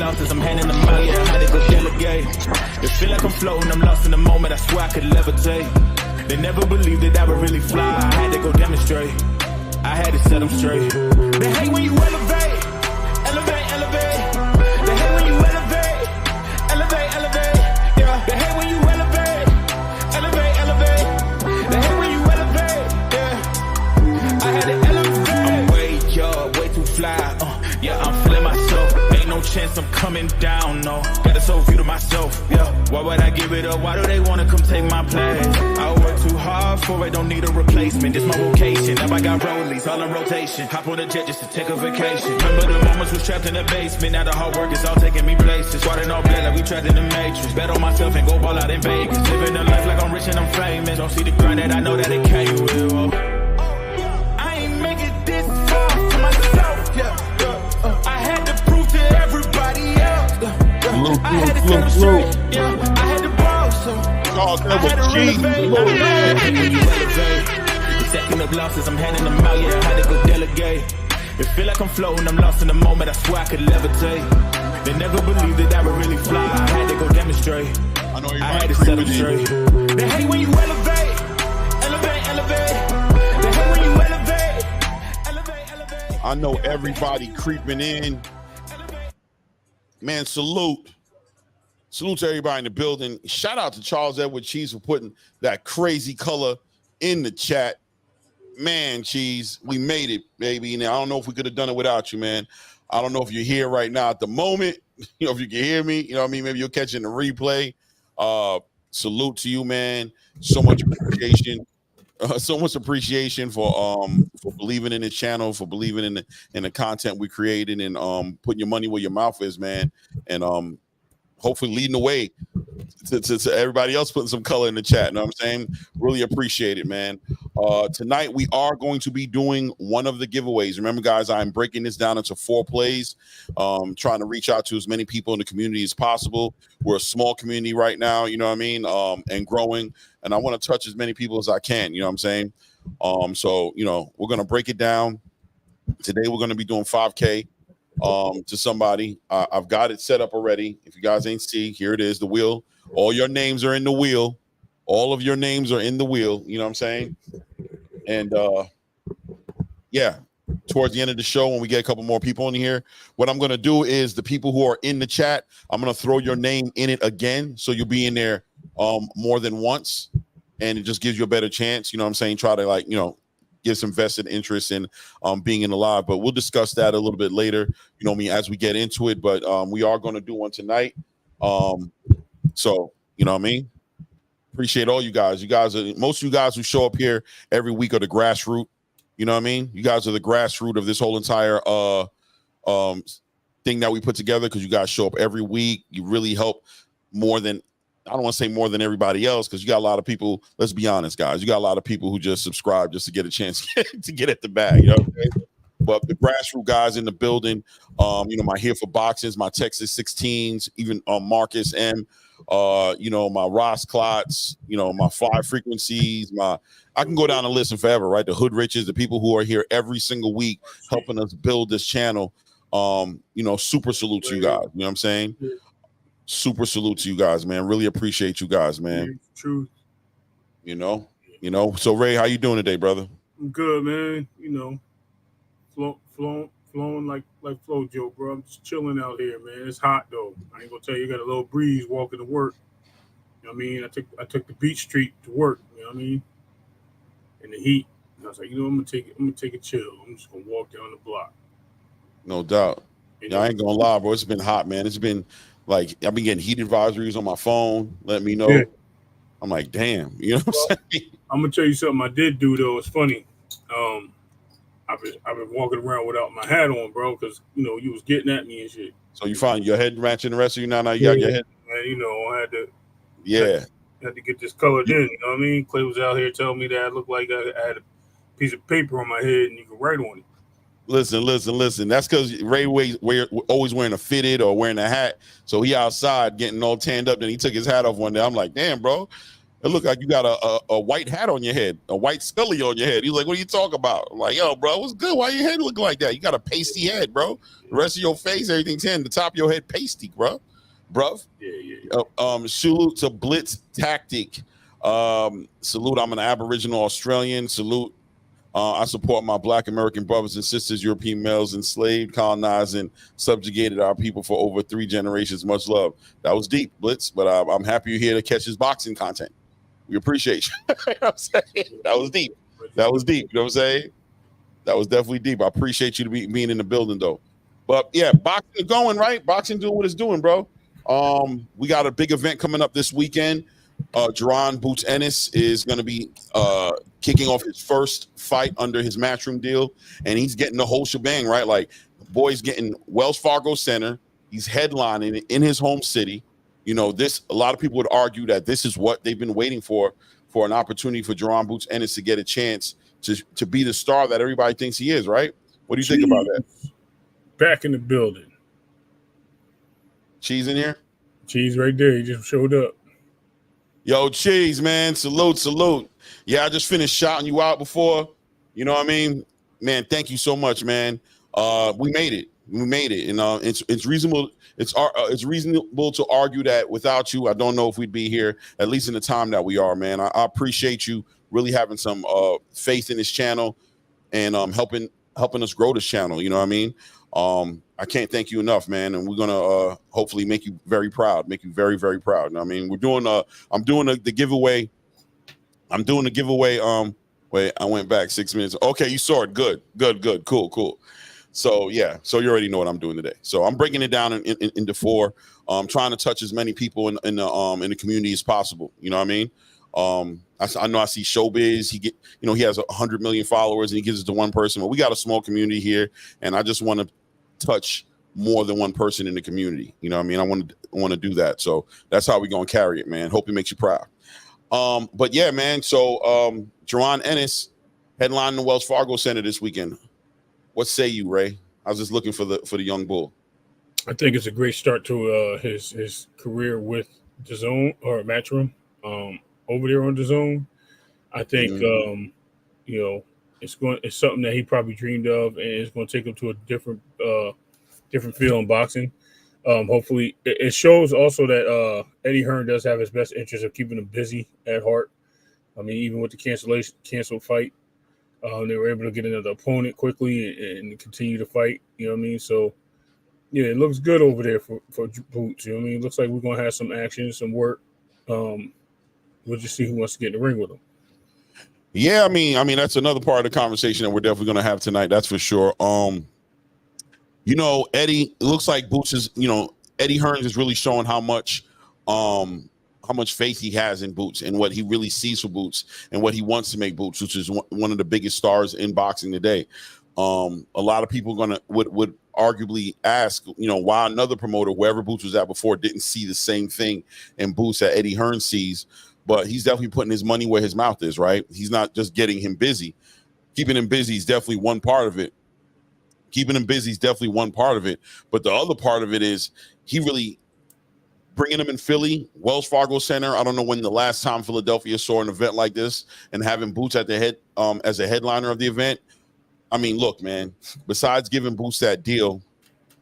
losses, I'm handing them out, yeah, I had to go delegate. It feel like I'm floating, I'm lost in the moment, I swear I could levitate. They never believed that I would really fly, I had to go demonstrate. I had to set them straight. They hate when you elevate, elevate, elevate. They hate when you elevate, elevate, elevate. Yeah, they hate when you elevate, elevate, elevate. They hate when you elevate, yeah. I had to elevate. I'm way up, way too fly, yeah, I'm feeling myself. Ain't no chance I'm coming down, no. Got a soul view to myself, yeah. Why would I give it up? Why do they wanna come take my place? I work too hard for it, don't need a replacement. This my vocation, now I got rollies, all in rotation. Hop on a jet just to take a vacation. Remember the moments was trapped in the basement. Now the hard work is all taking me places. Squatting all black like we trapped in the matrix. Bet on myself and go ball out in Vegas. Living a life like I'm rich and I'm famous. Don't see the grind that I know that it came with. I ain't make it this far for myself, yeah. I had to prove to everybody else. I had to set them straight, yeah. I had to ball, so I had to elevate. Stacking up losses, I'm handing them out, yeah. I had to go delegate. It feel like I'm floating, I'm lost in the moment, I swear I could levitate. They never believed that I would really fly, I had to go demonstrate. I had to set them straight. They hate when you elevate, elevate, elevate. They hate when you elevate, elevate, elevate. I know everybody creeping in. Man, salute. Salute to everybody in the building. Shout out to Charles Edward Cheese for putting that crazy color in the chat. Man, Cheese, we made it, baby. Now, I don't know if we could have done it without you, man. I don't know if you're here right now at the moment. You know, if you can hear me, you know what I mean? Maybe you'll catch it in the replay. Salute to you, man. So much appreciation. So much appreciation for believing in the channel, for believing in the content we created, and putting your money where your mouth is, man. And hopefully leading the way to everybody else putting some color in the chat. You know what I'm saying? Really appreciate it, man. Tonight we are going to be doing one of the giveaways. Remember, guys, I'm breaking this down into 4 plays, trying to reach out to as many people in the community as possible. We're a small community right now, you know what I mean, and growing. And I want to touch as many people as I can, you know what I'm saying? So, you know, we're going to break it down. Today we're going to be doing 5K to somebody. I've got it set up already. If you guys ain't see, here it is, the wheel. All your names are in the wheel. All of your names are in the wheel, you know what I'm saying? And yeah, towards the end of the show, when we get a couple more people in here, what I'm going to do is the people who are in the chat, I'm going to throw your name in it again, so you'll be in there more than once, and it just gives you a better chance, you know what I'm saying? Try to, like, you know, get some vested interest in being in the live, but we'll discuss that a little bit later, you know what I mean, as we get into it. But we are going to do one tonight. So, you know what I mean? Appreciate all you guys. You guys are, most of you guys who show up here every week are the grassroots. You know what I mean? You guys are the grassroots of this whole entire thing that we put together, because you guys show up every week. You really help more than, I don't want to say more than everybody else, because you got a lot of people, let's be honest, guys, you got a lot of people who just subscribe just to get a chance to get at the bag, you know what I mean? But the grassroots guys in the building, you know, my Here for Boxes, my Texas 16s, even Marcus M, you know, my Ross Klotz, you know, my 5 Frequencies, I can go down the list and forever, right? The Hood Riches, the people who are here every single week helping us build this channel. You know, super salute to you guys. You know what I'm saying? Super salute to you guys, man. Really appreciate you guys, man. True. You know. So Ray, how you doing today, brother? I'm good, man. You know, flowing like Flo Joe, bro. I'm just chilling out here, man. It's hot though. I ain't gonna tell you, got a little breeze walking to work. You know what I mean? I took the beach street to work. You know what I mean? In the heat. And I was like, you know, I'm gonna take a chill. I'm just gonna walk down the block. No doubt. Yeah, I ain't gonna lie, bro. It's been hot, man. It's been like, I've been getting heat advisories on my phone. Let me know. Yeah. I'm like, damn. You know what I'm saying? I'm gonna tell you something I did do though. It's funny. I've been walking around without my hat on, bro, because you know you was getting at me and shit. So you find your head matching the rest of you now? Now you got your head. Man, you know, I had to. Yeah. Had to get this colored in. You know what I mean? Clay was out here telling me that I looked like I had a piece of paper on my head and you could write on it. Listen. That's because Ray always wearing a fitted or wearing a hat. So he outside getting all tanned up. Then he took his hat off one day. I'm like, damn, bro. It looked like you got a white hat on your head, a white scully on your head. He's like, what are you talking about? I'm like, yo, bro, what's good? Why your head look like that? You got a pasty head, bro. The rest of your face, everything's in. The top of your head, pasty, bro. Bruv. Yeah. Salute to Blitz Tactic. Salute, I'm an Aboriginal Australian. Salute. I support my Black American brothers and sisters, European males enslaved, colonized, and subjugated our people for over 3 generations. Much love. That was deep, Blitz, but I'm happy you're here to catch his boxing content. We appreciate you. You know what I'm saying? That was deep. That was deep. You know what I'm saying? That was definitely deep. I appreciate you being in the building, though. But yeah, boxing is going, right? Boxing doing what it's doing, bro. We got a big event coming up this weekend. Jerron Boots Ennis is going to be kicking off his first fight under his Matchroom deal, and he's getting the whole shebang, right? Like, the boy's getting Wells Fargo Center. He's headlining in his home city. You know, a lot of people would argue that this is what they've been waiting for an opportunity for Jerron Boots Ennis to get a chance to be the star that everybody thinks he is, right? What do you think about that? Back in the building. Cheese in here? Cheese right there. He just showed up. Yo, Cheese, man. Salute. Yeah, I just finished shouting you out before. You know what I mean? Man, thank you so much, man. We made it. And it's reasonable. It's reasonable to argue that without you, I don't know if we'd be here, at least in the time that we are, man. I appreciate you really having some faith in this channel and helping us grow this channel. You know what I mean? I can't thank you enough, man. And we're gonna hopefully make you very proud, make you very, very proud. You know what I mean? I'm doing the giveaway. Wait, I went back 6 minutes. Okay, you saw it. Good. Cool. So yeah, so you already know what I'm doing today. So I'm breaking it down into 4. Trying to touch as many people in the community as possible. You know what I mean? I know I see Showbiz. He has 100 million followers and he gives it to one person. But we got a small community here, and I just want to touch more than one person in the community. You know what I mean? I want to do that. So that's how we're gonna carry it, man. Hope it makes you proud. But yeah, man. So Jerron Ennis headlining the Wells Fargo Center this weekend. What say you, Ray? I was just looking for the young bull. I think it's a great start to his career with DAZN or Matchroom over there on DAZN. I think it's something that he probably dreamed of, and it's going to take him to a different field in boxing. Hopefully, it shows also that Eddie Hearn does have his best interest of keeping him busy at heart. I mean, even with the canceled fight, they were able to get another opponent quickly and continue to fight. You know what I mean? So, yeah, it looks good over there for Boots. You know what I mean? It looks like we're going to have some action, some work. We'll just see who wants to get in the ring with him. Yeah, I mean that's another part of the conversation that we're definitely going to have tonight. That's for sure. Eddie, it looks like Boots is, Eddie Hearn is really showing how much faith he has in Boots and what he really sees for Boots and what he wants to make Boots, which is one of the biggest stars in boxing today. A lot of people would arguably ask, why another promoter, wherever Boots was at before, didn't see the same thing in Boots that Eddie Hearn sees. But he's definitely putting his money where his mouth is, right? He's not just getting him busy. Keeping him busy is definitely one part of it. But the other part of it is he really bringing him in Philly, Wells Fargo Center. I don't know when the last time Philadelphia saw an event like this, and having Boots at the head as a headliner of the event. I mean, look, man, besides giving Boots that deal,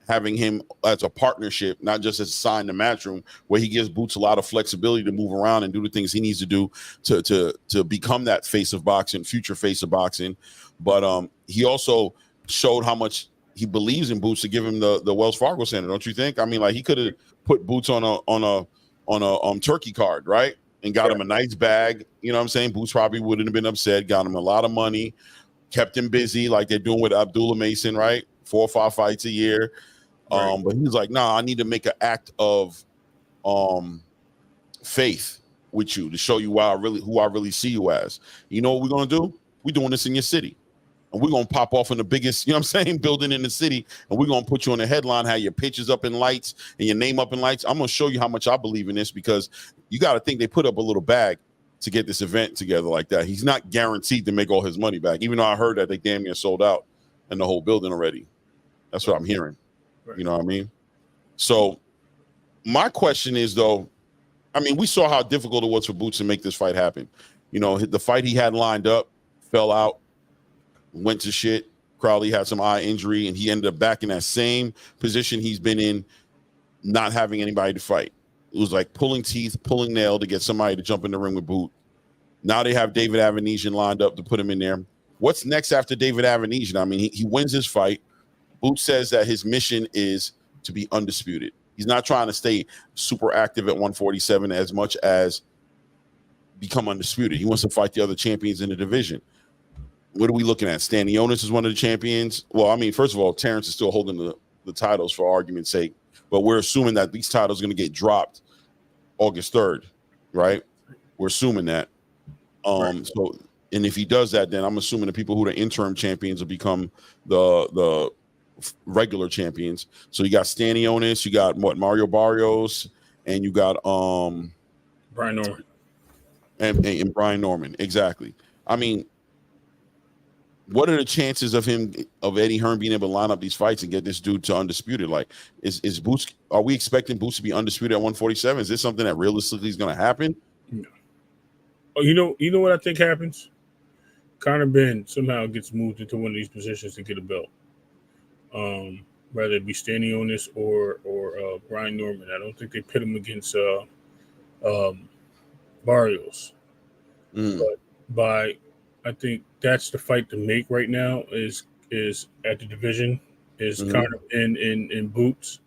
having him as a partnership, not just as a sign to Matchroom, where he gives Boots a lot of flexibility to move around and do the things he needs to do to become that face of boxing, future face of boxing. But he also showed how much he believes in Boots to give him the Wells Fargo Center, don't you think? I mean, like, he could have put Boots on a turkey card, right? And got him a nice bag. You know what I'm saying? Boots probably wouldn't have been upset, got him a lot of money, kept him busy like they're doing with Abdullah Mason, right? 4 or 5 fights a year. But he's like, nah, I need to make an act of faith with you to show you who I really see you as. You know what we're gonna do? We're doing this in your city. And we're gonna pop off in the biggest, building in the city, and we're gonna put you on the headline, have your pictures up in lights and your name up in lights. I'm gonna show you how much I believe in this, because you gotta think they put up a little bag to get this event together like that. He's not guaranteed to make all his money back, even though I heard that they damn near sold out in the whole building already. That's what I'm hearing. Right. You know what I mean? So my question is, though, I mean, we saw how difficult it was for Boots to make this fight happen. You know, the fight he had lined up fell out, went to shit. Crowley had some eye injury, and he ended up back in that same position he's been in, not having anybody to fight. It was like pulling teeth, pulling nail to get somebody to jump in the ring with Boot. Now they have David Avanesian lined up to put him in there. What's next after David Avanesian? I mean, he wins his fight. Boot says that his mission is to be undisputed. He's not trying to stay super active at 147 as much as become undisputed. He wants to fight the other champions in the division. What are we looking at? Stanionis is one of the champions. Well, I mean, first of all, Terence is still holding the titles for argument's sake, but we're assuming that these titles are going to get dropped August 3rd, right? We're assuming that. Right. So, and if he does that, then I'm assuming the people who are interim champions will become the regular champions. So you got Stanionis, you got Mario Barrios, and you got Brian Norman. And Brian Norman, exactly. I mean, what are the chances of Eddie Hearn being able to line up these fights and get this dude to undisputed? Like, is Boots? Are we expecting Boots to be undisputed at 147? Is this something that realistically is going to happen? No. Oh, you know what I think happens? Conor Benn somehow gets moved into one of these positions to get a belt. Whether it be Stanionis or Brian Norman. I don't think they pit him against Barrios. But I think that's the fight to make right now is at the division is Conor Benn and Boots.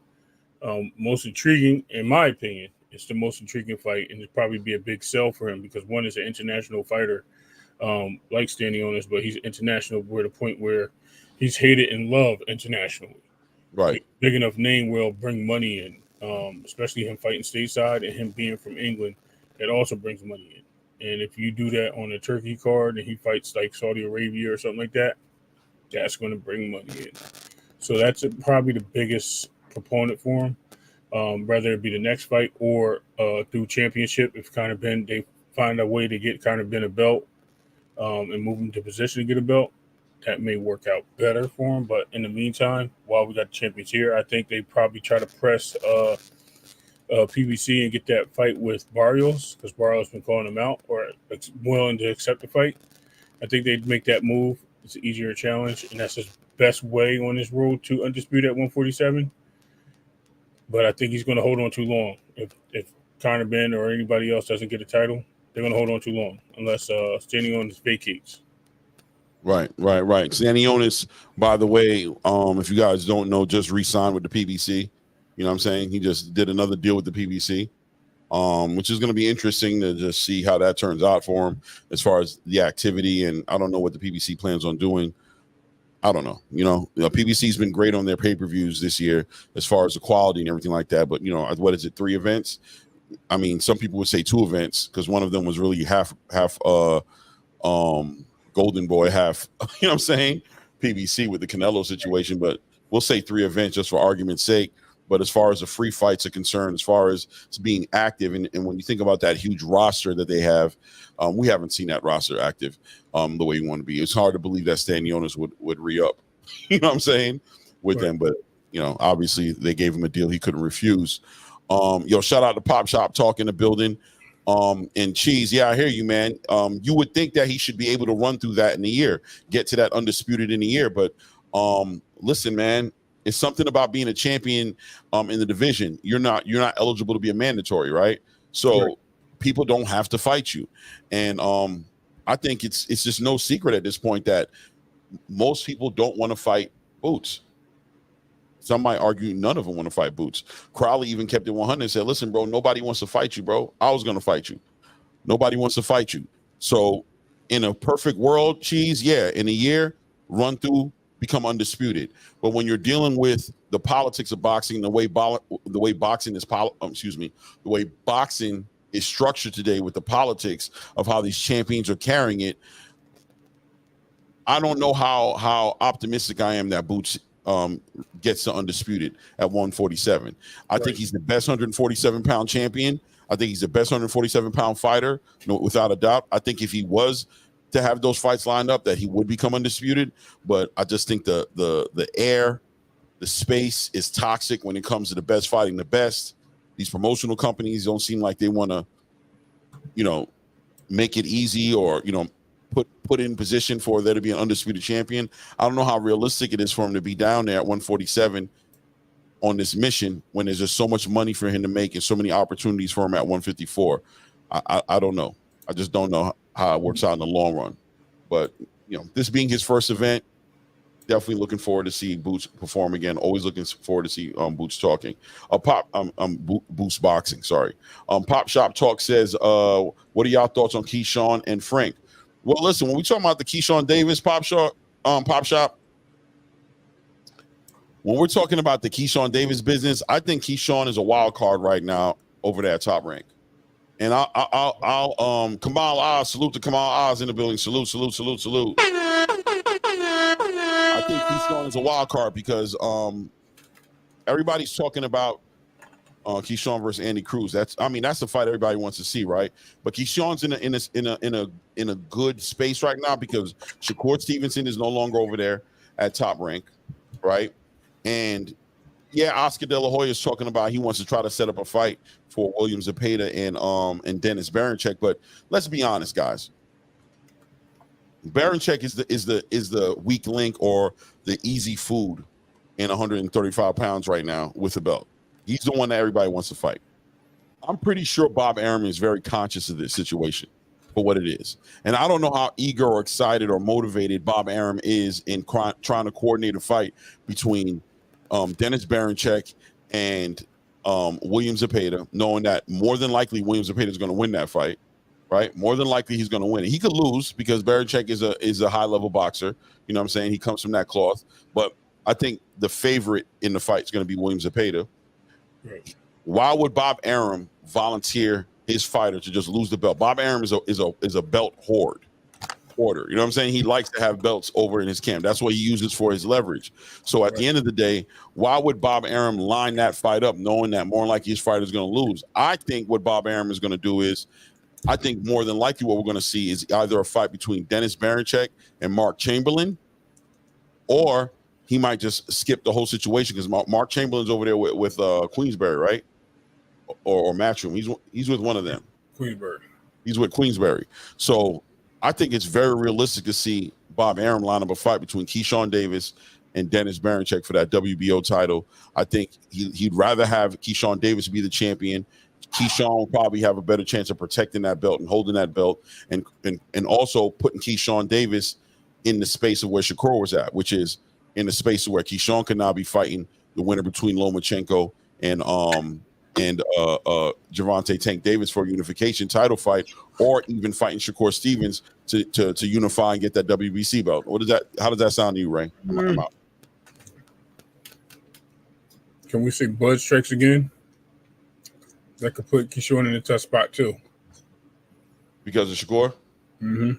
Most intriguing, in my opinion, it's the most intriguing fight, and it'd probably be a big sell for him because one is an international fighter like Stanionis, but he's international to the point where he's hated and loved internationally. Right. Big enough name will bring money in, especially him fighting stateside and him being from England. That also brings money in. And if you do that on a Turkey card and he fights like Saudi Arabia or something like that, that's going to bring money in. So that's probably the biggest proponent for him, whether it be the next fight or through championship. If Conor Benn, they find a way to get Conor Benn a belt and move him to position to get a belt, that may work out better for him. But in the meantime, while we got the champions here, I think they probably try to press PBC and get that fight with Barrios because Barrios been calling him out or willing to accept the fight. I think they'd make that move. It's an easier challenge, and that's his best way on his road to undisputed at 147. But I think he's going to hold on too long. If Conor Benn or anybody else doesn't get a title, they're going to hold on too long unless Stanionis vacates. Right. Stanionis, by the way, if you guys don't know, just re-signed with the PBC. You know what I'm saying? He just did another deal with the PBC, which is going to be interesting to just see how that turns out for him as far as the activity. And I don't know what the PBC plans on doing. I don't know. PBC's been great on their pay-per-views this year as far as the quality and everything like that. But, what is it, 3 events? I mean, some people would say 2 events because one of them was really half Golden Boy, half, you know what I'm saying, PBC with the Canelo situation. But we'll say 3 events just for argument's sake. But as far as the free fights are concerned, as far as being active, and when you think about that huge roster that they have, we haven't seen that roster active the way you want to be. It's hard to believe that Stanionis would re-up, you know what I'm saying, with them. But, obviously they gave him a deal he couldn't refuse. Shout out to Pop Shop Talk in the building. And Cheese, yeah, I hear you, man. You would think that he should be able to run through that in a year, get to that undisputed in a year. But listen, man. It's something about being a champion in the division. You're not eligible to be a mandatory, right? So people don't have to fight you. And I think it's just no secret at this point that most people don't want to fight Boots. Some might argue none of them want to fight Boots. Crowley even kept it 100 and said, listen, bro, nobody wants to fight you, bro. I was going to fight you. Nobody wants to fight you. So in a perfect world, Cheese, yeah, in a year, run through, become undisputed. But when you're dealing with the politics of boxing, the way boxing is structured today with the politics of how these champions are carrying it, I don't know how optimistic I am that Boots gets to undisputed at 147. I think he's the best 147-pound champion. I think he's the best 147-pound fighter, without a doubt. I think if he was to have those fights lined up, that he would become undisputed. But I just think the air, the space is toxic when it comes to the best fighting the best. these promotional companies don't seem like they want to, make it easy or, put in position for there to be an undisputed champion. I don't know how realistic it is for him to be down there at 147 on this mission when there's just so much money for him to make and so many opportunities for him at 154. I don't know. I just don't know how it works out in the long run. But, this being his first event, definitely looking forward to see Boots perform again. Always looking forward to see Boots talking. Boots boxing, sorry. Pop Shop Talk says, what are y'all thoughts on Keyshawn and Frank? Well, listen, when we talk about the Keyshawn Davis Pop Shop, when we're talking about the Keyshawn Davis business, I think Keyshawn is a wild card right now over there at Top Rank. And I'll Kamal Oz, salute to Kamal Oz in the building. Salute. I think Keyshawn is a wild card because everybody's talking about Keyshawn versus Andy Cruz. That's the fight everybody wants to see, right? But Keyshawn's in a good space right now because Shakur Stevenson is no longer over there at Top Rank, right? And yeah, Oscar De La Hoya is talking about he wants to try to set up a fight for William Zepeda and Dennis Berinchyk. But let's be honest, guys. Berinchyk is the weak link or the easy food in 135 pounds right now with the belt. He's the one that everybody wants to fight. I'm pretty sure Bob Arum is very conscious of this situation for what it is. And I don't know how eager or excited or motivated Bob Arum is in trying to coordinate a fight between Dennis Berinchyk and William Zepeda, knowing that more than likely William Zepeda is going to win that fight, right? More than likely he's going to win it. He could lose because Berinchyk is a high-level boxer. You know what I'm saying? He comes from that cloth. But I think the favorite in the fight is going to be William Zepeda. Right. Why would Bob Arum volunteer his fighter to just lose the belt? Bob Arum is a belt hoarder. You know what I'm saying? He likes to have belts over in his camp. That's what he uses for his leverage. So at the end of the day, why would Bob Arum line that fight up knowing that more likely his fighter is going to lose? I think what Bob Arum is going to do is, I think more than likely what we're going to see is either a fight between Dennis Berinchyk and Mark Chamberlain, or he might just skip the whole situation because Mark Chamberlain's over there with Queensberry, right? Or Matchroom. He's with one of them. Queensberry. He's with Queensberry. So I think it's very realistic to see Bob Arum line up a fight between Keyshawn Davis and Dennis Berinchyk for that WBO title. I think he'd rather have Keyshawn Davis be the champion. Keyshawn will probably have a better chance of protecting that belt and holding that belt and also putting Keyshawn Davis in the space of where Shakur was at, which is in the space of where Keyshawn can now be fighting the winner between Lomachenko and Gervonta Tank Davis for a unification title fight, or even fighting Shakur Stevens to unify and get that WBC belt. How does that sound to you, Ray? I'm out. Can we see Bud strikes again? That could put Keyshawn in a tough spot too. Because of Shakur? Mm-hmm.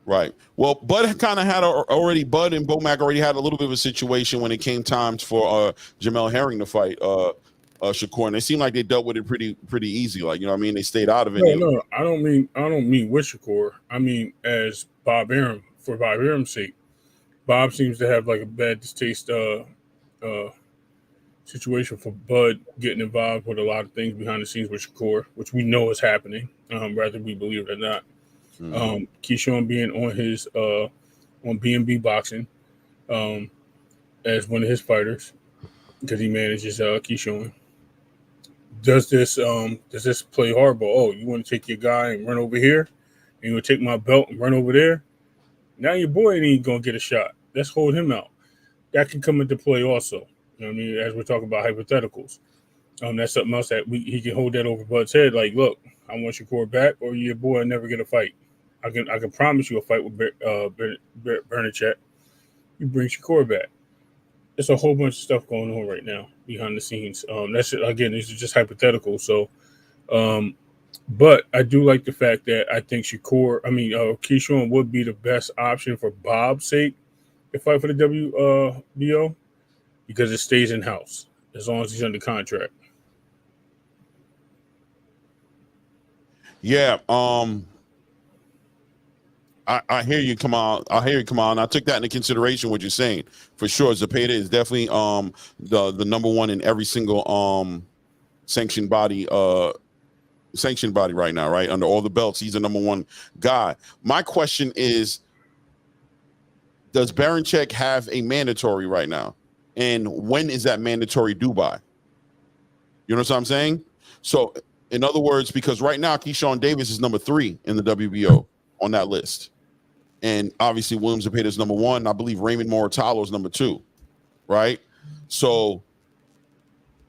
Right. Well, Bud kind of had Bud and Bomac already had a little bit of a situation when it came time for Jamel Herring to fight Shakur, and they seemed like they dealt with it pretty easy. Like, you know what I mean? They stayed out of it. No, I don't mean with Shakur. I mean as Bob Arum, for Bob Arum's sake. Bob seems to have like a bad distaste situation for Bud getting involved with a lot of things behind the scenes with Shakur, which we know is happening, whether we believe it or not. Mm-hmm. Keyshawn being on his on B&B Boxing as one of his fighters because he manages Keyshawn. Does this play hardball? Oh, you want to take your guy and run over here, and you want to take my belt and run over there? Now your boy ain't gonna get a shot. Let's hold him out. That can come into play also. You know what I mean? As we're talking about hypotheticals, that's something else that he can hold that over Bud's head. Like, look, I want Shakur back, or your boy will never get a fight. I can promise you a fight with Berinchyk. You bring Shakur back. There's a whole bunch of stuff going on right now behind the scenes. That's again, these are just hypothetical. So, but I do like the fact that I think Keyshawn would be the best option for Bob's sake to fight for the WBO because it stays in house as long as he's under contract. Yeah. I hear you, come on. I took that into consideration, what you're saying. For sure, Zepeda is definitely the number one in every single sanctioned body right now, right? Under all the belts, he's the number one guy. My question is, does Baranchyk have a mandatory right now? And when is that mandatory due by? You know what I'm saying? So, in other words, because right now, Keyshawn Davis is number 3 in the WBO on that list. And obviously, William Zepeda is number 1. I believe Raymond Moritalo is number 2, right? So,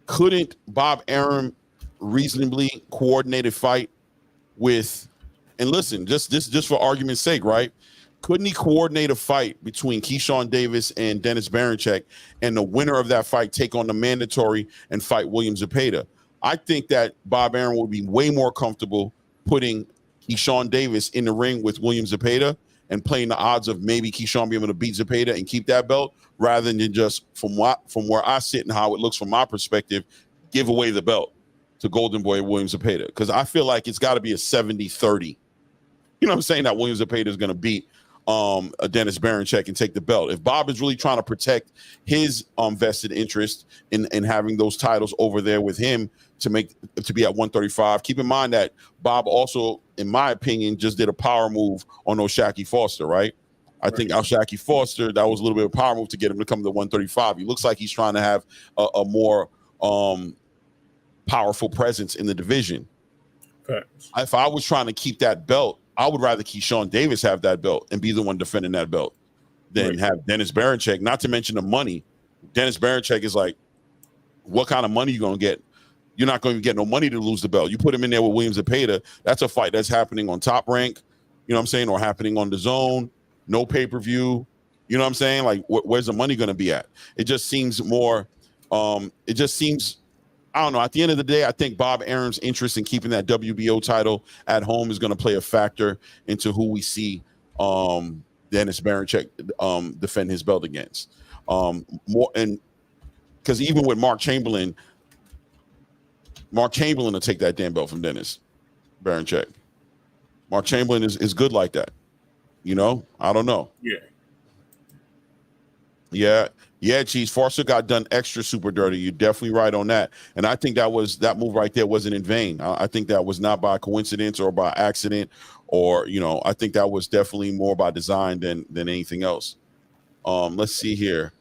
couldn't Bob Arum reasonably coordinate a fight with, and listen, just for argument's sake, right? Couldn't he coordinate a fight between Keyshawn Davis and Dennis Baranchyk, and the winner of that fight take on the mandatory and fight William Zepeda? I think that Bob Arum would be way more comfortable putting Keyshawn Davis in the ring with William Zepeda and playing the odds of maybe Keyshawn being able to beat Zepeda and keep that belt, rather than just from where I sit and how it looks from my perspective, give away the belt to Golden Boy William Zepeda. Because I feel like it's got to be a 70-30. You know what I'm saying? That William Zepeda is going to beat Dennis Baranchyk and take the belt. If Bob is really trying to protect his vested interest in having those titles over there with him to be at 135, keep in mind that Bob also, in my opinion, just did a power move on O'Shaquie Foster, right? I think O'Shaquie Foster, that was a little bit of a power move to get him to come to 135. He looks like he's trying to have a more powerful presence in the division. Facts. If I was trying to keep that belt, I would rather Keyshawn Davis have that belt and be the one defending that belt than have Dennis Baranchyk, not to mention the money. Dennis Baranchyk is like, what kind of money you going to get? You're not going to get no money to lose the belt. You put him in there with William Zepeda, that's a fight that's happening on Top Rank, you know what I'm saying, or happening on the Zone, no pay-per-view. You know what I'm saying? Like, where's the money going to be at? It just seems more, I don't know. At the end of the day, I think Bob Arum's interest in keeping that WBO title at home is going to play a factor into who we see Dennis Baranchyk defend his belt against. More, and because even with Mark Chamberlain will take that damn belt from Dennis Baranchyk. Mark Chamberlain is good like that. You know, I don't know. Yeah, Cheese. Foster got done extra super dirty. You're definitely right on that. And I think that move right there wasn't in vain. I think that was not by coincidence or by accident, or, you know, I think that was definitely more by design than anything else. Let's see here.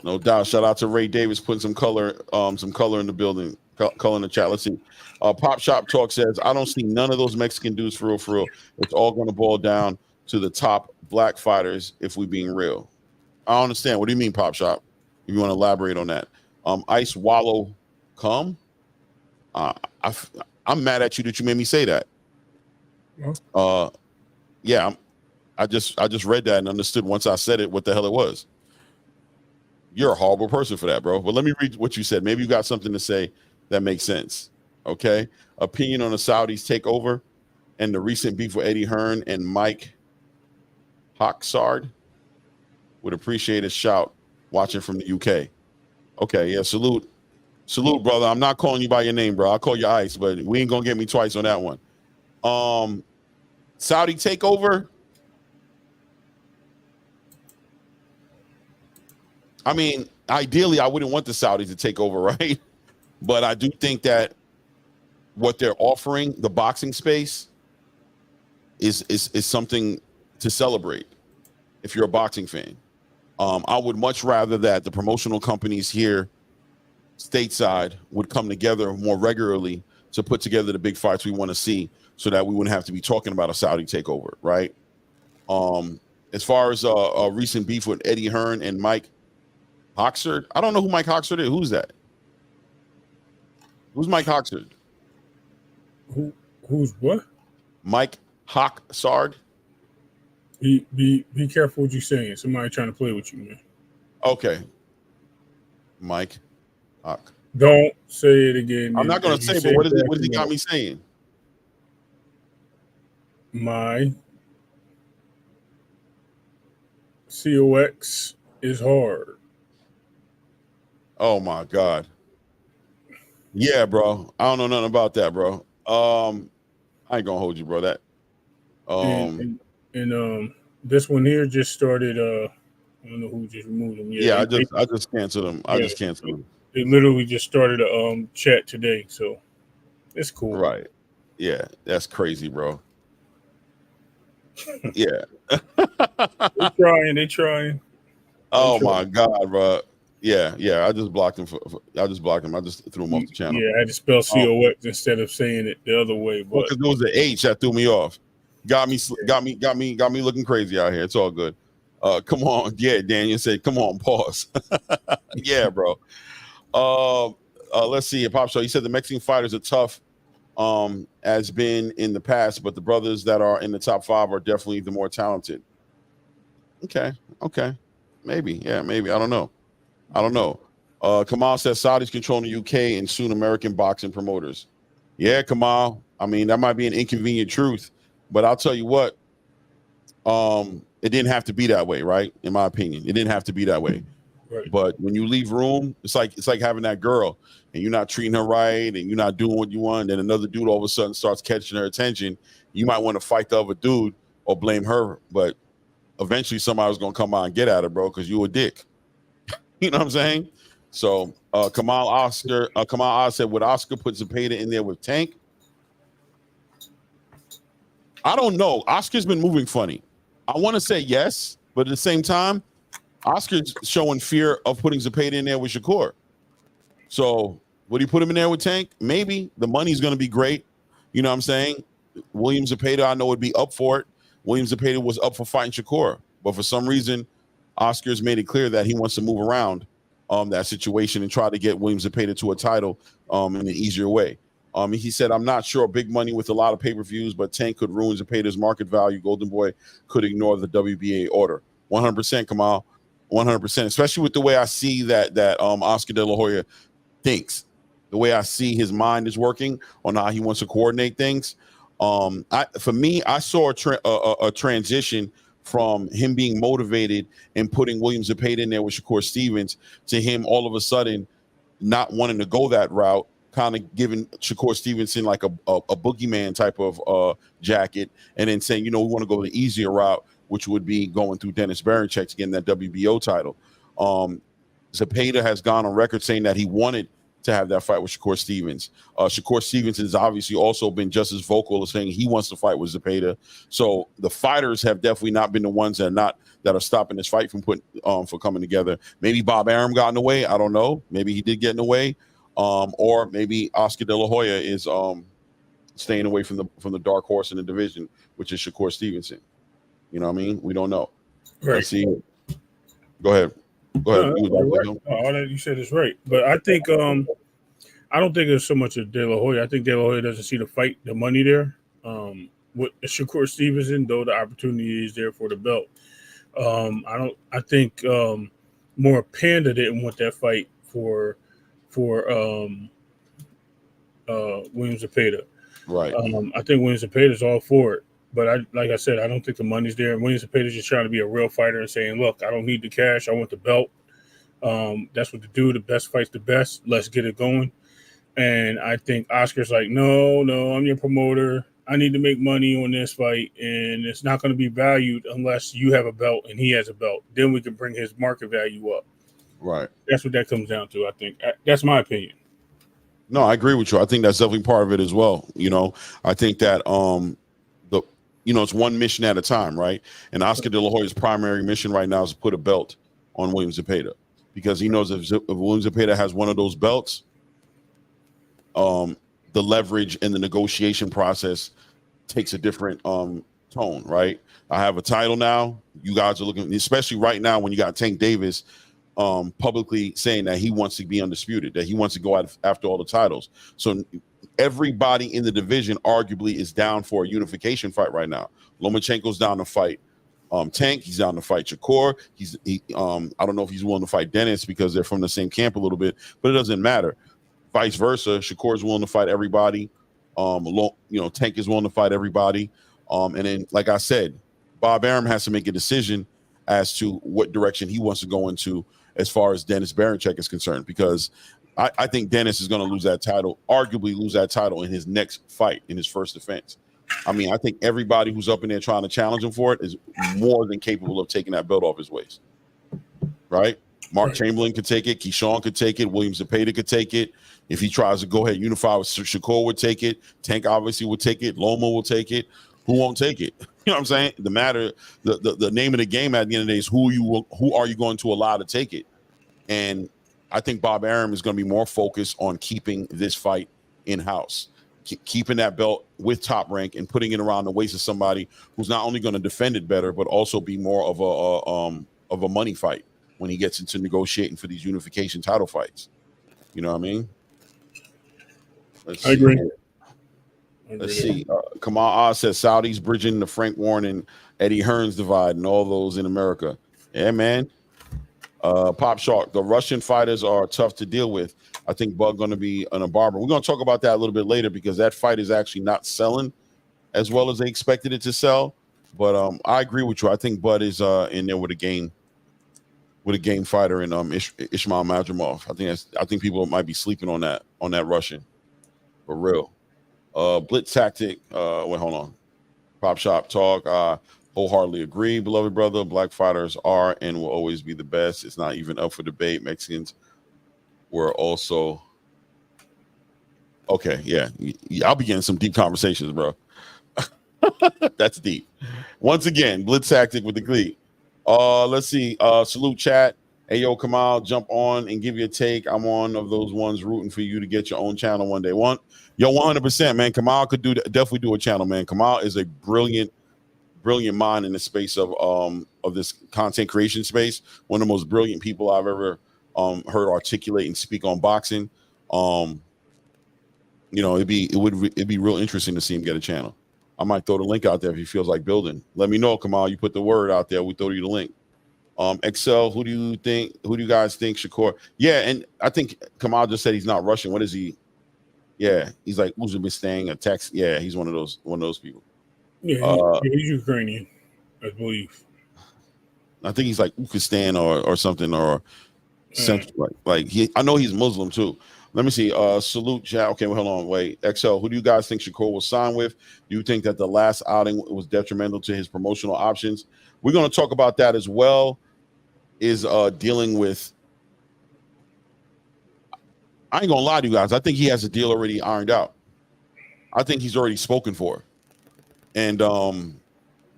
No doubt. Shout out to Ray Davis putting some color in the building, color in the chat. Let's see. Pop Shop Talk says, I don't see none of those Mexican dudes for real. It's all going to boil down to the top black fighters if we being real. I don't understand. What do you mean, Pop Shop? If you want to elaborate on that. Ice Wallow come. I'm mad at you that you made me say that. Yeah, I just read that and understood once I said it what the hell it was. You're a horrible person for that, bro. But let me read what you said. Maybe you got something to say that makes sense. Okay. Opinion on the Saudis takeover and the recent beef with Eddie Hearn and Mike Hoxard. Would appreciate a shout watching from the UK. Okay, yeah, salute, brother. I'm not calling you by your name, bro. I'll call you Ice, but we ain't gonna get me twice on that one. Saudi takeover. I mean, ideally, I wouldn't want the Saudis to take over, right? But I do think that what they're offering, the boxing space, is something to celebrate if you're a boxing fan. I would much rather that the promotional companies here stateside would come together more regularly to put together the big fights we want to see, so that we wouldn't have to be talking about a Saudi takeover, right? As far as a recent beef with Eddie Hearn and Mike Hoxard, I don't know who Mike Hoxard is. Who's that? Who's Mike Hoxard? Who's what? Mike Hoxard. Be careful what you're saying. Somebody trying to play with you, man. Okay. Mike Hock. Don't say it again. I'm not going to say, but what does he got me saying? My COX is hard. Oh my God. Yeah, bro. I don't know nothing about that, bro. I ain't gonna hold you, bro. That and this one here just started. I don't know who just removed him. Yeah, I just canceled him. I just canceled him. They literally just started a chat today, so it's cool. Right. Yeah, that's crazy, bro. Yeah. They trying. Oh my God, bro. Yeah. I just blocked him. I just blocked him. I just threw him off the channel. Yeah, I had to spell COX instead of saying it the other way. But because there was an H that threw me off. Got me looking crazy out here. It's all good. Come on. Yeah, Daniel said, come on, pause. Yeah, bro. Let's see. Pop Show, he said the Mexican fighters are tough, as been in the past, but the brothers that are in the top 5 are definitely the more talented. Okay. Maybe. Yeah, maybe. I don't know. Kamal says Saudi's controlling the UK and soon American boxing promoters. Yeah, Kamal. I mean, that might be an inconvenient truth, but I'll tell you what. It didn't have to be that way, right? In my opinion, it didn't have to be that way. Right. But when you leave room, it's like having that girl and you're not treating her right and you're not doing what you want. And then another dude all of a sudden starts catching her attention. You might want to fight the other dude or blame her, but eventually somebody's gonna come out and get at her, bro, because you a dick. You know what I'm saying? So Kamal Oz said, would Oscar put Zepeda in there with Tank? I don't know. Oscar's been moving funny. I want to say yes, but at the same time, Oscar's showing fear of putting Zepeda in there with Shakur. So would he put him in there with Tank? Maybe. The money's going to be great. You know what I'm saying? William Zepeda, I know, would be up for it. William Zepeda was up for fighting Shakur. But for some reason, Oscar's made it clear that he wants to move around that situation and try to get William Zepeda to a title in an easier way. He said, I'm not sure big money with a lot of pay-per-views, but Tank could ruin Zepeda's market value. Golden Boy could ignore the WBA order. 100%, Kamal. 100%, especially with the way I see that Oscar De La Hoya thinks. The way I see his mind is working on how he wants to coordinate things. For me, I saw a transition from him being motivated and putting William Zepeda in there with Shakur Stevens to him all of a sudden not wanting to go that route, kind of giving Shakur Stevenson like a boogeyman type of jacket, and then saying, we want to go the easier route, which would be going through Dennis Berincek to get that WBO title. Zepeda has gone on record saying that he wanted to have that fight with Shakur Stevens. Shakur Stevens has obviously also been just as vocal as saying he wants to fight with Zepeda. So the fighters have definitely not been the ones that are stopping this fight from coming together. Maybe Bob Arum got in the way. I don't know. Maybe he did get in the way. Or maybe Oscar De La Hoya is staying away from the dark horse in the division, which is Shakur Stevenson. You know what I mean? We don't know. Right. Let's see. Go ahead. No, all that you said is right, but I think I don't think there's so much of De La Hoya. I think De La Hoya doesn't see the money there. With Shakur Stevenson, though, the opportunity is there for the belt. I think more Panda didn't want that fight for William Zepeda. Right. I think William Zepeda is all for it. But like I said, I don't think the money's there. William Zepeda is just trying to be a real fighter and saying, look, I don't need the cash. I want the belt. That's what to do. The best fights the best. Let's get it going. And I think Oscar's like, no, I'm your promoter. I need to make money on this fight. And it's not going to be valued unless you have a belt and he has a belt. Then we can bring his market value up. Right. That's what that comes down to, I think. That's my opinion. No, I agree with you. I think that's definitely part of it as well. I think that it's one mission at a time, right? And Oscar De La Hoya's primary mission right now is to put a belt on William Zepeda, because he knows if William Zepeda has one of those belts, the leverage in the negotiation process takes a different tone, right? I have a title now. You guys are looking, especially right now when you got Tank Davis publicly saying that he wants to be undisputed, that he wants to go out after all the titles. So everybody in the division arguably is down for a unification fight right now. Lomachenko's down to fight Tank. He's down to fight Shakur. I don't know if he's willing to fight Dennis because they're from the same camp a little bit, but it doesn't matter. Vice versa, Shakur's willing to fight everybody. Tank is willing to fight everybody. And then, like I said, Bob Arum has to make a decision as to what direction he wants to go into as far as Dennis Berincek is concerned, because I think Dennis is going to lose that title, arguably lose that title in his next fight, in his first defense. I mean, I think everybody who's up in there trying to challenge him for it is more than capable of taking that belt off his waist. Right? Mark Chamberlain could take it. Keyshawn could take it. William Zepeda could take it. If he tries to go ahead and unify with Shakur, would take it. Tank obviously would take it. Loma will take it. Who won't take it? You know what I'm saying? The name of the game at the end of the day is who are you going to allow to take it? And I think Bob Arum is going to be more focused on keeping this fight in-house, keeping that belt with Top Rank and putting it around the waist of somebody who's not only going to defend it better, but also be more of a money fight when he gets into negotiating for these unification title fights. You know what I mean? I agree. Let's see. Kamal Oz says Saudis bridging the Frank Warren and Eddie Hearns divide and all those in America. Yeah, man. Pop Shark, the Russian fighters are tough to deal with. I think Bud going to be a barber. We're going to talk about that a little bit later because that fight is actually not selling as well as they expected it to sell. But I agree with you. I think Bud is in there with a game fighter in Ismail Madrimov. I think people might be sleeping on that Russian for real. Blitz tactic. Wait, hold on. Pop Shop talk. Wholeheartedly agree, beloved brother. Black fighters are and will always be the best. It's not even up for debate. Mexicans were also okay. Yeah, I'll be getting some deep conversations, bro. That's deep. Once again, blitz tactic with the cleat. Let's see. Salute chat. Hey yo, Kamal, jump on and give your take. I'm one of those ones rooting for you to get your own channel one day. 100%, man. Kamal could definitely do a channel, man. Kamal is a brilliant mind in the space of this content creation space. One of the most brilliant people I've ever heard articulate and speak on boxing. It'd be real interesting to see him get a channel. I might throw the link out there if he feels like building. Let me know, Kamal. You put the word out there, we throw you the link. Excel, who do you guys think Shakur? Yeah, and I think Kamal just said he's not Russian. What is he? Yeah, he's like Uzbekistan, a text. Yeah, he's one of those people. Yeah, he's Ukrainian, I believe. I think he's like Uzbekistan or something or central. I know he's Muslim too. Let me see. Salute chat. Okay, well, hold on. Wait. XL, who do you guys think Shakur will sign with? Do you think that the last outing was detrimental to his promotional options? We're going to talk about that as well. Is dealing with. I ain't gonna lie to you guys. I think he has a deal already ironed out. I think he's already spoken for. And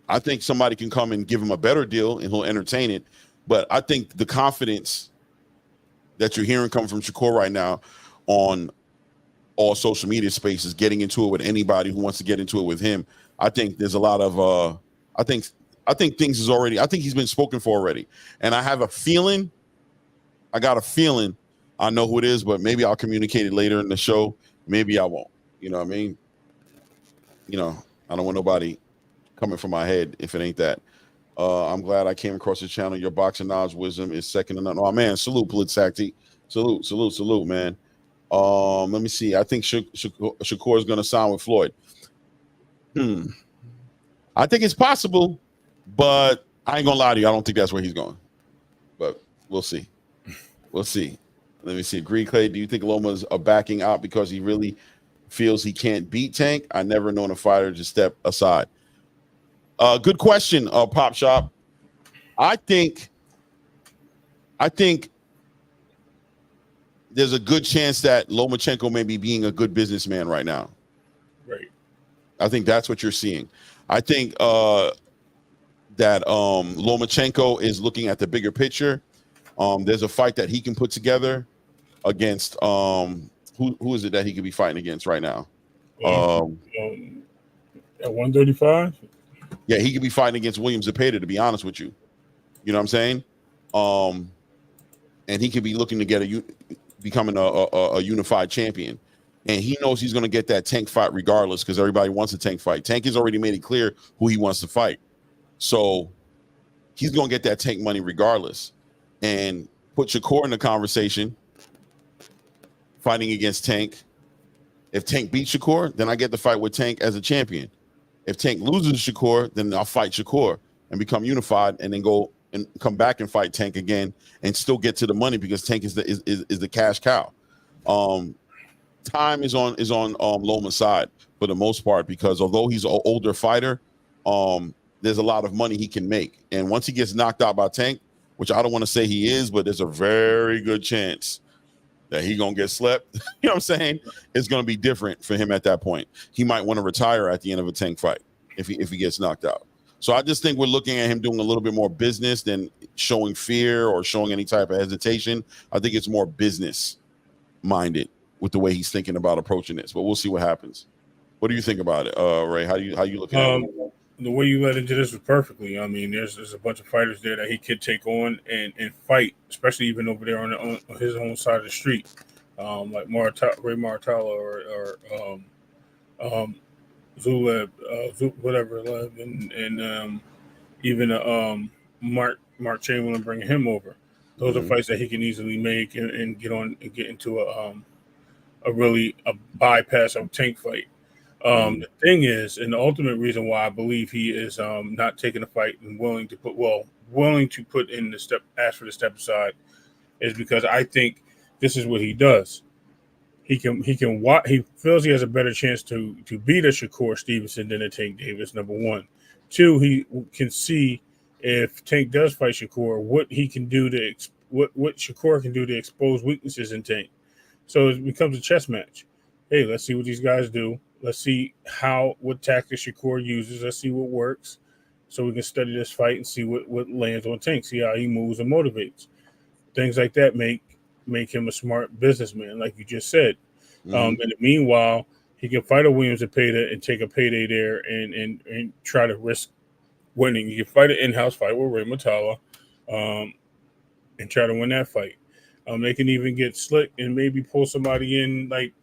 I think somebody can come and give him a better deal and he'll entertain it. But I think the confidence that you're hearing coming from Shakur right now on all social media spaces, getting into it with anybody who wants to get into it with him, I think there's a lot of I think things is already, I think he's been spoken for already. And I got a feeling, I know who it is, but maybe I'll communicate it later in the show. Maybe I won't. You know what I mean? I don't want nobody coming from my head if it ain't that. I'm glad I came across the channel. Your boxing knowledge, wisdom is second to none. Oh man, salute, Politzakti. Salute, man. Let me see. I think Shakur is going to sign with Floyd. I think it's possible, but I ain't gonna lie to you. I don't think that's where he's going. But we'll see. Let me see. Green Clay, do you think Loma's backing out because he really feels he can't beat Tank? I never known a fighter to step aside. Good question, Pop Shop. I think there's a good chance that Lomachenko may be being a good businessman right now. Right. I think that's what you're seeing. I think that Lomachenko is looking at the bigger picture. There's a fight that he can put together against who is it that he could be fighting against right now? At 135? Yeah, he could be fighting against William Zepeda, to be honest with you. You know what I'm saying? And he could be looking to get becoming a unified champion. And he knows he's going to get that Tank fight regardless because everybody wants a Tank fight. Tank has already made it clear who he wants to fight. So he's going to get that Tank money regardless. And put Shakur in the conversation, fighting against Tank. If Tank beats Shakur, then I get to fight with Tank as a champion. If Tank loses Shakur, then I'll fight Shakur and become unified and then go and come back and fight Tank again and still get to the money because Tank is the cash cow. Time is on Loma's side for the most part because although he's an older fighter, there's a lot of money he can make. And once he gets knocked out by Tank, which I don't want to say he is, but there's a very good chance that he gonna get slept. You know what I'm saying? It's gonna be different for him at that point. He might want to retire at the end of a Tank fight if he gets knocked out. So I just think we're looking at him doing a little bit more business than showing fear or showing any type of hesitation. I think it's more business minded with the way he's thinking about approaching this. But we'll see what happens. What do you think about it, Ray? How you looking at it? The way you led into this was perfectly. I mean, there's a bunch of fighters there that he could take on and fight, especially even over there on his own side of the street, like Ray Martella or Zuleb, whatever, and even Mark Chamberlain, bringing him over. Those are fights that he can easily make and get on and get into a bypass of Tank fight. The thing is, and the ultimate reason why I believe he is not taking a fight and willing to put in the step, ask for the step aside, is because I think this is what he does. He feels he has a better chance to beat a Shakur Stevenson than a Tank Davis. Number one. Two, he can see if Tank does fight Shakur, what he can do what Shakur can do to expose weaknesses in Tank. So it becomes a chess match. Hey, let's see what these guys do. Let's see what tactics Shakur uses. Let's see what works, so we can study this fight and see what lands on Tank. See how he moves and motivates. Things like that make him a smart businessman, like you just said. In the meanwhile, he can fight a Williams and Payda and take a payday there and try to risk winning. You can fight an in-house fight with Ray Matala and try to win that fight. They can even get slick and maybe pull somebody in like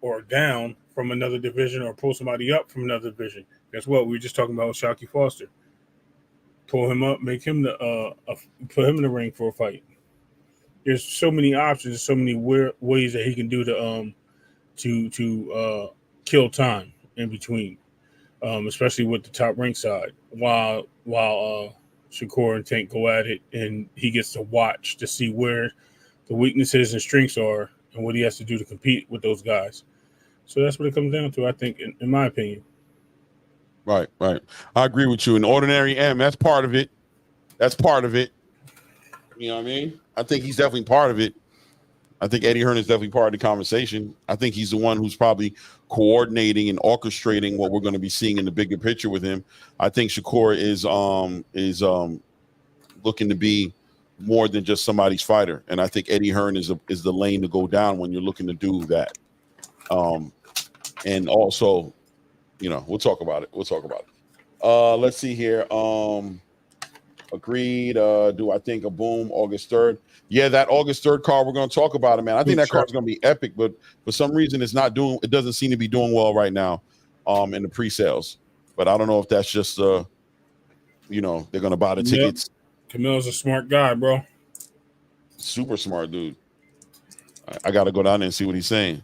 or down from another division, or pull somebody up from another division. Guess what? We were just talking about Shockey Foster. Pull him up, make him put him in the ring for a fight. There's so many options, so many ways that he can do to kill time in between, especially with the top rank side. While Shakur and Tank go at it, and he gets to watch to see where the weaknesses and strengths are, and what he has to do to compete with those guys. So that's what it comes down to, I think, in my opinion. Right. I agree with you. An ordinary M, that's part of it. You know what I mean? I think he's definitely part of it. I think Eddie Hearn is definitely part of the conversation. I think he's the one who's probably coordinating and orchestrating what we're going to be seeing in the bigger picture with him. I think Shakur is looking to be more than just somebody's fighter, and I think Eddie Hearn is the lane to go down when you're looking to do that. And also, we'll talk about it. Let's see here. Agreed. Do I think a boom August 3rd? Yeah, that August 3rd card, we're going to talk about it, man. I think that card's going to be epic, but for some reason it doesn't seem to be doing well right now in the pre-sales. But I don't know if that's just they're going to buy the tickets. Camille's a smart guy, bro. Super smart dude. I got to go down there and see what he's saying.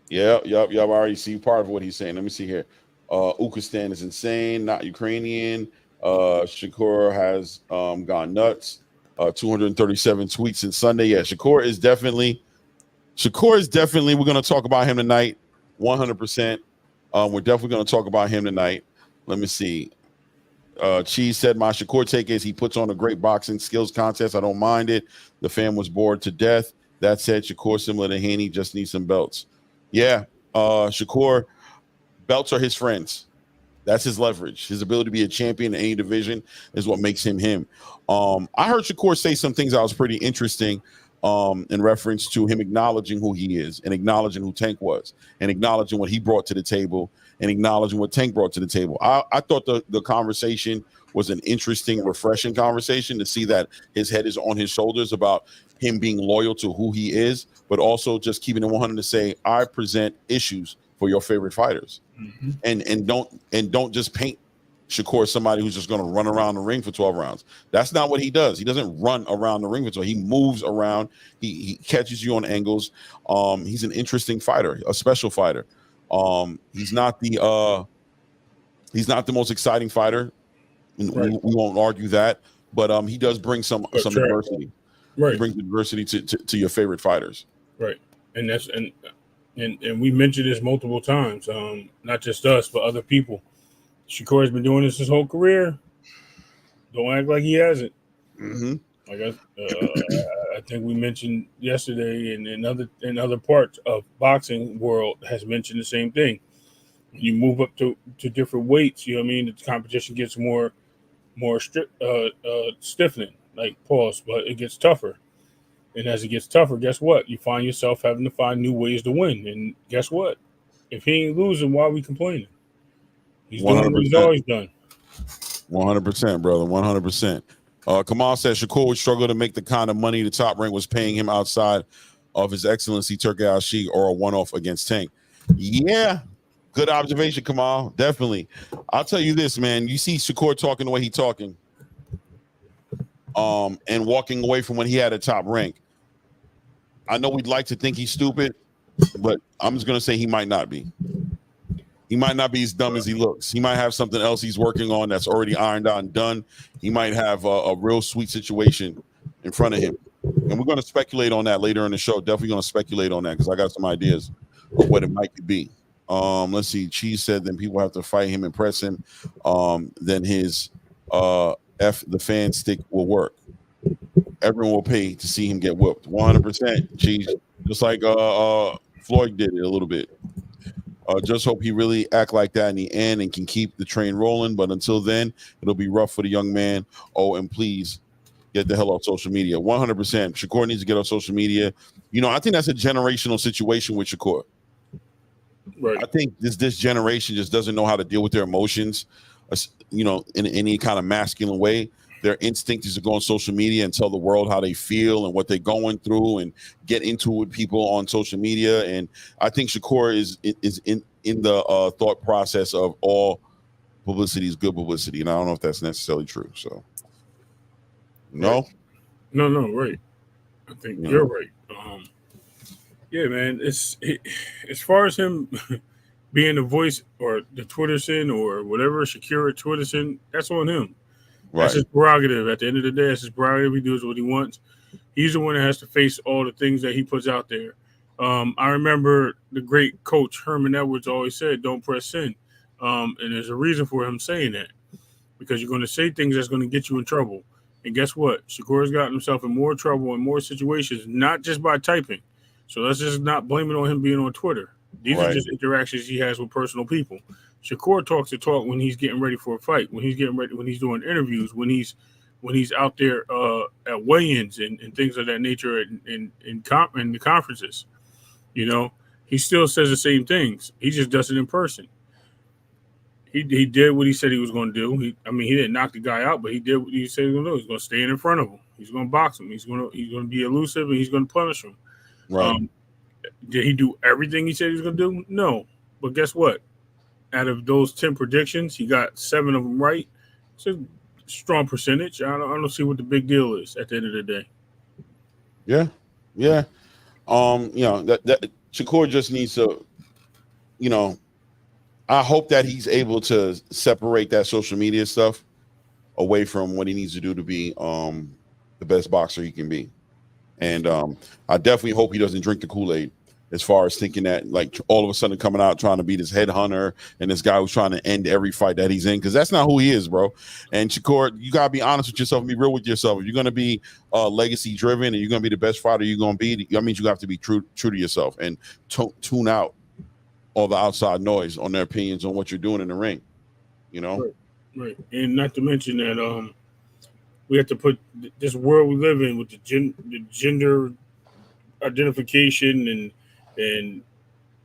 Yep. I already see part of what he's saying. Let me see here. Ukistan is insane, not Ukrainian. Shakur has gone nuts. 237 tweets since Sunday. Yeah, Shakur is definitely. We're going to talk about him tonight, 100%. We're definitely going to talk about him tonight. Let me see. Cheese said my Shakur take is he puts on a great boxing skills contest. I don't mind it. The fan was bored to death. That said, Shakur, similar to Haney, just needs some belts. Yeah, Shakur, belts are his friends. That's his leverage. His ability to be a champion in any division is what makes him him. I heard Shakur say some things that was pretty interesting in reference to him acknowledging who he is and acknowledging who Tank was and acknowledging what he brought to the table and acknowledging what Tank brought to the table. I thought the conversation was an interesting, refreshing conversation to see that his head is on his shoulders about him being loyal to who he is, but also just keeping it 100 to say, I present issues for your favorite fighters. Mm-hmm. And don't just paint Shakur as somebody who's just going to run around the ring for 12 rounds. That's not what he does. He doesn't run around the ring for 12. He moves around. He catches you on angles. He's an interesting fighter, a special fighter. He's not the most exciting fighter. Right. We won't argue that, but he does bring some diversity. Right. He brings diversity to your favorite fighters. Right. And that's and we mentioned this multiple times, not just us, but other people. Shakur has been doing this his whole career. Don't act like he hasn't. Mm-hmm. Like I think we mentioned yesterday, and in other parts of boxing world has mentioned the same thing. You move up to different weights, you know what I mean? The competition gets more stiffening, like pause, but it gets tougher. And as it gets tougher, guess what? You find yourself having to find new ways to win. And guess what? If he ain't losing, why are we complaining? He's doing what he's 100%. always done. 100%, brother. 100%. Kamal said Shakur would struggle to make the kind of money the Top Rank was paying him outside of His Excellency Turki Al-Sheikh or a one-off against Tank. Yeah, good observation, Kamal. Definitely. I'll tell you this, man. You see Shakur talking the way he's talking, and walking away from when he had a Top Rank. I know we'd like to think he's stupid, but I'm just gonna say he might not be. He might not be as dumb as he looks. He might have something else he's working on that's already ironed out and done. He might have a real sweet situation in front of him. And we're going to speculate on that later in the show. Definitely going to speculate on that because I got some ideas of what it might be. Let's see. Cheese said then people have to fight him and press him. Then his F the fan stick will work. Everyone will pay to see him get whooped. 100%. Cheese. Just like Floyd did it a little bit. Just hope he really act like that in the end and can keep the train rolling. But until then, it'll be rough for the young man. Oh, and please get the hell off social media. 100%. Shakur needs to get off social media. You know, I think that's a generational situation with Shakur. Right. I think this generation just doesn't know how to deal with their emotions, you know, in any kind of masculine way. Their instinct is to go on social media and tell the world how they feel and what they're going through and get into it with people on social media. And I think Shakur is in the thought process of all publicity is good publicity. And I don't know if that's necessarily true. So, no? Right. No, right. I think you're right. Yeah, man. It's as far as him being the voice or the Twitterson or whatever, Shakira Twitterson, that's on him. Right. That's his prerogative. At the end of the day, that's his prerogative. He does what he wants. He's the one that has to face all the things that he puts out there. I remember the great coach Herman Edwards always said, "Don't press send," and there's a reason for him saying that because you're going to say things that's going to get you in trouble. And guess what? Shakur's gotten himself in more trouble in more situations, not just by typing. So let's just not blame it on him being on Twitter. These are just interactions he has with personal people. Shakur talks the talk when he's getting ready for a fight, when he's doing interviews, when he's out there at weigh-ins and things of that nature in the conferences. You know, he still says the same things. He just does it in person. He did what he said he was going to do. He didn't knock the guy out, but he did what he said he was going to do. He's going to stand in front of him. He's going to box him. He's going to be elusive and he's going to punish him. Right. Did he do everything he said he was going to do? No. But guess what? Out of those 10 predictions, he got 7 of them right. It's a strong percentage. I don't see what the big deal is at the end of the day. Yeah. You know, that Shakur just needs to, you know, I hope that he's able to separate that social media stuff away from what he needs to do to be the best boxer he can be. And I definitely hope he doesn't drink the Kool-Aid as far as thinking that like all of a sudden coming out trying to be this headhunter and this guy who's trying to end every fight that he's in, because that's not who he is, bro. And Shakur, you got to be honest with yourself and be real with yourself. If you're going to be legacy driven and you're going to be the best fighter you're going to be, that means you have to be true to yourself and tune out all the outside noise on their opinions on what you're doing in the ring, you know? Right. And not to mention that we have to put this world we live in with the gender identification and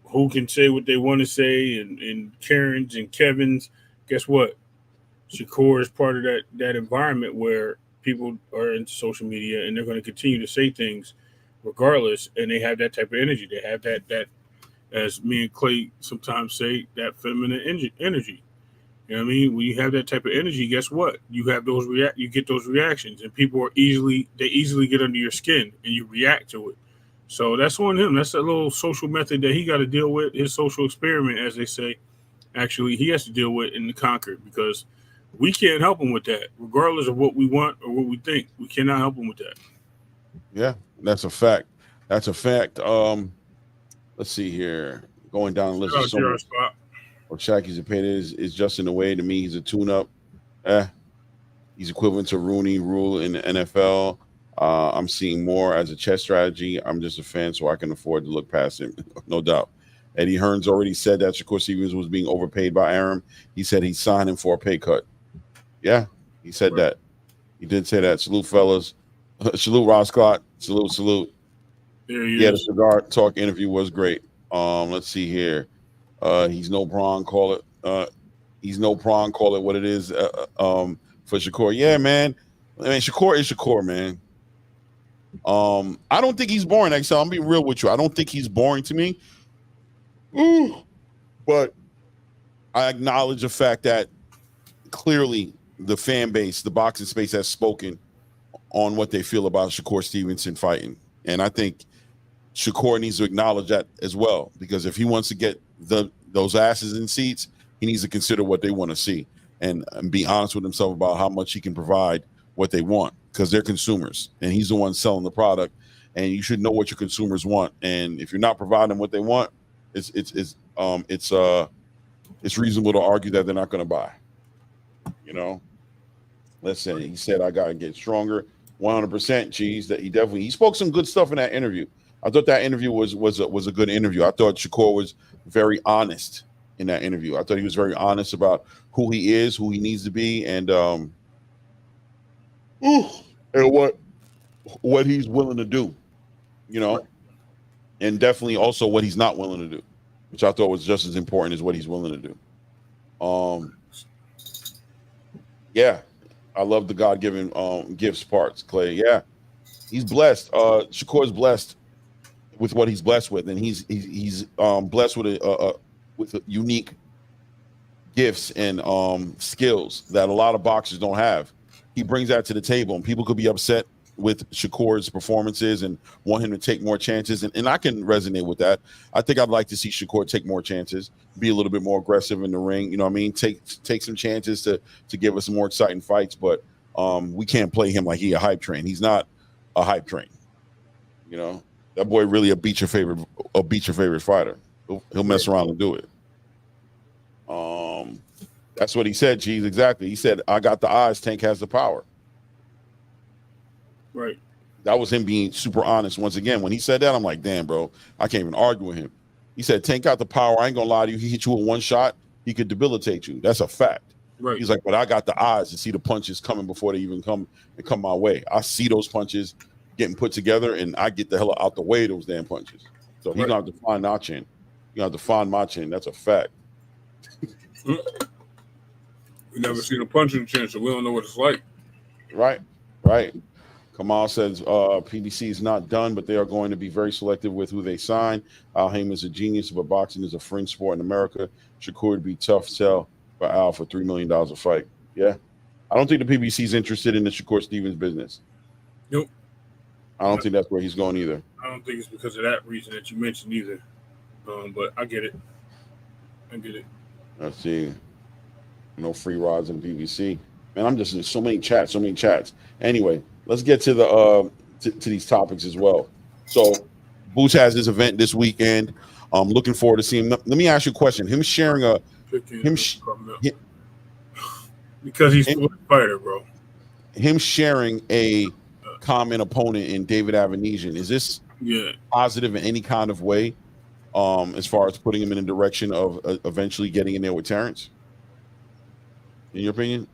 who can say what they want to say and Karens and Kevins. Guess what? Shakur is part of that environment where people are into social media and they're going to continue to say things regardless, and they have that type of energy. They have that as me and Clay sometimes say, that feminine energy. You know what I mean? When you have that type of energy, guess what? You have those you get those reactions, and people are easily get under your skin, and you react to it. So that's on him. That's a little social method that he got to deal with. His social experiment, as they say, actually he has to deal with and conquer, because we can't help him with that, regardless of what we want or what we think. We cannot help him with that. Yeah, that's a fact. That's a fact. Let's see here. Going down the list. Or Shaq, he's a pain is just in the way. To me, he's a tune-up. He's equivalent to Rooney Rule in the NFL. I'm seeing more as a chess strategy. I'm just a fan, so I can afford to look past him, no doubt. Eddie Hearns already said that Shakur Stevens was being overpaid by Aram. He said he signed him for a pay cut. Yeah, he said that. He did say that. Salute, fellas. Salute, Ross Clark. Salute. There he Yeah, the is. cigar talk interview was great. Let's see here. He's no prawn. Call it. He's no prawn. Call it what it is. For Shakur. Yeah, man. I mean, Shakur is Shakur, man. I don't think he's boring. Like, so I'm being real with you. I don't think he's boring to me. But I acknowledge the fact that clearly the fan base, the boxing space, has spoken on what they feel about Shakur Stevenson fighting, and I think Shakur needs to acknowledge that as well, because if he wants to get those asses in seats, he needs to consider what they want to see and be honest with himself about how much he can provide what they want, because they're consumers and he's the one selling the product, and you should know what your consumers want. And if you're not providing what they want, it's reasonable to argue that they're not going to buy. You know, let's say he said I got to get stronger. 100%, Cheese. That he spoke some good stuff in that interview. I thought that interview was a good interview. I thought Shakur was very honest in that interview. I thought he was very honest about who he is, who he needs to be, and what he's willing to do. You know, and definitely also what he's not willing to do, which I thought was just as important as what he's willing to do. Yeah, I love the God-given gifts parts, Clay. Yeah, he's blessed. Shakur's blessed with what he's blessed with, and he's blessed with unique gifts and skills that a lot of boxers don't have. He brings that to the table, and people could be upset with Shakur's performances and want him to take more chances, and I can resonate with that. I think I'd like to see Shakur take more chances, be a little bit more aggressive in the ring. You know what I mean? Take some chances to give us some more exciting fights, but we can't play him like he a hype train. He's not a hype train. You know, that boy really a beat your favorite fighter. He'll mess around and do it. That's what he said, Cheese. Exactly. He said, I got the eyes, Tank has the power. Right. That was him being super honest. Once again, when he said that, I'm like, damn, bro, I can't even argue with him. He said, Tank got the power. I ain't gonna lie to you. He hit you with one shot, he could debilitate you. That's a fact. Right. He's like, but I got the eyes to see the punches coming before they even come my way. I see those punches getting put together, and I get the hell out the way of those damn punches. So he's gonna have to find our chin. You're gonna have to find my chin. That's a fact. We never seen a punching chin, so we don't know what it's like. Right. Kamal says PBC is not done, but they are going to be very selective with who they sign. Al Haymon is a genius, but boxing is a fringe sport in America. Shakur would be tough sell for Al for $3 million a fight. Yeah. I don't think the PBC is interested in the Shakur Stevens business. Nope. I don't think that's where he's going either. I don't think it's because of that reason that you mentioned either. But I get it. Let's see. No free rides in PBC. Man, I'm just in so many chats. Anyway, let's get to the to these topics as well. So Boots has this event this weekend. I'm looking forward to seeing him. Let me ask you a question. Him sharing because he's a fighter, bro. Him sharing a common opponent in David Avanesian, is this positive in any kind of way as far as putting him in the direction of eventually getting in there with Terence? In your opinion?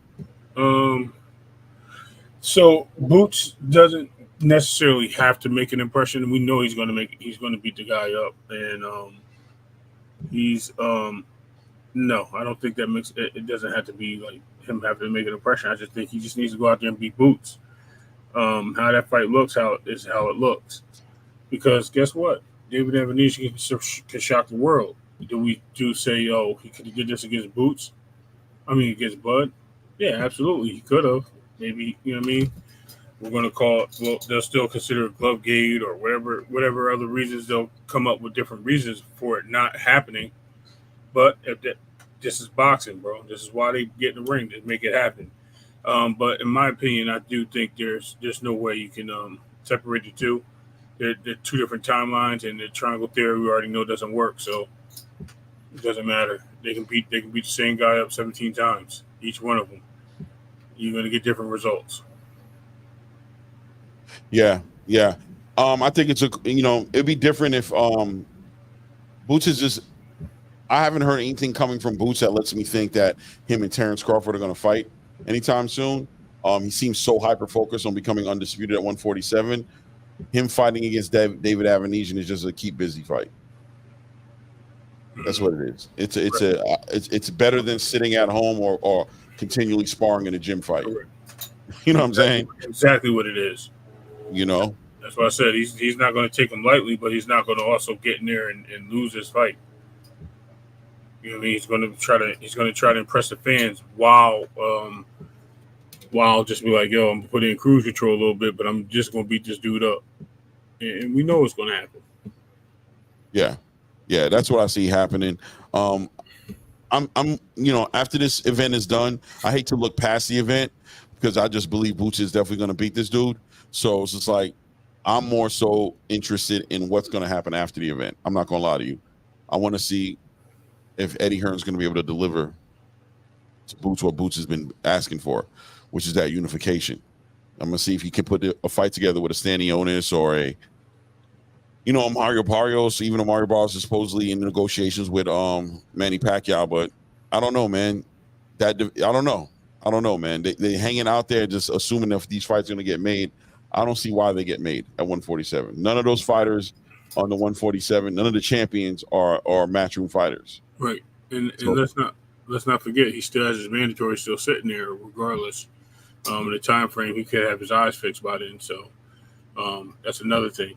So Boots doesn't necessarily have to make an impression. We know he's going to beat the guy up, and he's no, I don't think that makes it. It doesn't have to be like him having to make an impression. I just think he just needs to go out there and beat Boots. How that fight looks, how it looks, because guess what? David Avanesian can shock the world. Do we say, oh, he could have did this against Boots? I mean, against Bud? Yeah, absolutely. He could have. Maybe, you know what I mean? We're going to call it, well, they'll still consider it glove gate or whatever other reasons. They'll come up with different reasons for it not happening. But this is boxing, bro. This is why they get in the ring, to make it happen. But in my opinion, I do think there's no way you can separate the two. They're two different timelines, and the triangle theory we already know doesn't work. So it doesn't matter. They can beat the same guy up 17 times, each one of them. you're going to get different results. Yeah. I think it'd be different if Boots is just. I haven't heard anything coming from Boots that lets me think that him and Terence Crawford are going to fight anytime soon. He seems so hyper focused on becoming undisputed at 147. Him fighting against David Avanesian is just a keep busy fight. That's what it is. It's better than sitting at home or continually sparring in a gym fight. You know what I'm saying? Exactly what it is. That's why I said he's not going to take him lightly, but he's not going to also get in there and lose his fight. You know what I mean? He's going to try to impress the fans while just be like, yo, I'm putting in cruise control a little bit, but I'm just going to beat this dude up, and we know what's going to happen. Yeah, that's what I see happening. I'm after this event is done, I hate to look past the event because I just believe Boots is definitely going to beat this dude. So it's just like I'm more so interested in what's going to happen after the event. I'm not going to lie to you. I want to see if Eddie Hearn's going to be able to deliver to Boots what Boots has been asking for, which is that unification. I'm going to see if he can put a fight together with a Stanionis or a Mario Barrios, even though Mario Barrios is supposedly in negotiations with Manny Pacquiao, but I don't know, man. I don't know, man. They hanging out there just assuming if these fights are going to get made. I don't see why they get made at 147. None of those fighters on the 147, none of the champions are matchroom fighters. Right, and let's not forget he still has his mandatory still sitting there, regardless. The time frame he could have his eyes fixed by then. So that's another thing.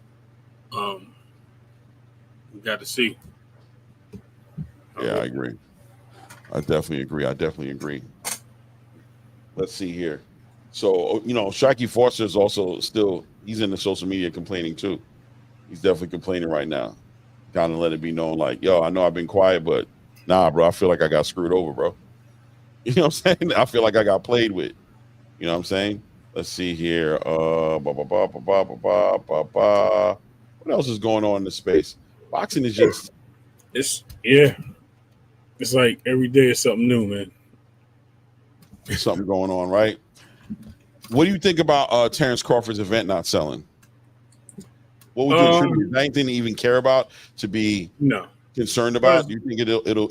We got to see. Yeah, I agree. I definitely agree. Let's see here. So, Shaki Foster is also he's in the social media complaining too. He's definitely complaining right now. Kind of let it be known like, yo, I know I've been quiet, but nah, bro, I feel like I got screwed over, bro. You know what I'm saying? I feel like I got played with. You know what I'm saying? Let's see here. What else is going on in the space? Boxing is just it's like every day is something new, man. There's something going on, right? What do you think about Terence Crawford's event not selling? What would you attribute? Is there anything to even care about, to be concerned about? Do you think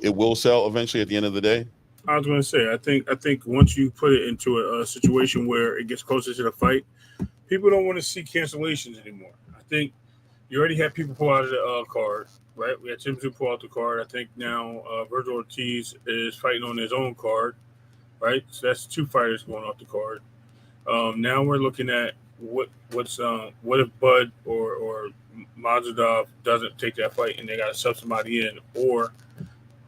it will sell eventually at the end of the day? I was going to say, I think once you put it into a situation where it gets closer to the fight, people don't want to see cancellations anymore. I think you already had people pull out of the card, right? We had Tim Tszyu pull out the card. I think now Virgil Ortiz is fighting on his own card, right? So that's 2 fighters going off the card. Now we're looking at what if Bud or Mazadov doesn't take that fight and they got to sub somebody in, or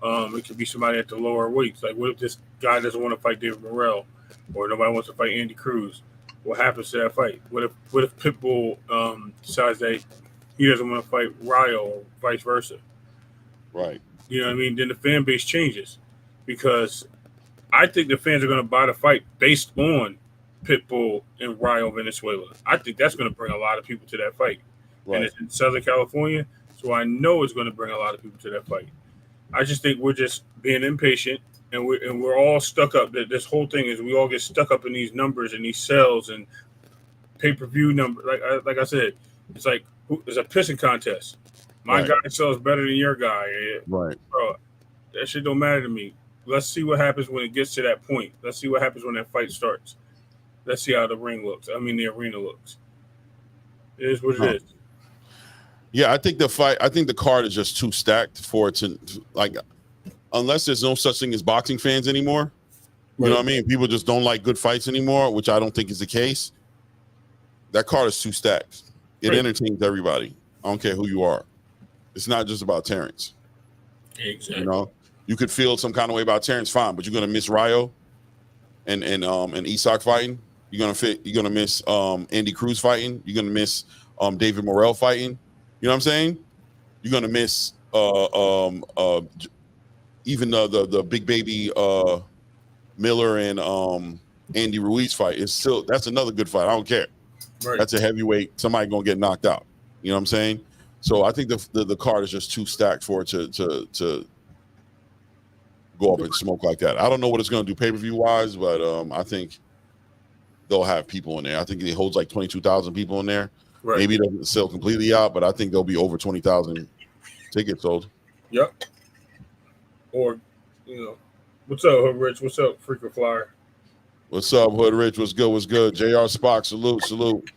it could be somebody at the lower weights. Like, what if this guy doesn't want to fight David Morrell, or nobody wants to fight Andy Cruz? What happens to that fight? What if Pitbull decides that he doesn't want to fight Ryo, or vice versa? Right. You know what I mean? Then the fan base changes, because I think the fans are going to buy the fight based on Pitbull and Ryo Venezuela. I think that's going to bring a lot of people to that fight. Right. And it's in Southern California, so I know it's going to bring a lot of people to that fight. I just think we're just being impatient, and we're all stuck up. This whole thing is we all get stuck up in these numbers and these sales and pay-per-view numbers. Like I said, it's like it's a pissing contest. My guy sells better than your guy. Right. Bro, that shit don't matter to me. Let's see what happens when it gets to that point. Let's see what happens when that fight starts. Let's see how the arena looks. It is what it is. Yeah, I think the card is just too stacked for it to, like, unless there's no such thing as boxing fans anymore. You know what I mean? People just don't like good fights anymore, which I don't think is the case. That card is too stacked. It entertains everybody. I don't care who you are. It's not just about Terence. Exactly. You could feel some kind of way about Terence, fine, but you're gonna miss Ryo and Isak fighting. You're gonna miss Andy Cruz fighting. You're gonna miss David Morrell fighting. You know what I'm saying? You're gonna miss even the big baby Miller and Andy Ruiz fight. That's another good fight. I don't care. Right. That's a heavyweight. Somebody gonna get knocked out. You know what I'm saying? So I think the card is just too stacked for it to go up and smoke like that. I don't know what it's gonna do pay-per-view wise, but I think they'll have people in there. I think it holds like 22,000 people in there. Right. Maybe it doesn't sell completely out, but I think there'll be over 20,000 tickets sold. Yep. Or, what's up, Hood Rich? What's up, Freaker Flyer? What's up, Hood Rich? What's good? What's good? JR Spock, salute.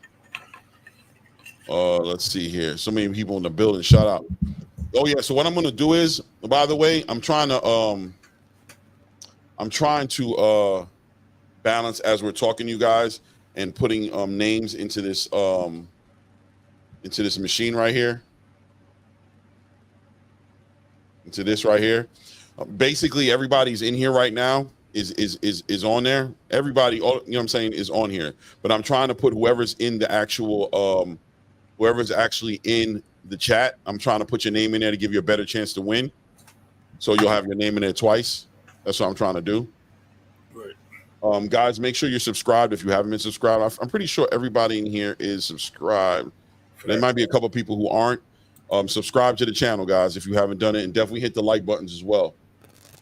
Let's see here. So many people in the building. Shout out. Oh yeah. So what I'm gonna do is, by the way, I'm trying to balance as we're talking to you guys and putting names into this machine right here. Into this right here. Basically, everybody's in here right now is on there. Everybody, all, you know what I'm saying, is on here. But I'm trying to put whoever's in the actual whoever's actually in the chat, I'm trying to put your name in there to give you a better chance to win. So you'll have your name in there twice. That's what I'm trying to do. Right. Guys, make sure you're subscribed if you haven't been subscribed. I'm pretty sure everybody in here is subscribed. There might be a couple of people who aren't. Subscribe to the channel, guys, if you haven't done it, and definitely hit the like buttons as well.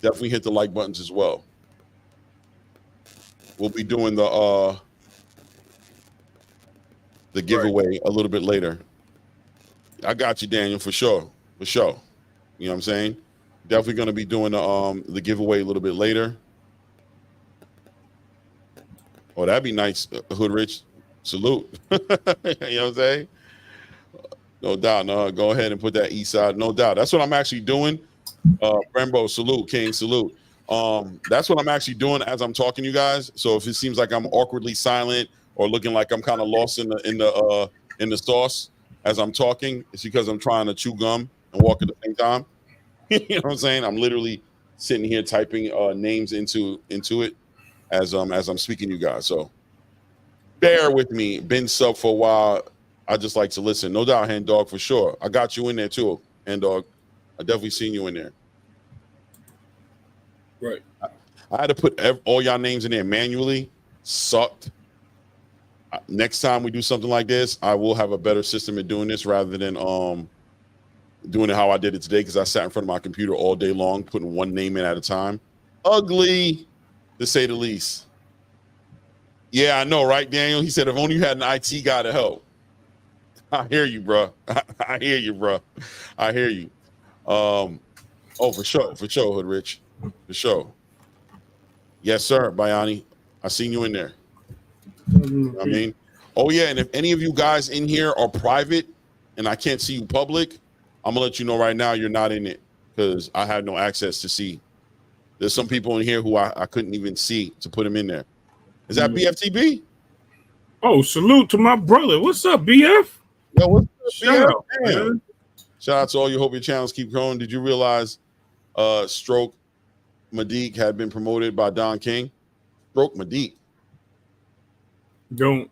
Definitely hit the like buttons as well. We'll be doing the giveaway a little bit later. I got you, Daniel, for sure. For sure. You know what I'm saying? Definitely going to be doing the giveaway a little bit later. Oh, that'd be nice, Hood Rich. Salute. You know what I'm saying? No doubt. No, go ahead and put that east side. No doubt. That's what I'm actually doing. Brembo, salute. King, salute. That's what I'm actually doing as I'm talking to you guys. So if it seems like I'm awkwardly silent or looking like I'm kind of lost in the sauce as I'm talking, it's because I'm trying to chew gum and walk at the same time. You know what I'm saying? I'm literally sitting here typing names into it as I'm speaking to you guys. So bear with me. Been sub for a while. I just like to listen. No doubt, Hand Dog, for sure. I got you in there too, Hand Dog. I definitely seen you in there. Right. I had to put all y'all names in there manually. Sucked. Next time we do something like this, I will have a better system at doing this rather than doing it how I did it today, because I sat in front of my computer all day long, putting one name in at a time. Ugly, to say the least. Yeah, I know, right, Daniel? He said, if only you had an IT guy to help. I hear you, bro. I hear you, bro. I hear you. Oh, for sure, Hood Rich. For sure. Yes, sir, Bayani. I seen you in there. You know what I mean? Oh, yeah, and if any of you guys in here are private and I can't see you public, I'm going to let you know right now you're not in it, because I had no access to see. There's some people in here who I couldn't even see to put them in there. Is that BFTB? Oh, salute to my brother. What's up, BF? Yo, what's up, Shout BF? out, man. Shout out to all you. Hope your channels keep growing. Did you realize Stroke Madiq had been promoted by Don King? Stroke Madiq. Don't.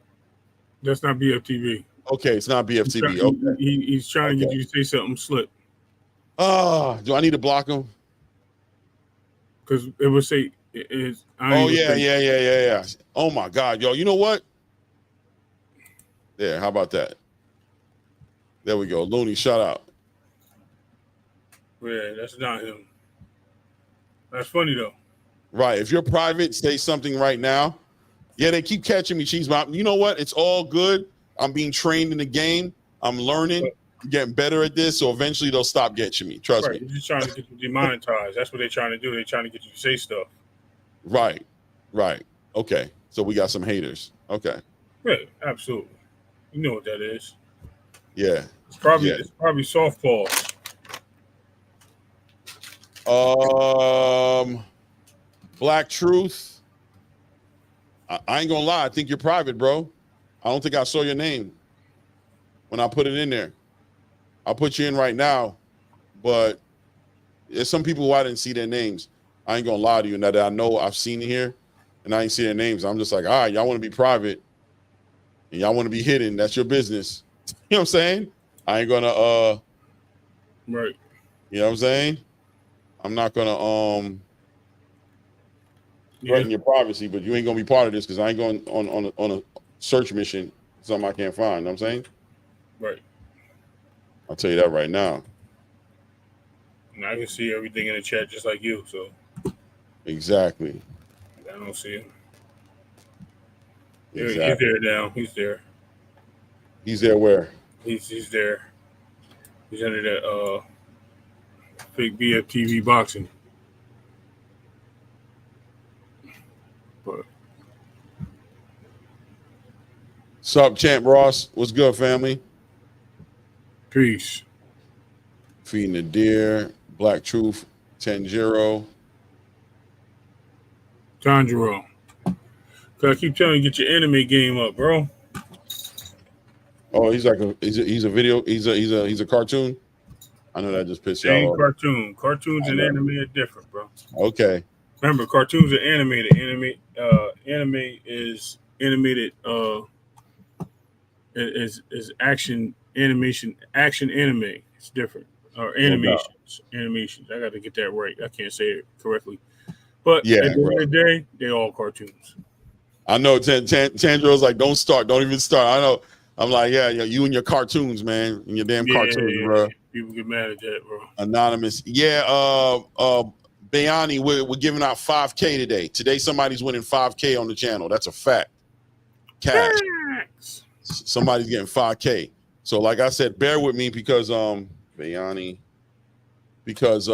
That's not BFTV. Okay, it's not BFTV. Okay. He's trying to get you to say something slip. Do I need to block him? Because it would say it's. Yeah. Oh my God, yo, you know what? There, how about that? There we go. Looney, shout out. Yeah, that's not him. That's funny though. Right. If you're private, say something right now. Yeah, they keep catching me, Cheese. But you know what? It's all good. I'm being trained in the game. I'm learning, getting better at this. So eventually they'll stop getting me. Trust me. They're just trying to get you demonetized. That's what they're trying to do. They're trying to get you to say stuff. Right. Okay. So we got some haters. Okay. Yeah, absolutely. You know what that is. Yeah. It's probably softball. Black Truth. I ain't gonna lie. I think you're private, bro. I don't think I saw your name when I put it in there. I'll put you in right now, but there's some people who I didn't see their names. I ain't gonna lie to you. Now that I know I've seen it here and I ain't see their names, I'm just like, all right, y'all want to be private and y'all want to be hidden. That's your business. You know what I'm saying? I ain't gonna right. You know what I'm saying? I'm not gonna threaten your privacy, but you ain't gonna be part of this, because I ain't going on a search mission for something I can't find. You know what I'm saying? Right. I'll tell you that right now. And I can see everything in the chat just like you, so exactly. I don't see it. He's there now. He's there. He's there where? He's there. He's under that fake BFTV boxing. But Sup, Champ Ross? What's good, family? peace. Feeding the Deer, Black Truth, Tanjiro. Tanjiro. Cause I keep telling you, get your anime game up, bro. Oh, he's a video. He's a cartoon. I know that just pissed y'all Ain't off. cartoon. Cartoons and anime are different, bro. Okay. Remember, cartoons are animated. Anime is animated. Is action animation. Action anime. It's different. Or animations. Animations. I got to get that right. I can't say it correctly. But Yeah, at the end of the day, they all cartoons. I know Tanjiro's like, don't start. Don't even start. I know. I'm like, yeah, you and your cartoons, man. And your damn cartoons, bro. People get mad at that, bro. Anonymous. Yeah, Bayani, we're giving out 5K today. Today somebody's winning 5K on the channel. That's a fact. Cash. Thanks. Somebody's getting 5K. So like I said, bear with me because Bayani. Because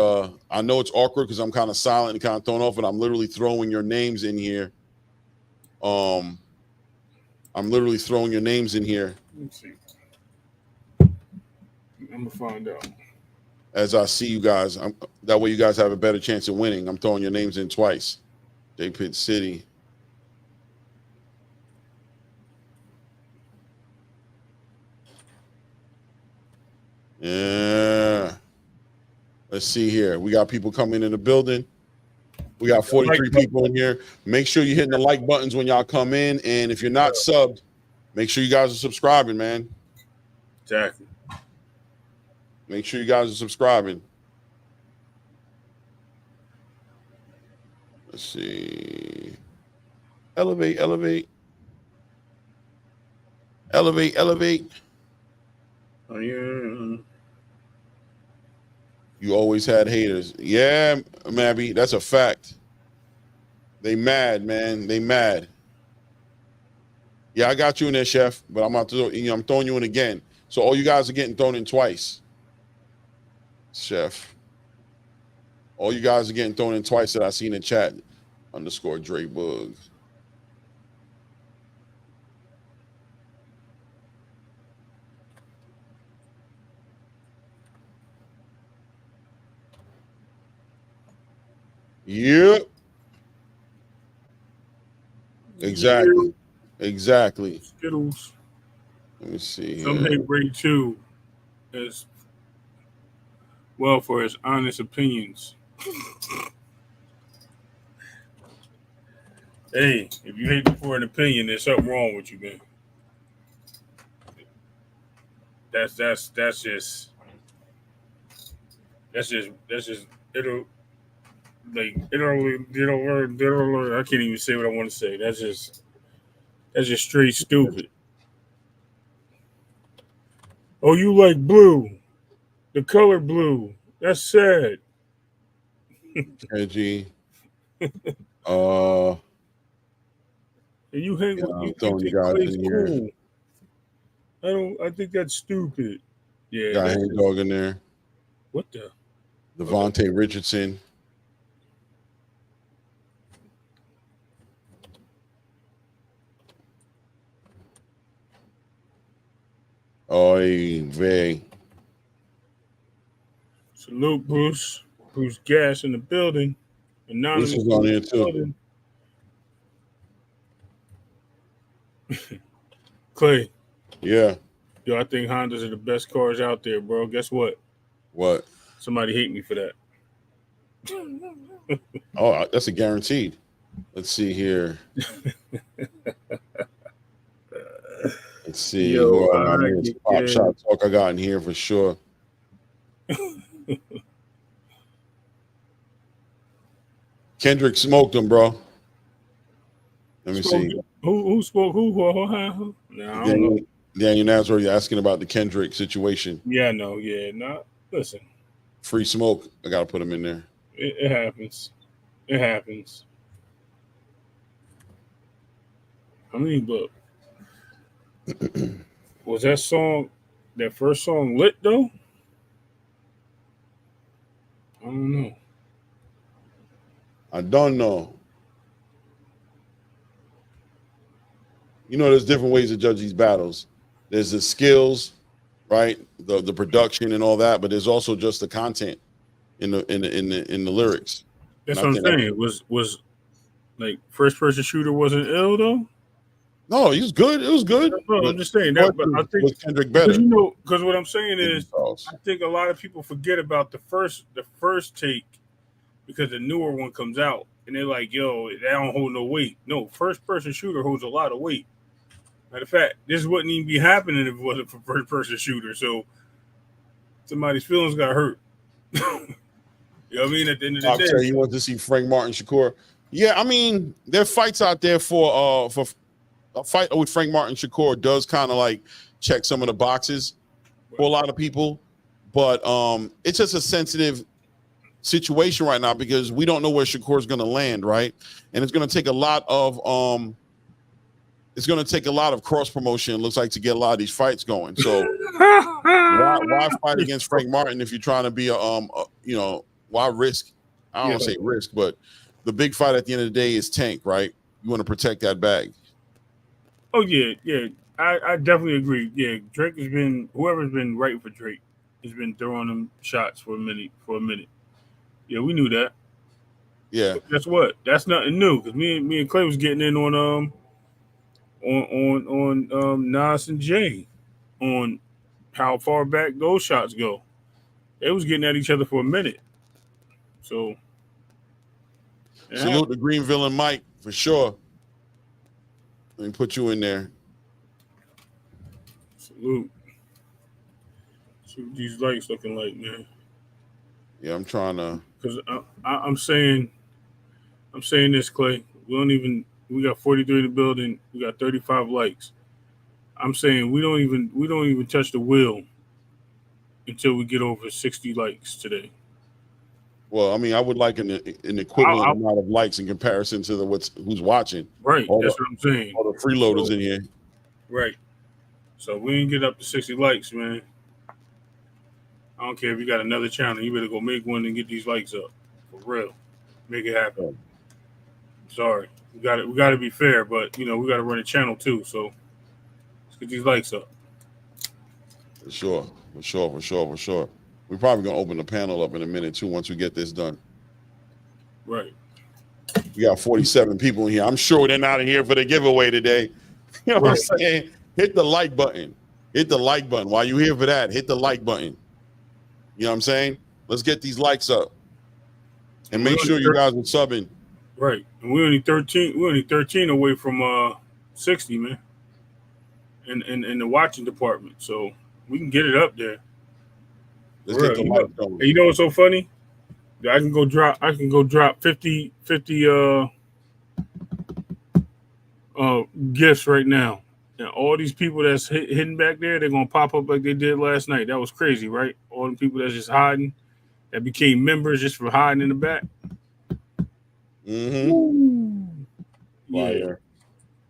I know it's awkward because I'm kind of silent and kind of thrown off, and I'm literally throwing your names in here. I'm literally throwing your names in here. Let's see. I'm gonna find out. As I see you guys, that way you guys have a better chance of winning. I'm throwing your names in twice. J Pitt City. Yeah. Let's see here. We got people coming in the building. We got 43 people in here. Make sure you're hitting the like buttons when y'all come in. And if you're not subbed, make sure you guys are subscribing, man. Exactly. Make sure you guys are subscribing. Let's see. Elevate. Oh, yeah. You always had haters. Yeah, Mabby, that's a fact. They mad, man. They mad. Yeah, I got you in there, Chef, but I'm about to, I'm throwing you in again. So all you guys are getting thrown in twice. Chef. All you guys are getting thrown in twice that I see in the chat. _ Dre Bug. Yep. Exactly. Exactly. Skittles. Let me see. Some hate Ray too, as well for his honest opinions. Hey, if you hate for an opinion, there's something wrong with you, man. That's just it'll I can't even say what I want to say. That's just straight stupid. Oh, you like blue, the color blue. That's sad. Reggie. And you hang with I'm throwing you guys in here. Cool. I think that's stupid. Yeah. Got Hand Dog in there. What the? Devontae Richardson. Oy vey. Salute, Bruce. Bruce Gas in the building. Anonymous Bruce is on here too. Clay. Yeah. Yo, I think Hondas are the best cars out there, bro. Guess what? What? Somebody hate me for that. Oh, that's a guaranteed. Let's see here. Let's see. Yo, Pop shot talk I got in here for sure. Kendrick smoked him, bro. Let me see. Who spoke? Who? No, Daniel Nazar, you're asking about the Kendrick situation. Yeah, no, yeah, no. Listen. Free smoke. I gotta put him in there. It happens. It happens. I mean, but was that first song lit though? I don't know. I don't know. You know, there's different ways to judge these battles. There's the skills, right? The production and all that, but there's also just the content in the lyrics. That's what I'm saying. Was like first person shooter wasn't ill though? No, he was good. It was good. No, I'm just saying that. But I think was Kendrick better. Because what I'm saying is, I think a lot of people forget about the first take because the newer one comes out and they're like, "Yo, that don't hold no weight." No, first person shooter holds a lot of weight. Matter of fact, this wouldn't even be happening if it wasn't for first person shooter. So somebody's feelings got hurt. You know what I mean? At the end of the day, I'll tell you want to see Frank Martin Shakur. Yeah, I mean, there are fights out there for a fight with Frank Martin Shakur does kind of like check some of the boxes for a lot of people, but it's just a sensitive situation right now because we don't know where Shakur is going to land, right? And it's going to take a lot of cross promotion. It looks like to get a lot of these fights going. So why fight against Frank Martin if you're trying to be why risk? I don't want to say risk, but the big fight at the end of the day is Tank, right? You want to protect that bag. Oh yeah. I definitely agree. Yeah, Drake has been whoever's been writing for Drake has been throwing them shots for a minute. Yeah, we knew that. Yeah. But guess what? That's nothing new because me and Clay was getting in on Nas and Jay on how far back those shots go. They was getting at each other for a minute. So salute to Greenville and Mike for sure. Let me put you in there. Salute. See what these lights looking like, man. Yeah, I'm trying to. Because I'm saying this, Clay. We got 43 in the building. We got 35 likes. I'm saying we don't even touch the wheel until we get over 60 likes today. Well, I mean, I would like an equivalent amount of likes in comparison to who's watching. Right, that's what I'm saying. All the freeloaders in here. Right. So we didn't get up to 60 likes, man. I don't care if you got another channel. You better go make one and get these likes up. For real. Make it happen. Sorry. We got to be fair, but, we got to run a channel too. So let's get these likes up. For sure. We're probably going to open the panel up in a minute too once we get this done. Right. We got 47 people in here. I'm sure they're not in here for the giveaway today. You know what I'm saying? Hit the like button. While you're here for that, hit the like button. You know what I'm saying? Let's get these likes up. And make sure you guys are subbing. Right. And we're only 13 away from 60, man. In the watching department. So we can get it up there. Let's get the likes going. You know what's so funny? I can go drop 50 gifts right now. And all these people that's hidden back there, they're gonna pop up like they did last night. That was crazy, right? All the people that's just hiding, that became members just for hiding in the back. Mm-hmm. Fire.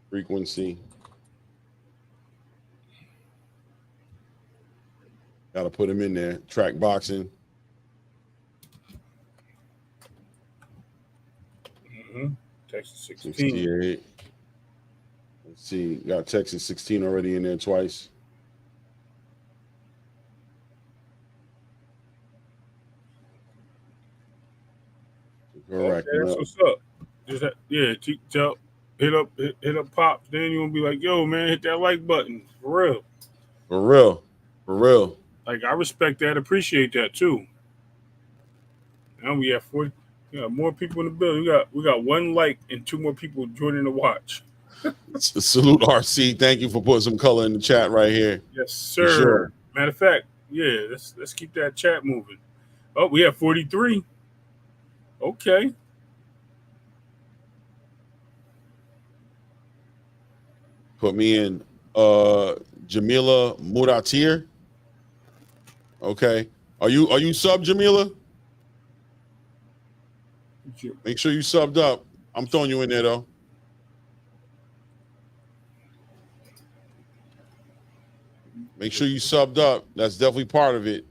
Frequency. Gotta put him in there. Track boxing. Mm-hmm. Texas 16. 68. Let's see. Got Texas 16 already in there twice. Correct. Okay, that's what's up. Hit up Pops. Then you gonna be like, yo, man, hit that like button. For real. Like, I respect that, appreciate that too. Now we have 40. We got more people in the building. We got 1 like and 2 more people joining the watch. Salute RC. Thank you for putting some color in the chat right here. Yes, sir. Sure. Matter of fact, yeah, let's keep that chat moving. Oh, we have 43. Okay. Put me in Jamila Muratir. Okay. Are you sub, Jamila? Make sure you subbed up. I'm throwing you in there though. Make sure you subbed up. That's definitely part of it.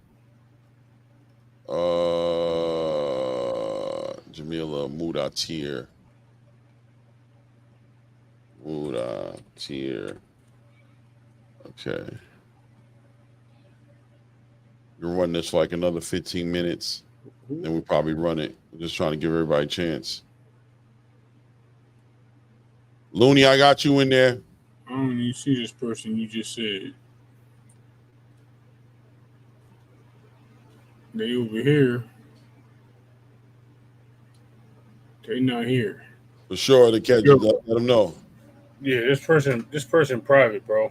Jamila Mudatir. Mudatir. Okay. We'll run this for like another 15 minutes. Then we'll probably run it. We're just trying to give everybody a chance. Looney, I got you in there. I don't even see this person you just said. They over here. They not here. For sure, the catch. Let them know. Yeah, this person private, bro.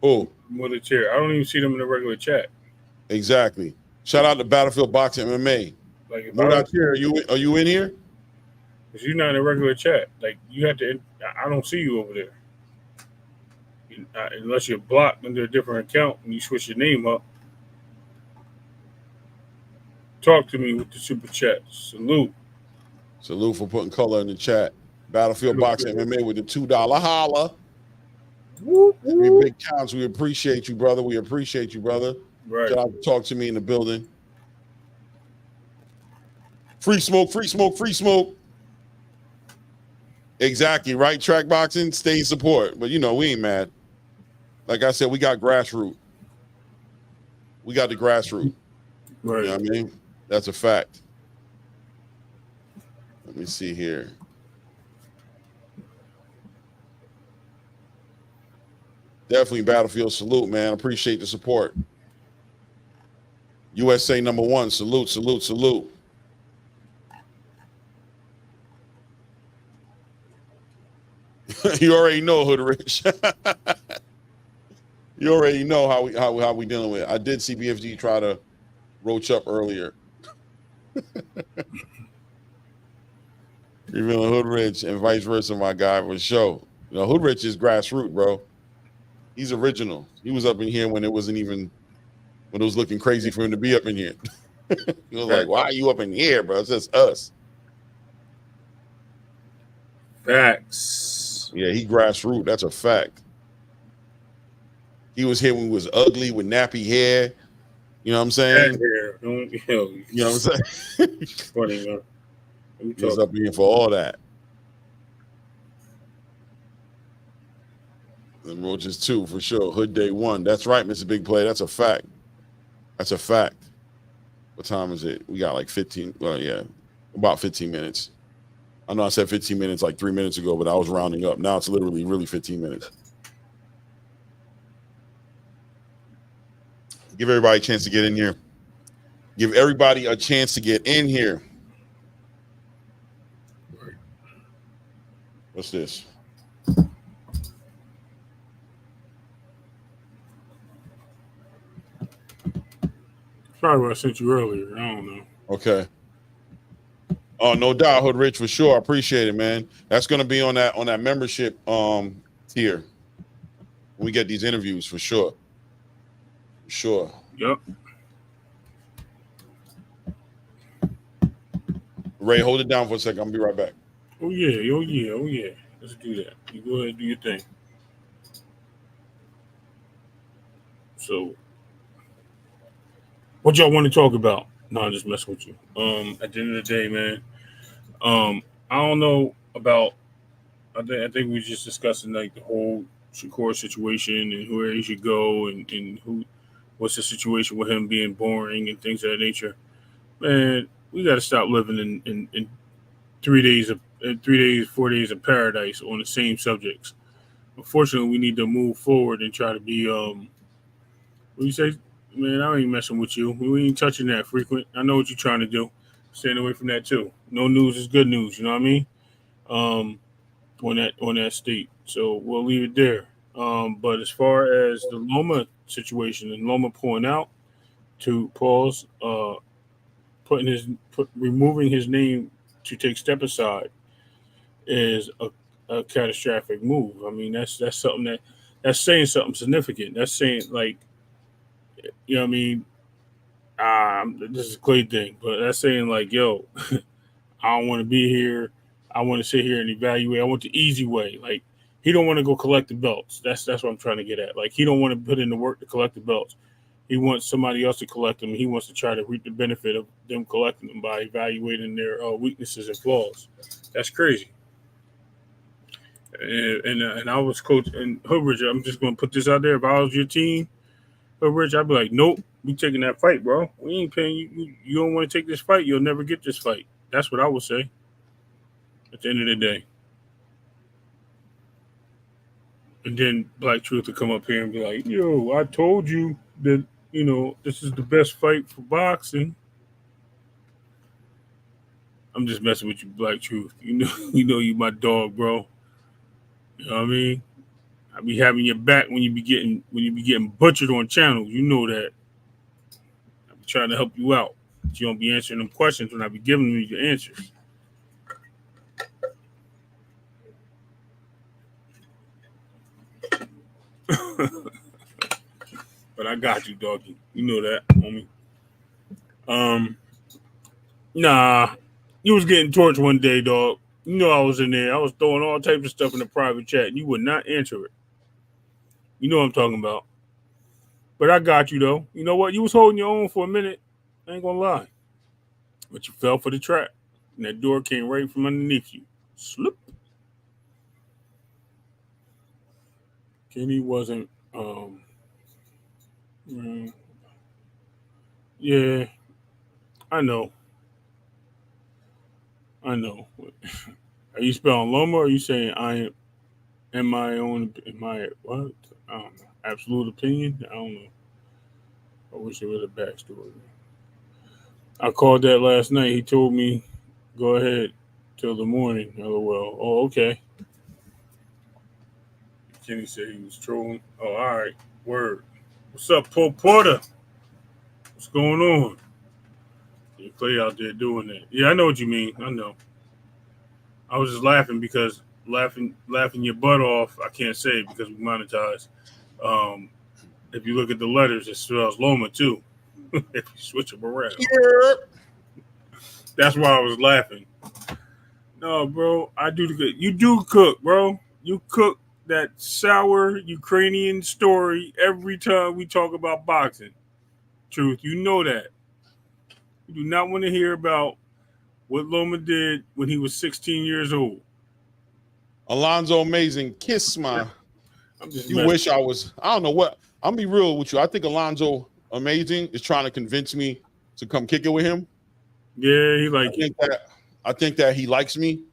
Who? Military. I don't even see them in the regular chat. Exactly. Shout out to Battlefield Boxing MMA. Like, if are you in here? Because you're not in a regular chat. Like, you have to. I don't see you over there. Unless you're blocked under a different account and you switch your name up. Talk to me with the super chat. Salute for putting color in the chat. Battlefield Boxing MMA with the $2 holla. Whoop, whoop. Big counts. We appreciate you, brother. Right. Shout out to Talk to Me in the building. Free smoke. Exactly, right? Track boxing, stay in support. But, we ain't mad. Like I said, we got grassroots. We got the grassroots. Right. You know what I mean? That's a fact. Let me see here. Definitely Battlefield salute, man. Appreciate the support. USA #1. Salute. You already know, Hood Rich. You already know how we dealing with it. I did see BFG try to roach up earlier. Revealing Hood Rich and vice versa, my guy, for sure. Hood Rich is grassroots, bro. He's original. He was up in here when it was looking crazy for him to be up in here. He was like, why are you up in here, bro? It's just us. Facts. Yeah, he grassroots. That's a fact. He was here when he was ugly with nappy hair. You know what I'm saying? You know what I'm saying? Funny, man. He was up in here for all that. And Roaches 2 for sure. Hood Day 1. That's right, Mr. Big Play. That's a fact. What time is it? We got like 15. Well, yeah, about 15 minutes. I know I said 15 minutes like 3 minutes ago, but I was rounding up. Now it's literally really 15 minutes. Give everybody a chance to get in here. What's this? Probably what I sent you earlier. I don't know. Okay. Oh, no doubt, Hood Rich, for sure. I appreciate it, man. That's gonna be on that membership tier when we get these interviews for sure. Yep. Ray, hold it down for a second. I'm gonna be right back. Oh yeah. Let's do that. You go ahead and do your thing. So, what y'all want to talk about? No, I'm just messing with you. At the end of the day, man. I don't know about. I think we were just discussing like the whole Shakur situation and where he should go and what's the situation with him being boring and things of that nature. Man, we got to stop living in 3 days, 4 days of paradise on the same subjects. Unfortunately, we need to move forward and try to be. What do you say? Man, I ain't messing with you. We ain't touching that frequent. I know what you're trying to do. Staying away from that too. No news is good news. You know what I mean? On that state. So we'll leave it there. But as far as the Loma situation and Loma pulling out to pause, removing his name to take step aside is a catastrophic move. I mean, that's something that's saying something significant. That's saying like, you know what I mean? This is a Clay thing, but that's saying like, yo, I don't want to be here. I want to sit here and evaluate. I want the easy way. Like, he don't want to go collect the belts. That's what I'm trying to get at. Like, he don't want to put in the work to collect the belts. He wants somebody else to collect them. He wants to try to reap the benefit of them collecting them by evaluating their weaknesses and flaws. That's crazy. And I was coaching Hoodridge. I'm just going to put this out there. If I was your team, Hoodridge, I'd be like, nope, we taking that fight, bro. We ain't paying you. You don't want to take this fight, you'll never get this fight. That's what I would say at the end of the day. And then Black Truth would come up here and be like, yo, I told you that, this is the best fight for boxing. I'm just messing with you, Black Truth. You know you my dog, bro. You know what I mean? I be having your back when you be getting butchered on channels. You know that. I be trying to help you out. But you don't be answering them questions when I be giving you the answers. But I got you, doggy. You know that, homie. Nah, you was getting torched one day, dog. You know I was in there. I was throwing all types of stuff in the private chat, and you would not answer it. You know what I'm talking about. But I got you, though. You know what? You was holding your own for a minute. I ain't gonna lie. But you fell for the trap, and that door came right from underneath you. Slip. Kenny wasn't. Yeah, I know. Are you spelling Loma, or are you saying I am my own? Am I what? I don't know. Absolute opinion? I don't know. I wish there was a backstory. I called that last night. He told me, go ahead till the morning. LOL. Oh, okay. Kenny said he was trolling. Oh, all right. Word. What's up, Paul Porter? What's going on? You Clay out there doing that. Yeah, I know what you mean. I know. I was just laughing because laughing your butt off. I can't say it because we monetize. If you look at the letters, it spells Loma too. If you switch them around. Yeah. That's why I was laughing. No, bro, I do the good. You do cook, bro. You cook that sour Ukrainian story every time we talk about boxing. Truth, you know that. You do not want to hear about what Loma did when he was 16 years old. Alonzo Amazing, kiss my. You wish I was. I don't know what. I'm gonna be real with you. I think Alonzo Amazing is trying to convince me to come kick it with him. Yeah, he like. I think that he likes me,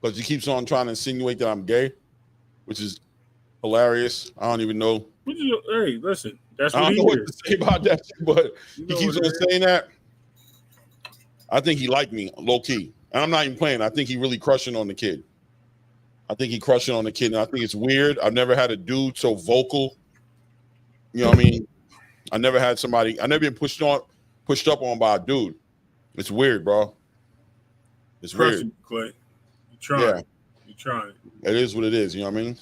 but he keeps on trying to insinuate that I'm gay, which is hilarious. I don't even know. Hey, listen. That's what I don't know what to say about that, but he keeps on saying that. I think he liked me, low key. And I'm not even playing. I think he really crushing on the kid. And I think it's weird. I've never had a dude so vocal. You know what I mean? I never been pushed up on by a dude. It's weird, bro. It's weird. Clay. You're trying. Yeah. You're trying. It is what it is. You know what I mean?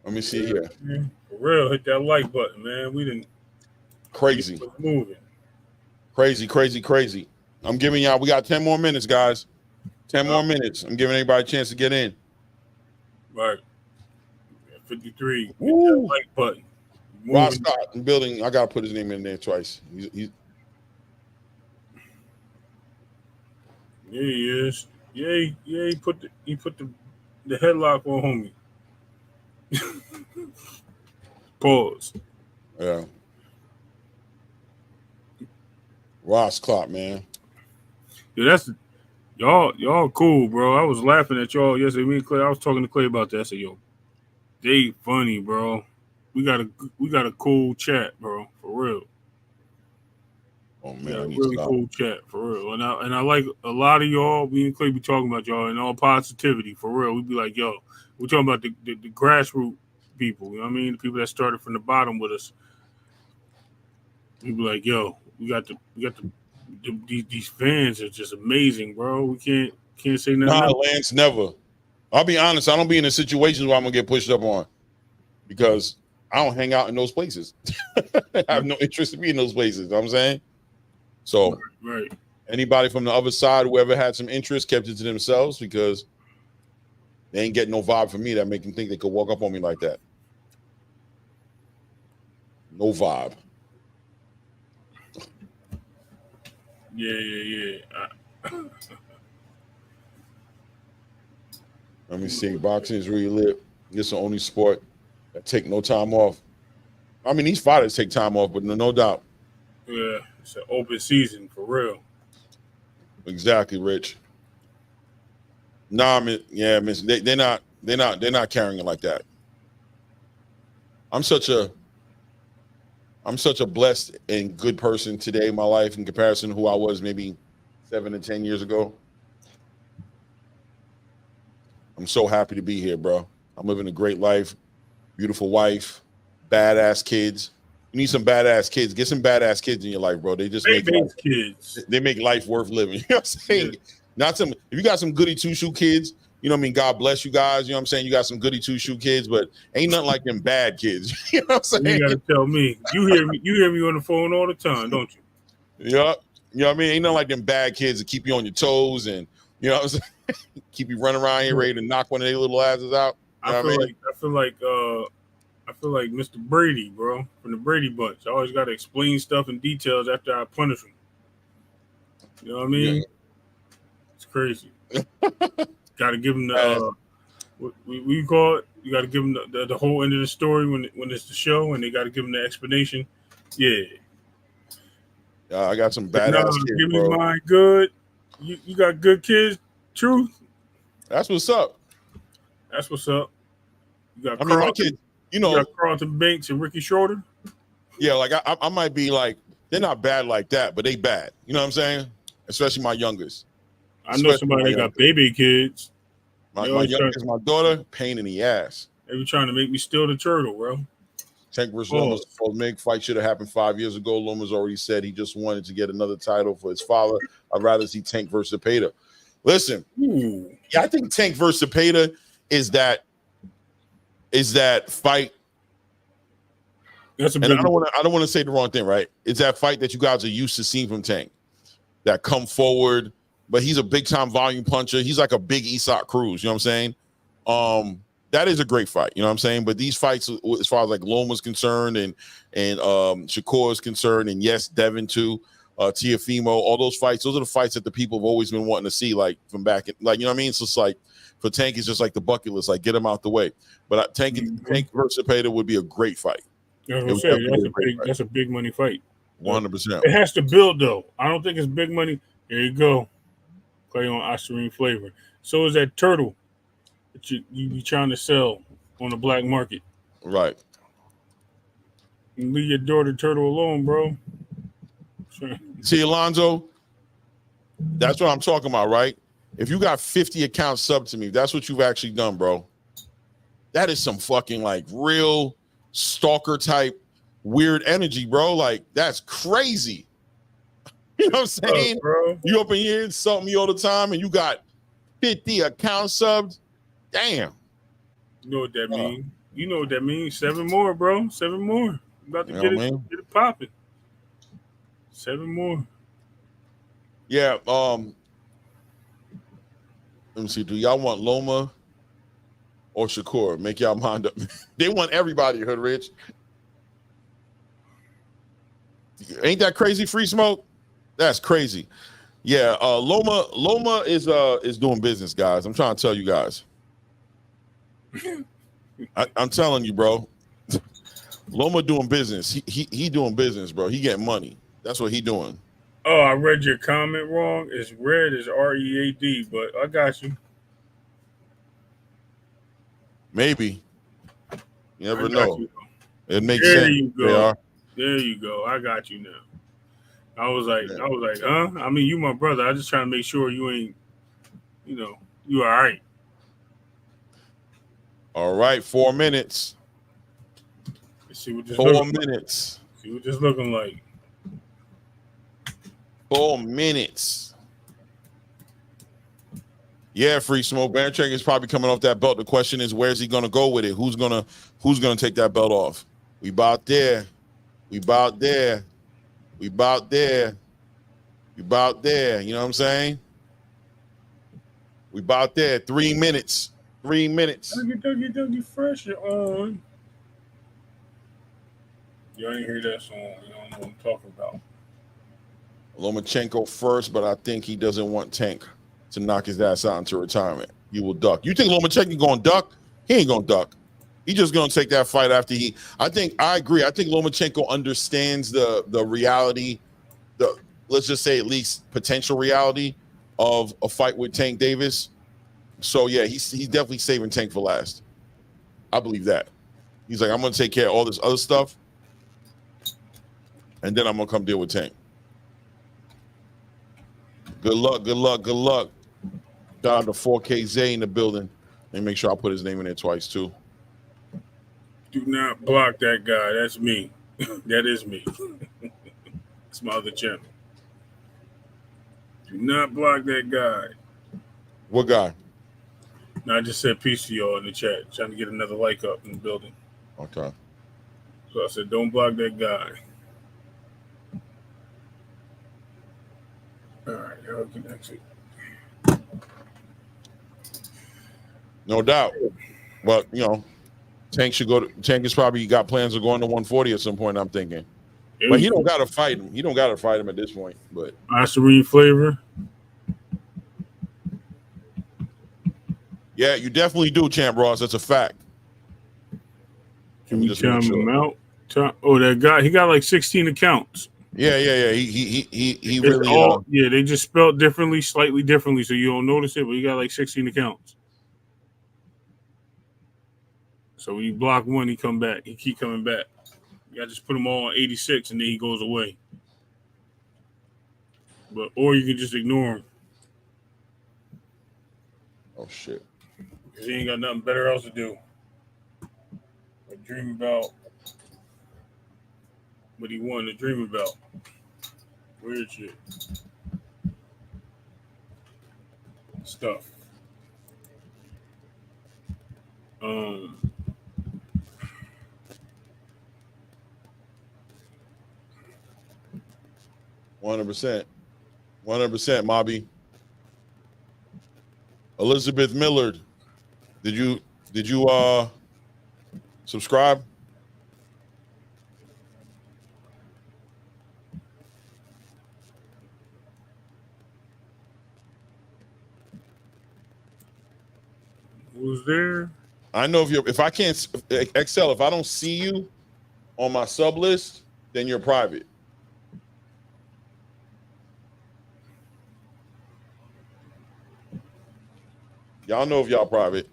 Let me see here. For real, hit that like button, man. We didn't. Crazy. Moving. Crazy. I'm giving y'all. We got 10 more minutes, guys. 10 more minutes. I'm giving everybody a chance to get in. Right. 53. Woo. Like button. Ross Scott in building. I gotta put his name in there twice. He's... Yeah, he is. Yeah, he put the headlock on homie. Pause. Yeah. Ross Clark, man. Yeah, that's y'all cool, bro. I was laughing at y'all yesterday. Me and Clay, I was talking to Clay about that. I said, yo, they funny, bro. We got a cool chat, bro, for real. Oh man, really cool chat, for real. And I like a lot of y'all. Me and Clay be talking about y'all in all positivity, for real. We be like, yo, we're talking about the grassroots people. You know what I mean? The people that started from the bottom with us. We be like, yo, we got these fans are just amazing, bro. We can't say nothing. Nah, Lance, never. I'll be honest. I don't be in a situation where I'm gonna get pushed up on because I don't hang out in those places. I have no interest to be in those places. You know what I'm saying? So, right. Anybody from the other side, whoever had some interest, kept it to themselves because they ain't getting no vibe from me that make them think they could walk up on me like that. No vibe. Yeah. Let me see. Boxing is really lit. It's the only sport that take no time off. I mean, these fighters take time off, but no doubt. Yeah, it's an open season for real. Exactly, Rich. Nah, they're not carrying it like that. I'm such a blessed and good person today in my life in comparison to who I was maybe 7 to 10 years ago. I'm so happy to be here, bro. I'm living a great life, beautiful wife, badass kids. You need some badass kids. Get some badass kids in your life, bro. They just make kids. They make life worth living. You know what I'm saying? Yeah. Not some. If you got some goody two-shoe kids, you know what I mean? God bless you guys. You know what I'm saying? You got some goody two-shoe kids, but ain't nothing like them bad kids. You know what I'm saying? You gotta tell me. You hear me on the phone all the time, don't you? Yeah. You know what I mean? Ain't nothing like them bad kids that keep you on your toes and you know what I'm saying? Keep you running around here ready to knock one of their little asses out. You know I feel like Mr. Brady, bro, from the Brady Bunch. I always gotta explain stuff in details after I punish him. You know what I mean? Yeah. It's crazy. Gotta give him the what we call it. You gotta give him the whole end of the story when it's the show, and they gotta give him the explanation. Yeah. I got some badass kids, give bro. me mine good. You got good kids, Truth? That's what's up. That's what's up. You got my kids, you know, you got Carlton Banks and Ricky Shorter. Yeah, like I might be like, they're not bad like that, but they bad. You know what I'm saying? Especially my youngest. I know somebody that got baby kids. My youngest, my daughter, pain in the ass. They be trying to make me steal the turtle, bro. Tank versus Loma's fight should have happened 5 years ago. Loma's already said he just wanted to get another title for his father. I'd rather see Tank versus Cepeda. Listen, yeah, I think Tank versus Cepeda is that fight. That's and I don't want to say the wrong thing, right? It's that fight that you guys are used to seeing from Tank, that come forward, but he's a big time volume puncher. He's like a big Isak Cruz. You know what I'm saying? That is a great fight. You know what I'm saying? But these fights, as far as like Loma's concerned and Shakur is concerned, and yes, Devin too, Teofimo, all those fights, those are the fights that the people have always been wanting to see, like from back in, like, you know what I mean? So it's like for Tank, it's just like the bucket list, like get him out the way. But Tank versus Cepeda would be a great fight. That's a big money fight. 100%. It has to build though. I don't think it's big money. There you go. Play on Ostarine flavor. So is that turtle that you be trying to sell on the black market. Right. You leave your daughter turtle alone, bro. See, Alonzo, that's what I'm talking about, right? If you got 50 accounts sub to me, that's what you've actually done, bro. That is some fucking like real stalker type weird energy, bro. Like that's crazy. You know what I'm saying? Bro. You up in here insulting me all the time and you got 50 account subs. Damn. You know what that means? You know what that means? 7 more, bro. 7 more. I'm about to get it popping. 7 more. Yeah. Let me see. Do y'all want Loma or Shakur? Make y'all mind up. They want everybody, Hood Rich. Ain't that crazy, Free Smoke? That's crazy. Yeah, Loma is doing business, guys. I'm trying to tell you guys. I'm telling you, bro. Loma doing business. He doing business, bro. He getting money. That's what he doing. Oh, I read your comment wrong. It's red as READ, but I got you. Maybe. You never know. You. It makes sense. There you go. There you go. I got you now. I was like, huh? I mean, you my brother. I just trying to make sure you ain't, you all right. All right, 4 minutes. Let's see what this 4 minutes. See what this looking like. 4 minutes. Yeah, Free Smoke. Baron is probably coming off that belt. The question is, where's he gonna go with it? Who's gonna take that belt off? We about there. We about there. We about there. We about there. You know what I'm saying? We about there. 3 minutes. 3 minutes. Dougie Fresh on. You ain't hear that song. You don't know what I'm talking about. Lomachenko first, but I think he doesn't want Tank to knock his ass out into retirement. He will duck. You think Lomachenko going to duck? He ain't going to duck. He just going to take that fight after he. I agree. I think Lomachenko understands the reality, let's just say at least potential reality of a fight with Tank Davis. So yeah, he's definitely saving Tank for last. I believe that. He's like, I'm going to take care of all this other stuff, and then I'm going to come deal with Tank. Good luck, good luck, good luck. Shout out to 4K Zay in the building. Let me make sure I put his name in there twice too. Do not block that guy. That's me. That is me. It's my other channel. Do not block that guy. What guy? No, I just said peace to y'all in the chat. Trying to get another like up in the building. Okay. So I said, don't block that guy. All right, y'all can exit. No doubt. But, you know, Tank should go to, Tank is probably got plans of going to 140 at some point, I'm thinking. But he don't got to fight him. He don't got to fight him at this point. But Ice flavor. yeah, you definitely do, Champ Ross. That's a fact. Can we time him out? Oh, that guy, he got like 16 accounts. Yeah. He really. All, yeah, they just spelled differently, slightly differently, so you don't notice it. But he got like 16 accounts. So when you block one, he come back. He keep coming back. You got to just put them all on 86, and then he goes away. Or you can just ignore him. Oh shit! Because he ain't got nothing better else to do. Or dream about what he wanted to dream about. Weird shit. Stuff. 100%, Mobby. Elizabeth Millard, did you subscribe? Who's there? I know if I can't Excel, if I don't see you on my sub list, then you're private. Y'all know if y'all private.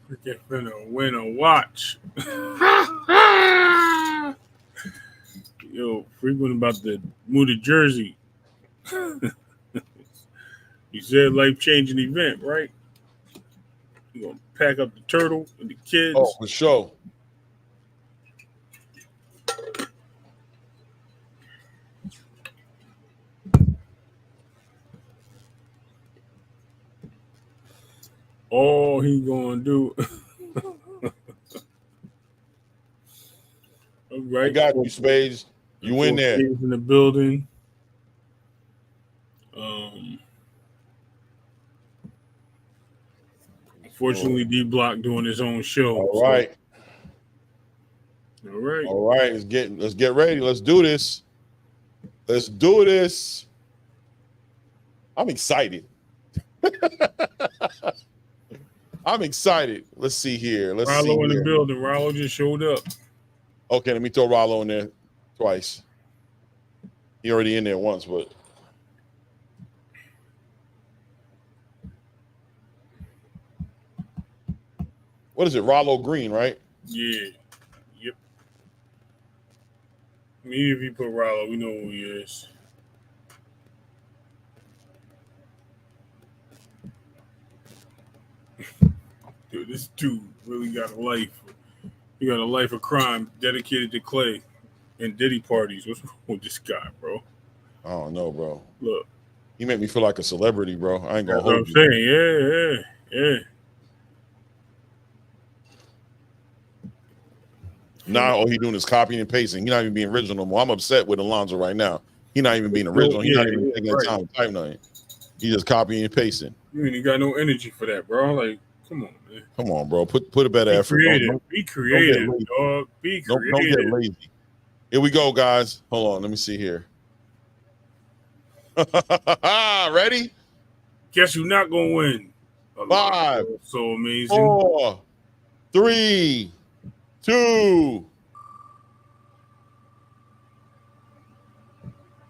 Freaking finna win a watch. Yo, frequent about the move to Jersey. You said life-changing event, right? You gonna pack up the turtle and the kids. Oh, for sure. All he gonna do. All right. I got you, Spades. You in there. In the building. Unfortunately, D Block doing his own show. All right. All right. All right. Let's get ready. Let's do this. Let's do this. I'm excited. I'm excited. Let's see here. Let's see. Rollo in the building. Rollo just showed up. Okay, let me throw Rollo in there twice. He already in there once, but what is it? Rollo Green, right? Yeah. Yep. Me, if you put Rollo, we know who he is. Dude, this dude really got a life. He got a life of crime dedicated to Clay and Diddy parties. What's wrong with this guy, bro? I don't know, bro. Look. He made me feel like a celebrity, bro. I ain't gonna hold you. That's what I'm saying. Yeah. Now all he doing is copying and pasting. He's not even being original no more. I'm upset with Alonzo right now. He's not even being original. He's not even taking the time to type nothing. He just copying and pasting. You ain't got no energy for that, bro. Like, come on, man. Come on, bro. Put a better effort. Be creative, dog. Be creative. Don't get lazy. Here we go, guys. Hold on. Let me see here. Ready? Guess you're not gonna win. 5, so amazing. 4, 3, 2.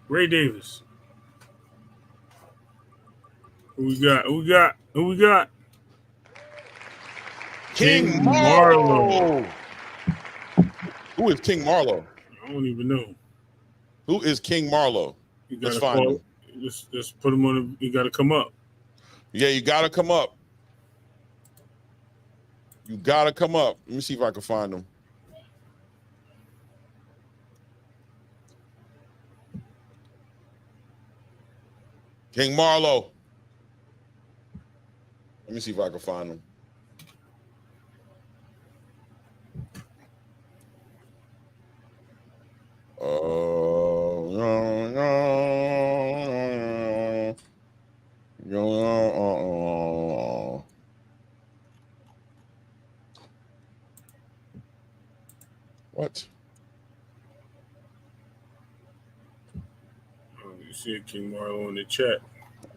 Ray Davis. Who we got? King Marlo. Who is King Marlo? I don't even know. Who is King Marlo? Let's find him. Just put him on. You got to come up. Yeah, you got to come up. You got to come up. Let me see if I can find him. King Marlo. Let me see if I can find him. What? You see King Marlo in the chat.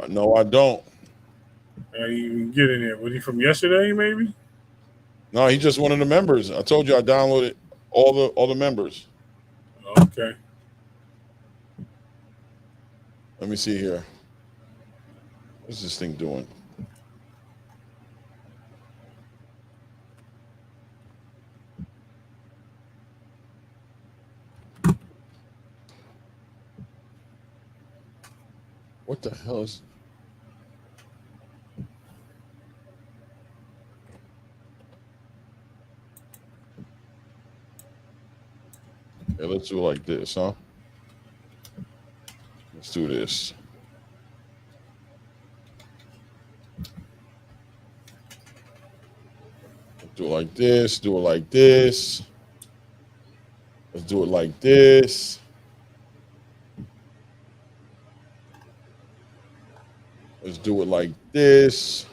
No, I don't. How you even get in there? Was he from yesterday, maybe? No, he's just one of the members. I told you I downloaded all the members. Okay. Let me see here. What's this thing doing? What the hell is... Yeah, let's do it like this, huh? Let's do this. Do it like this. Do it like this. Let's do it like this. Let's do it like this.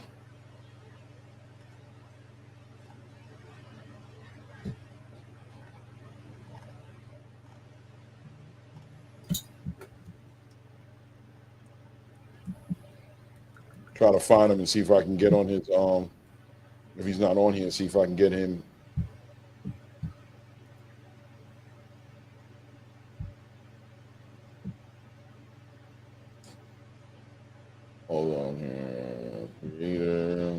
Try to find him and see if I can get on his if he's not on here, see if I can get him. Hold on here. Creator.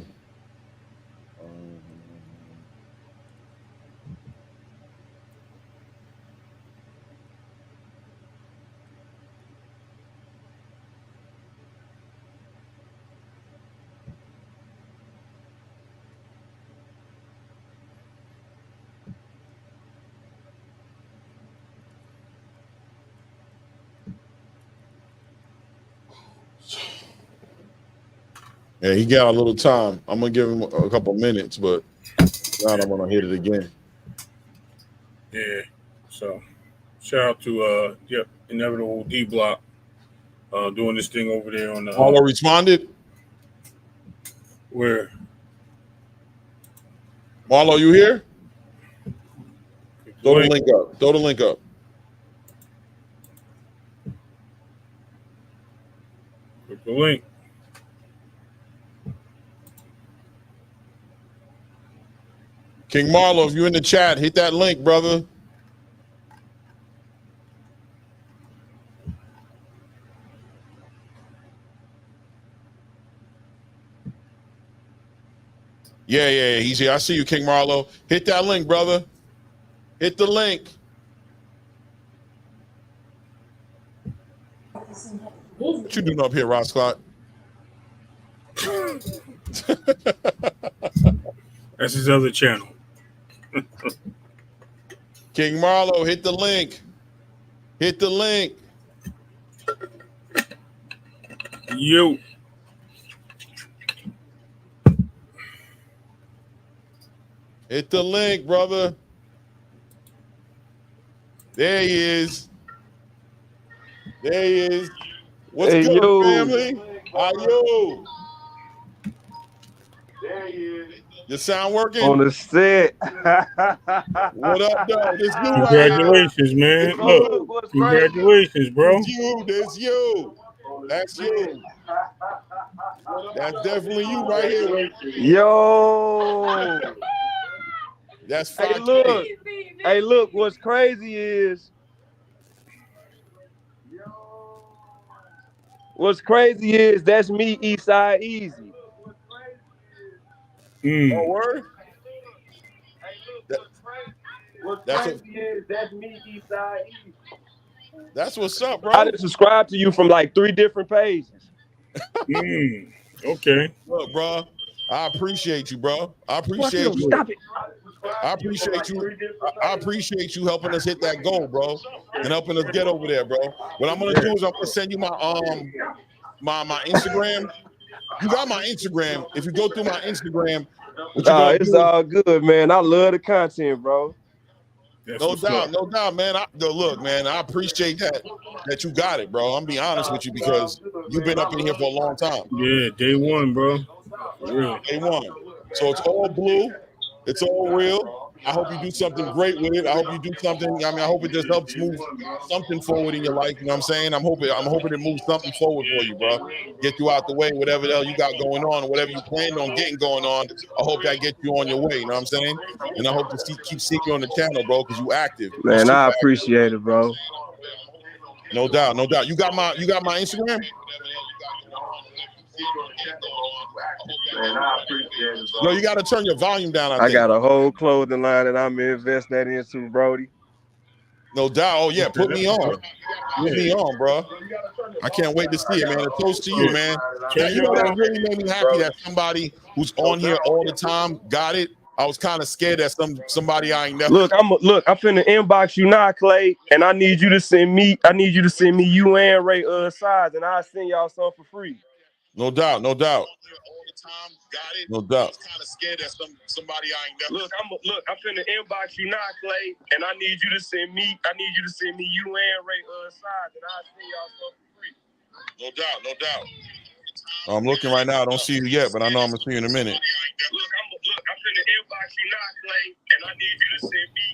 Yeah, he got a little time. I'm gonna give him a couple minutes, but now I'm gonna hit it again. Yeah. So, shout out to Inevitable D Block doing this thing over there on the. Marlo responded. Where? Marlo, you here? Throw the link up. Throw the link up. Click the link. King Marlo, if you're in the chat, hit that link, brother. Yeah, he's here. I see you, King Marlo. Hit that link, brother. Hit the link. What you doing up here, Ross Clark? That's his other channel. King Marlo, hit the link. Hit the link. Yo. Hit the link, brother. There he is. There he is. What's Hey, good, yo. family? How you? There he is. Your sound working? On the set. What up, though? This you right here. Congratulations, man. Bro, Look, what's congratulations, bro. This you. This you. That's you. That's definitely you right here. Yo. That's Hey, 5K. look. Hey, look. What's crazy is. What's crazy is that's me, Eastside Easy. Oh, word? That's me, Eastside Easy. That's what's up, bro. I just subscribed to you from like 3 different pages. Okay. Look, bro, I appreciate you, bro. I appreciate you. Stop it. I appreciate you. I appreciate you helping us hit that goal, bro, and helping us get over there, bro. What I'm gonna do is I'm gonna send you my my Instagram. You got my Instagram. If you go through my Instagram, It's all good, man. I love the content, bro. No doubt, man. Look, man, I appreciate that you got it, bro. I'm being honest with you because you've been up in here for a long time. Yeah, day one, bro. Really. Day one. So it's all blue. It's all real. I hope you do something great with it. I hope you do something. I mean, I hope it just helps move something forward in your life. You know what I'm saying? I'm hoping it moves something forward for you, bro. Get you out the way, whatever the hell you got going on, whatever you plan on getting going on. I hope that gets you on your way. You know what I'm saying? And I hope to keep seeing you on the channel, bro, because you active. Man, I appreciate it, bro. No doubt, no doubt. You got my Instagram? Man, I appreciate it, bro. No, you got to turn your volume down. I got a whole clothing line that I'm investing that into, Brody. No doubt. Oh yeah, put me on. Put me on, bro. I can't wait to see it, man. A toast to you, man. Now, you know that really made me happy that somebody who's on here all the time got it. I was kind of scared that somebody I ain't never. Look, I'm finna inbox you now, Clay, and I need you to send me you and Ray size, and I'll send y'all some for free. No doubt, no doubt. No doubt. Kind of scared that somebody I ain't never. Look, I'm finna inbox you now, Clay, and I need you to send me you and Ray size, and I'll send y'all some for free. No doubt, no doubt. I'm looking right now. I don't see you yet, but I know I'm gonna see you in a minute. Look, I'm finna inbox you now, Clay, and I need you to send me.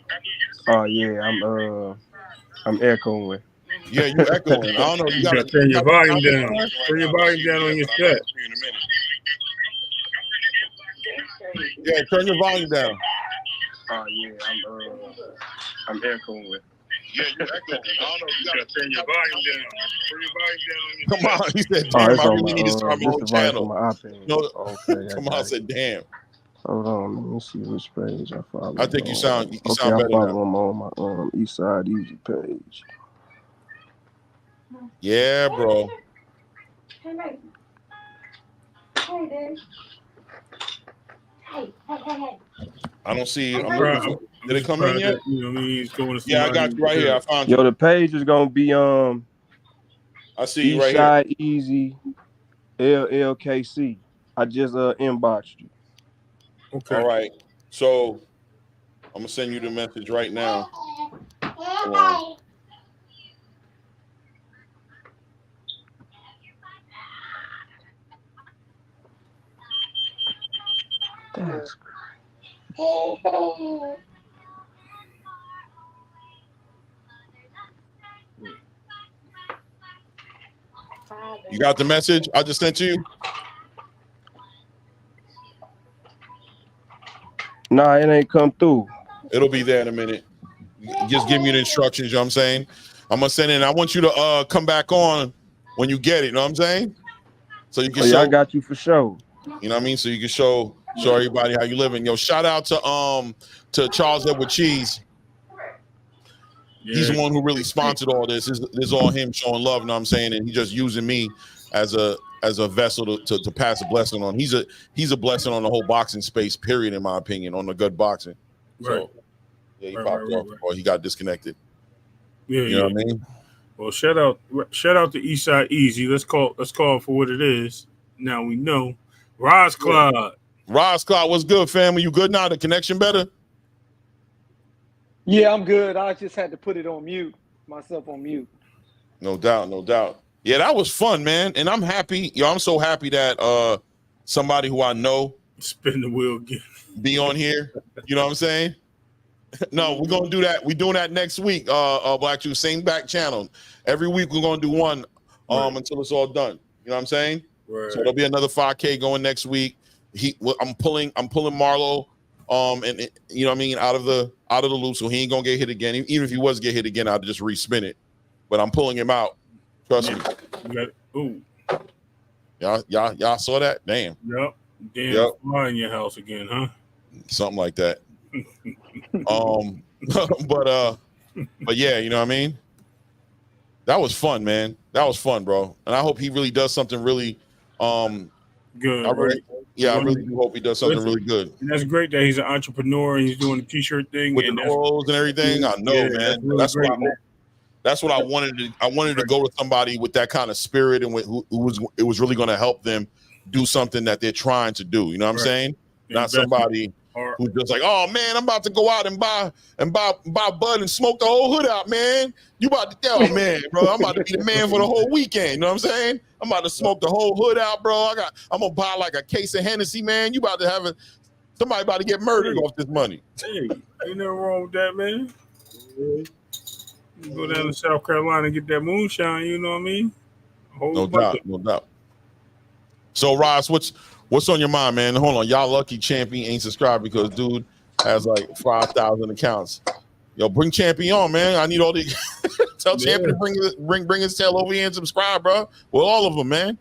I'm echoing. Yeah, you echoing. I don't know. You gotta turn your volume down. Turn your volume down on your set. Yeah, turn your volume down. I'm echoing. Yeah, you're echoing. I don't know. You gotta turn your volume down. Turn your volume down on your set. Come on, he said, "Damn, I really need to start my own channel." No, okay, come on, I said, "Damn." Hold on, let me see which page I follow. I think you sound better I follow now. him on my Eastside Easy page. Yeah, bro. Hey, dude. Hey. I don't see. I'm looking for. Did it come in yet? You know what I mean? He's going to Yeah, I got you right here. I found you. Yo, the page is gonna be I see you right here. Eastside Easy LLKC. I just inboxed you. Okay. All right. So I'm gonna send you the message right now. That's You got the message I just sent you? Nah, it ain't come through. It'll be there in a minute. Just give me the instructions, you know what I'm saying? I'm gonna send it. I want you to come back on when you get it, you know what I'm saying? So you can show. I got you for sure. You know what I mean? So you can show everybody how you living. Yo, shout out to Charles Edward Cheese. Yeah. He's the one who really sponsored all this. This is all him showing love, you know what I'm saying? And he just using me as a vessel to pass a blessing on. He's a blessing on the whole boxing space, period, in my opinion, on the good boxing. Right. So yeah, he popped off or he got disconnected. Yeah, you know what I mean? Well, shout out to Eastside Easy. Let's call it for what it is. Now we know. Roz Cloud. Roz Cloud, what's good, family? You good now? The connection better? Yeah, I'm good. I just had to put it on mute, myself on mute. No doubt, no doubt. Yeah, that was fun, man. And I'm happy. Yo, I'm so happy that somebody who I know Spin the wheel again. be on here. You know what I'm saying? No, we're gonna do that. We're doing that next week. Black Jew, same back channel. Every week we're gonna do one until it's all done. You know what I'm saying? Right. So there'll be another 5K going next week. I'm pulling Marlo, and you know what I mean, out of the loop, so he ain't gonna get hit again. Even if he was to get hit again, I'd just respin it. But I'm pulling him out. Trust me. You got ooh. Y'all saw that? Damn. Yep. Damn, fly in your house again, huh? Something like that. But yeah, you know what I mean? That was fun, man. That was fun, bro. And I hope he really does something really good. I really do hope he does something really good. And that's great that he's an entrepreneur and he's doing the t-shirt thing with the clothes and everything. I know, man. That's what I wanted. I wanted to go with somebody with that kind of spirit and who was really going to help them do something that they're trying to do. You know what I'm saying? Not somebody who's just like, oh man, I'm about to go out and buy bud and smoke the whole hood out, man. You about to tell man, bro. I'm about to be the man for the whole weekend. You know what I'm saying? I'm about to smoke the whole hood out, bro. I'm gonna buy like a case of Hennessy, man. You about to have somebody about to get murdered off this money. Hey, ain't nothing wrong with that, man. You go down to South Carolina and get that moonshine, you know what I mean? No doubt. So Ross, what's on your mind, man? Hold on, y'all lucky Champion ain't subscribed because dude has like 5,000 accounts. Yo, bring Champion on, man. I need all the tell Champion to bring his tail over here and subscribe, bro. With all of them, man.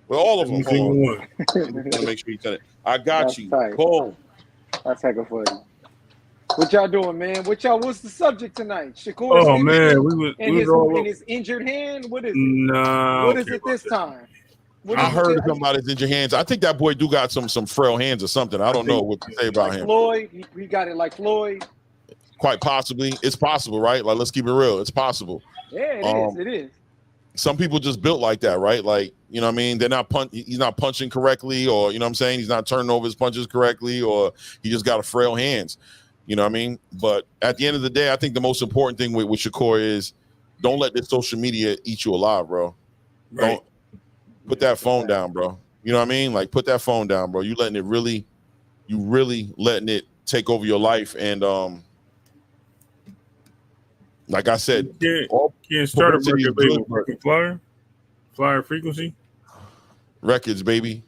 With all of them. Hold on. Make sure you tell it. I got That's you. tight. Boom. That's hecka funny. What y'all doing, man? What's the subject tonight? Shakur Stevenson in his injured hand? What is it? Nah. What is it this time? I heard something about his injured hands. I think that boy do got some frail hands or something. I don't know what to say about him. Floyd, he got it like Floyd. Quite possibly. It's possible, right? Like, let's keep it real. It's possible. Yeah, it is. It is. Some people just built like that, right? Like, you know what I mean? He's not punching correctly, or you know what I'm saying? He's not turning over his punches correctly, or he just got a frail hands. You know what I mean? But at the end of the day, I think the most important thing with Shakur is don't let this social media eat you alive, bro. Right. Don't put that phone down, bro. You know what I mean? Like, put that phone down, bro. You really letting it take over your life. And like I said, can't start a record label. Flyer frequency records, baby.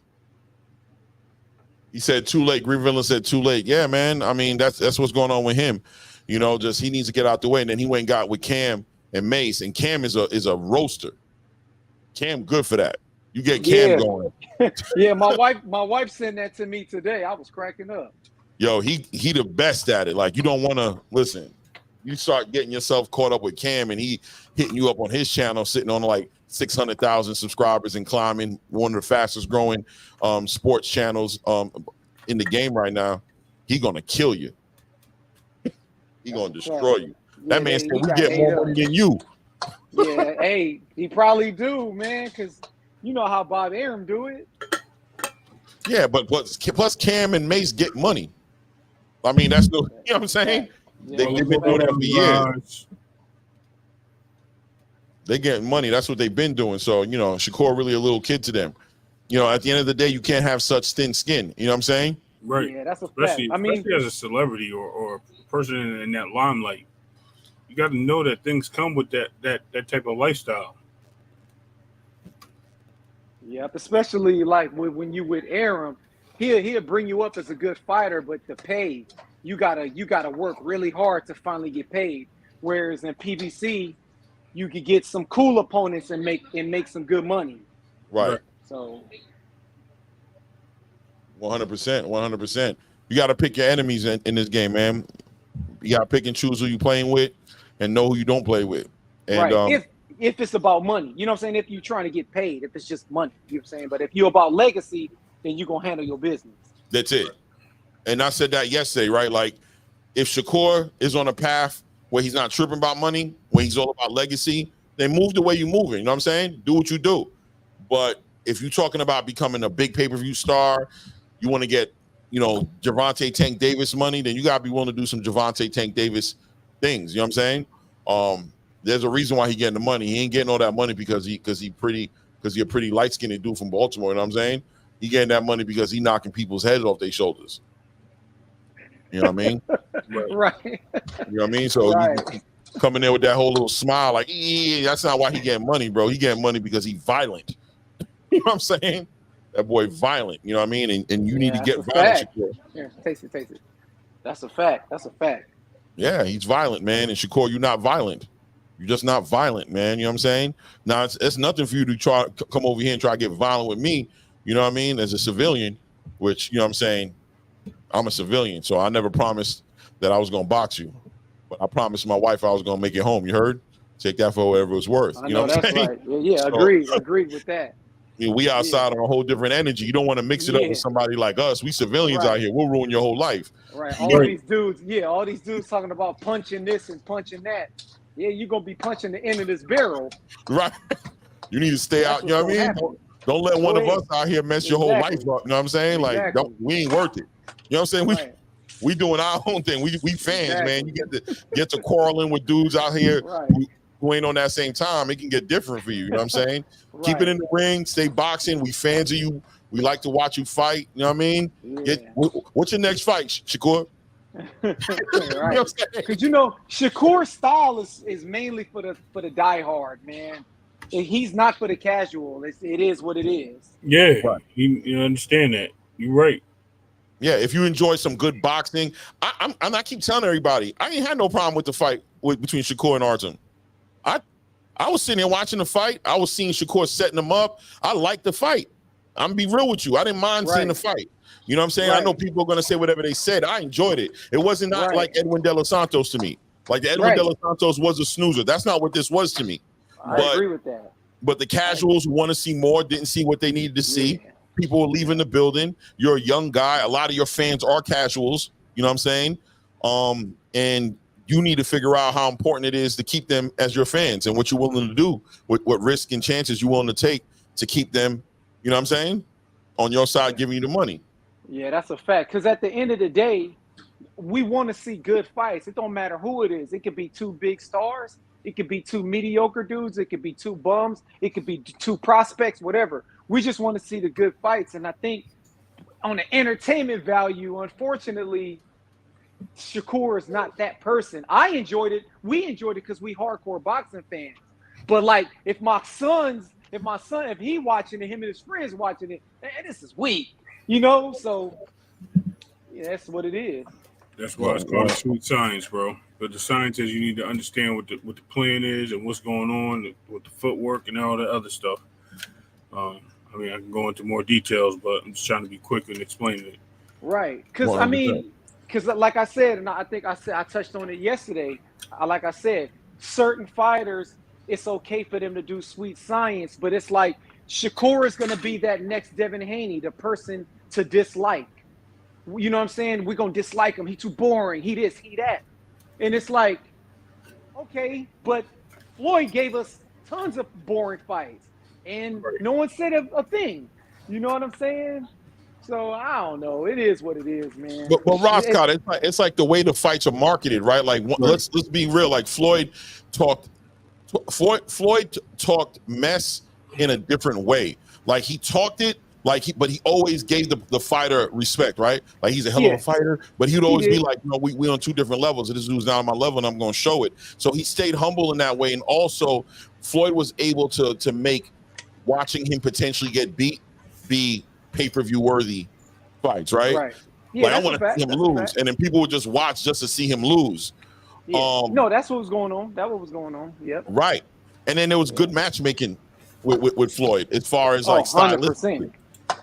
He said too late. Green Villain said too late. Yeah, man. I mean, that's what's going on with him. You know, just he needs to get out the way. And then he went and got with Cam and Mace. And Cam is a roaster. Cam good for that. You get Cam going. Yeah, my wife sent that to me today. I was cracking up. Yo, he the best at it. Like, you don't want to listen. You start getting yourself caught up with Cam and he hitting you up on his channel, sitting on like 600,000 subscribers and climbing, one of the fastest growing sports channels in the game right now. He gonna kill you. He gonna destroy you. That man said we get more money than you. Yeah, hey, he probably do, man, because you know how Bob Arum do it. Yeah, but plus Cam and Mace get money. I mean, that's you know what I'm saying? Yeah. They've been doing that for years. They get money. That's what they've been doing. So, you know, Shakur really a little kid to them. You know, at the end of the day, you can't have such thin skin. You know what I'm saying? Right. Yeah, that's a fact. I mean, especially as a celebrity or a person in that limelight, you got to know that things come with that type of lifestyle. Yep, especially like when you with Arum, he'll bring you up as a good fighter, but the pay you gotta work really hard to finally get paid. Whereas in PBC, you could get some cool opponents and make some good money. Right. So 100%. You got to pick your enemies in this game, man. You got to pick and choose who you playing with and know who you don't play with. And, right. If it's about money, you know what I'm saying? If you're trying to get paid, if it's just money, you know what I'm saying? But if you're about legacy, then you're going to handle your business. That's it. And I said that yesterday, right? Like, if Shakur is on a path where he's not tripping about money, where he's all about legacy, then move the way you move it. You know what I'm saying? Do what you do. But if you're talking about becoming a big pay-per-view star, you want to get, you know, Gervonta Tank Davis money, then you got to be willing to do some Gervonta Tank Davis things. You know what I'm saying? There's a reason why he getting the money. He ain't getting all that money because he a pretty light-skinned dude from Baltimore. You know what I'm saying? He getting that money because he knocking people's heads off their shoulders. You know what I mean? Right. You know what I mean? So Right. you coming there with that whole little smile, like, that's not why he getting money, bro. He getting money because he violent. You know what I'm saying? That boy violent. You know what I mean? And you need to get violent. Here, taste it. That's a fact. Yeah, he's violent, man. And Shakur, you're not violent. You're just not violent, man. You know what I'm saying? Now, it's nothing for you to try come over here and try to get violent with me. You know what I mean? As a civilian, which, you know what I'm saying? I'm a civilian, so I never promised that I was going to box you. But I promised my wife I was going to make it home. You heard? Take that for whatever it's worth. I know, that's right. Yeah, agreed with that. I mean, we outside on a whole different energy. You don't want to mix it up with somebody like us. We civilians out here. We'll ruin your whole life. Right. All these dudes talking about punching this and punching that. Yeah, you're going to be punching the end of this barrel. Right. You need to stay out. You know what I mean? Don't let one of us out here mess your whole life up. You know what I'm saying? Like, we ain't worth it. You know what I'm saying? We doing our own thing. We fans, man. You get to quarreling with dudes out here who ain't on that same time. It can get different for you. You know what I'm saying? Keep it in the ring. Stay boxing. We fans of you. We like to watch you fight. You know what I mean? Yeah. What's your next fight, Shakur? Right. Because Shakur's style is mainly for the diehard, man. He's not for the casual. It is what it is. Yeah, you understand that. You're right. Yeah, if you enjoy some good boxing, I keep telling everybody, I ain't had no problem with the fight between Shakur and Artem. I was sitting there watching the fight. I was seeing Shakur setting him up. I liked the fight. I'm gonna be real with you. I didn't mind seeing the fight. You know what I'm saying? I know people are gonna say whatever they said. I enjoyed it. It wasn't not like Edwin De Los Santos to me. Like the Edwin De Los Santos was a snoozer. That's not what this was to me. I agree with that. But the casuals who want to see more didn't see what they needed to see. People were leaving the building. You're a young guy. A lot of your fans are casuals. You know what I'm saying? And you need to figure out how important it is to keep them as your fans and what you're willing to do, what risk and chances you're willing to take to keep them, you know what I'm saying, on your side, giving you the money. Yeah, that's a fact. Because at the end of the day, we want to see good fights. It don't matter who it is. It could be two big stars. It could be two mediocre dudes. It could be two bums. It could be two prospects, whatever. We just want to see the good fights. And I think on the entertainment value, unfortunately, Shakur is not that person. I enjoyed it. We enjoyed it because we hardcore boxing fans. But like, if he watching it, him and his friends watching it, man, this is weak. You know? So yeah, that's what it is. That's why it's called sweet science, bro. But the science is you need to understand what the plan is and what's going on with the footwork and all that other stuff. I mean, I can go into more details, but I'm just trying to be quick in explaining it. Right. Because, like I said, and I think I touched on it yesterday, like I said, certain fighters, it's okay for them to do sweet science, but it's like Shakur is going to be that next Devin Haney, the person to dislike. You know what I'm saying? We're going to dislike him. He's too boring. He this, he that. And it's like, okay, but Floyd gave us tons of boring fights, and no one said a thing. You know what I'm saying? So I don't know. It is what it is, man. But Rob Scott, it's like the way the fights are marketed, right? Like let's be real. Like Floyd talked mess in a different way. Like he talked it. But he always gave the fighter respect, right? Like he's a hell of a fighter, but he'd always be like, we on two different levels. This dude's not on my level, and I'm going to show it. So he stayed humble in that way, and also Floyd was able to make watching him potentially get beat be pay-per-view worthy fights, right? Right. Yeah, like I want to see him lose, and then people would just watch just to see him lose. Yeah. No, that's what was going on. Yep. Right, and then there was good matchmaking with Floyd as far as like stylistically.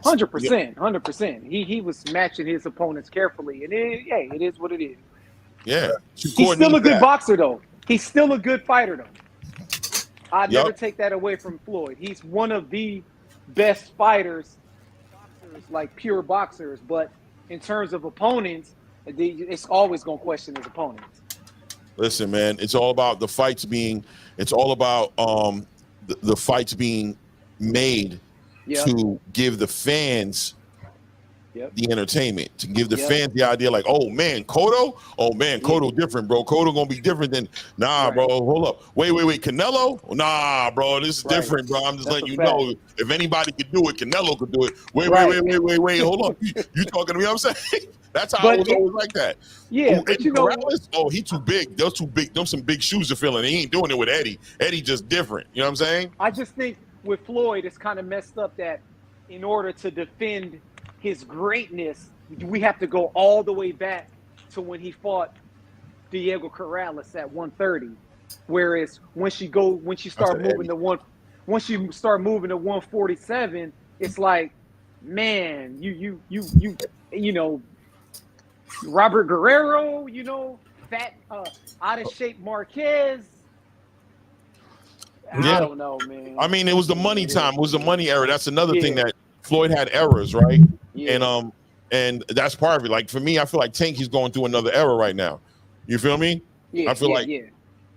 100%. He was matching his opponents carefully, and it is what it is. Yeah, he's still a good boxer, though. He's still a good fighter, though. I'd never take that away from Floyd. He's one of the best fighters, like pure boxers. But in terms of opponents, it's always going to question his opponents. Listen, man, it's all about the fights being. It's all about the fights being made. Yep. To give the fans the entertainment, to give the fans the idea like, oh man, Cotto? Oh man, Cotto different, bro. Cotto gonna be different than bro. Hold up. Wait. Canelo? Nah, bro, this is different, bro. I'm just letting you know. If anybody could do it, Canelo could do it. Wait. Hold on. You talking to me? I'm saying that's how I was always like that. Yeah, but you know, he too big. Those too big. Them some big shoes to fill, and he ain't doing it with Eddie. Eddie just different. You know what I'm saying? I just think with Floyd, it's kind of messed up that in order to defend his greatness, we have to go all the way back to when he fought Diego Corrales at 130. Whereas once you start moving to 147, it's like, man, you know, Robert Guerrero, you know, fat, out of shape Marquez. I don't know, man. I mean, it was the money time. It was the money era. That's another thing that Floyd had errors, right? And that's part of it. Like for me, I feel like Tank is going through another era right now. You feel me? I feel like